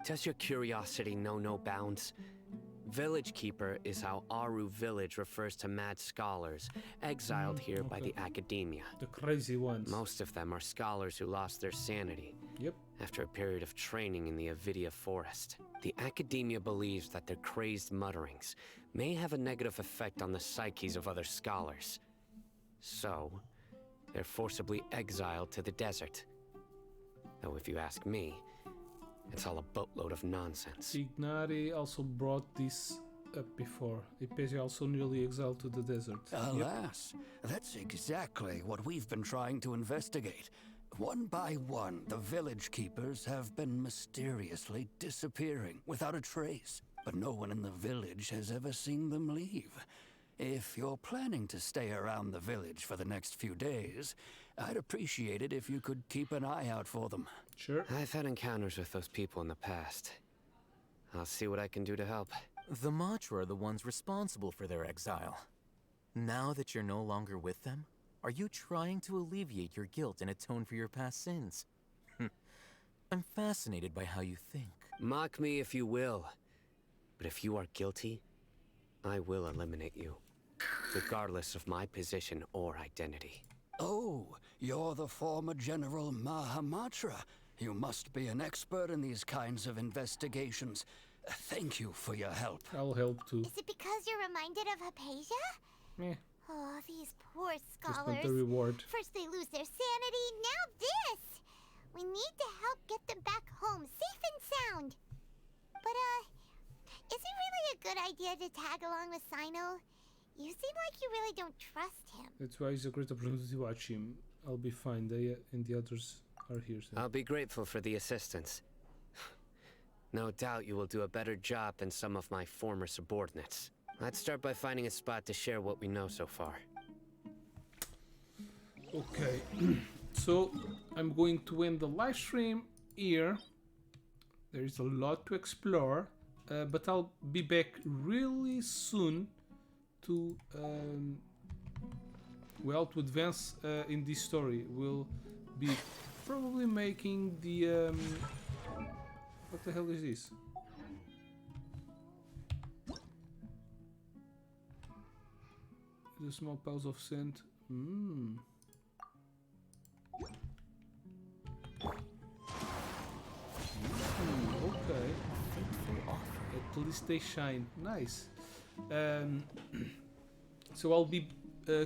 Does your curiosity know no bounds? Village Keeper is how Aru village refers to mad scholars exiled here by the academia. The crazy ones. Most of them are scholars who lost their sanity. Yep. After a period of training in the Avidia forest. The academia believes that their crazed mutterings may have a negative effect on the psyches of other scholars. So, they're forcibly exiled to the desert. Though if you ask me, it's all a boatload of nonsense. Ignari also brought this up before. Hypatia also nearly exiled to the desert. Alas, that's exactly what we've been trying to investigate. One by one, the village keepers have been mysteriously disappearing without a trace, but no one in the village has ever seen them leave. If you're planning to stay around the village for the next few days, I'd appreciate it if you could keep an eye out for them. Sure. I've had encounters with those people in the past. I'll see what I can do to help. The Matra are the ones responsible for their exile. Now that you're no longer with them, are you trying to alleviate your guilt and atone for your past sins? I'm fascinated by how you think. Mock me if you will, but if you are guilty, I will eliminate you, regardless of my position or identity. Oh, you're the former General Mahamatra. You must be an expert in these kinds of investigations. Thank you for your help. I'll help too. Is it because you're reminded of Hypatia? Meh. Oh, these poor Just scholars. not the reward. First they lose their sanity, now this! We need to help get them back home, safe and sound. But, is it really a good idea to tag along with Sino? You seem like you really don't trust him. That's why it's a great opportunity to watch him. I'll be fine. They and the others are here. So. I'll be grateful for the assistance. No doubt you will do a better job than some of my former subordinates. Let's start by finding a spot to share what we know so far. Okay, so I'm going to end the live stream here. There is a lot to explore, but I'll be back really soon to well, to advance in this story. We'll be probably making the what the hell is this? The small piles of sand. Okay. At least they shine. Nice. So I'll be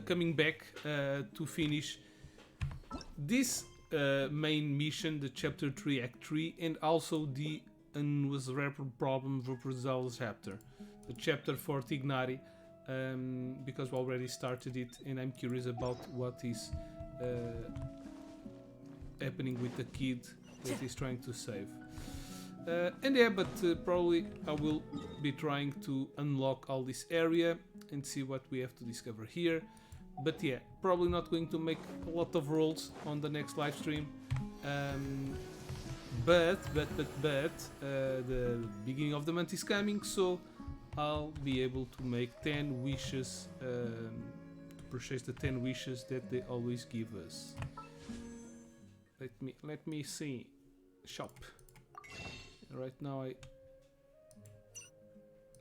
coming back to finish this main mission, the Chapter 3, Act 3, and also the Unresolved Problem Vaporizal chapter, the chapter for Tignari, because we already started it, and I'm curious about what is happening with the kid that he's trying to save. And yeah, but probably I will be trying to unlock all this area and see what we have to discover here. But yeah, probably not going to make a lot of rolls on the next live stream. But the beginning of the month is coming, so I'll be able to make 10 wishes, to purchase the 10 wishes that they always give us. Let me see. Shop. Right now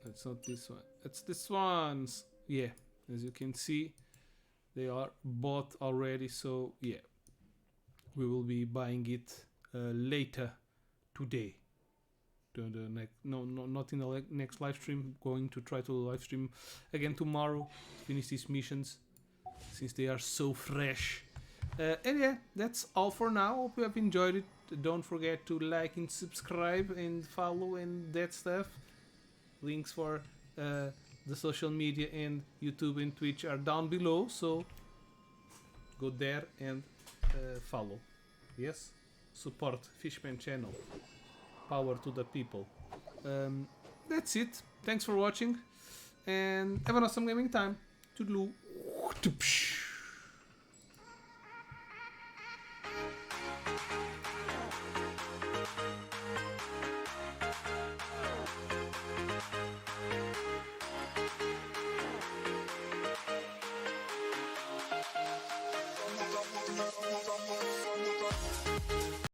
it's not this one. It's this one's. Yeah, as you can see, they are bought already. So yeah, we will be buying it later today. Not in the next live stream. Going to try to live stream again tomorrow to finish these missions, since they are so fresh. And yeah, that's all for now. Hope you have enjoyed it. Don't forget to like and subscribe and follow and that stuff. Links for the social media and YouTube and Twitch are down below, so go there and follow. Yes, support Fishman channel. Power to the people. That's it. Thanks for watching and have an awesome gaming time. Toodaloo.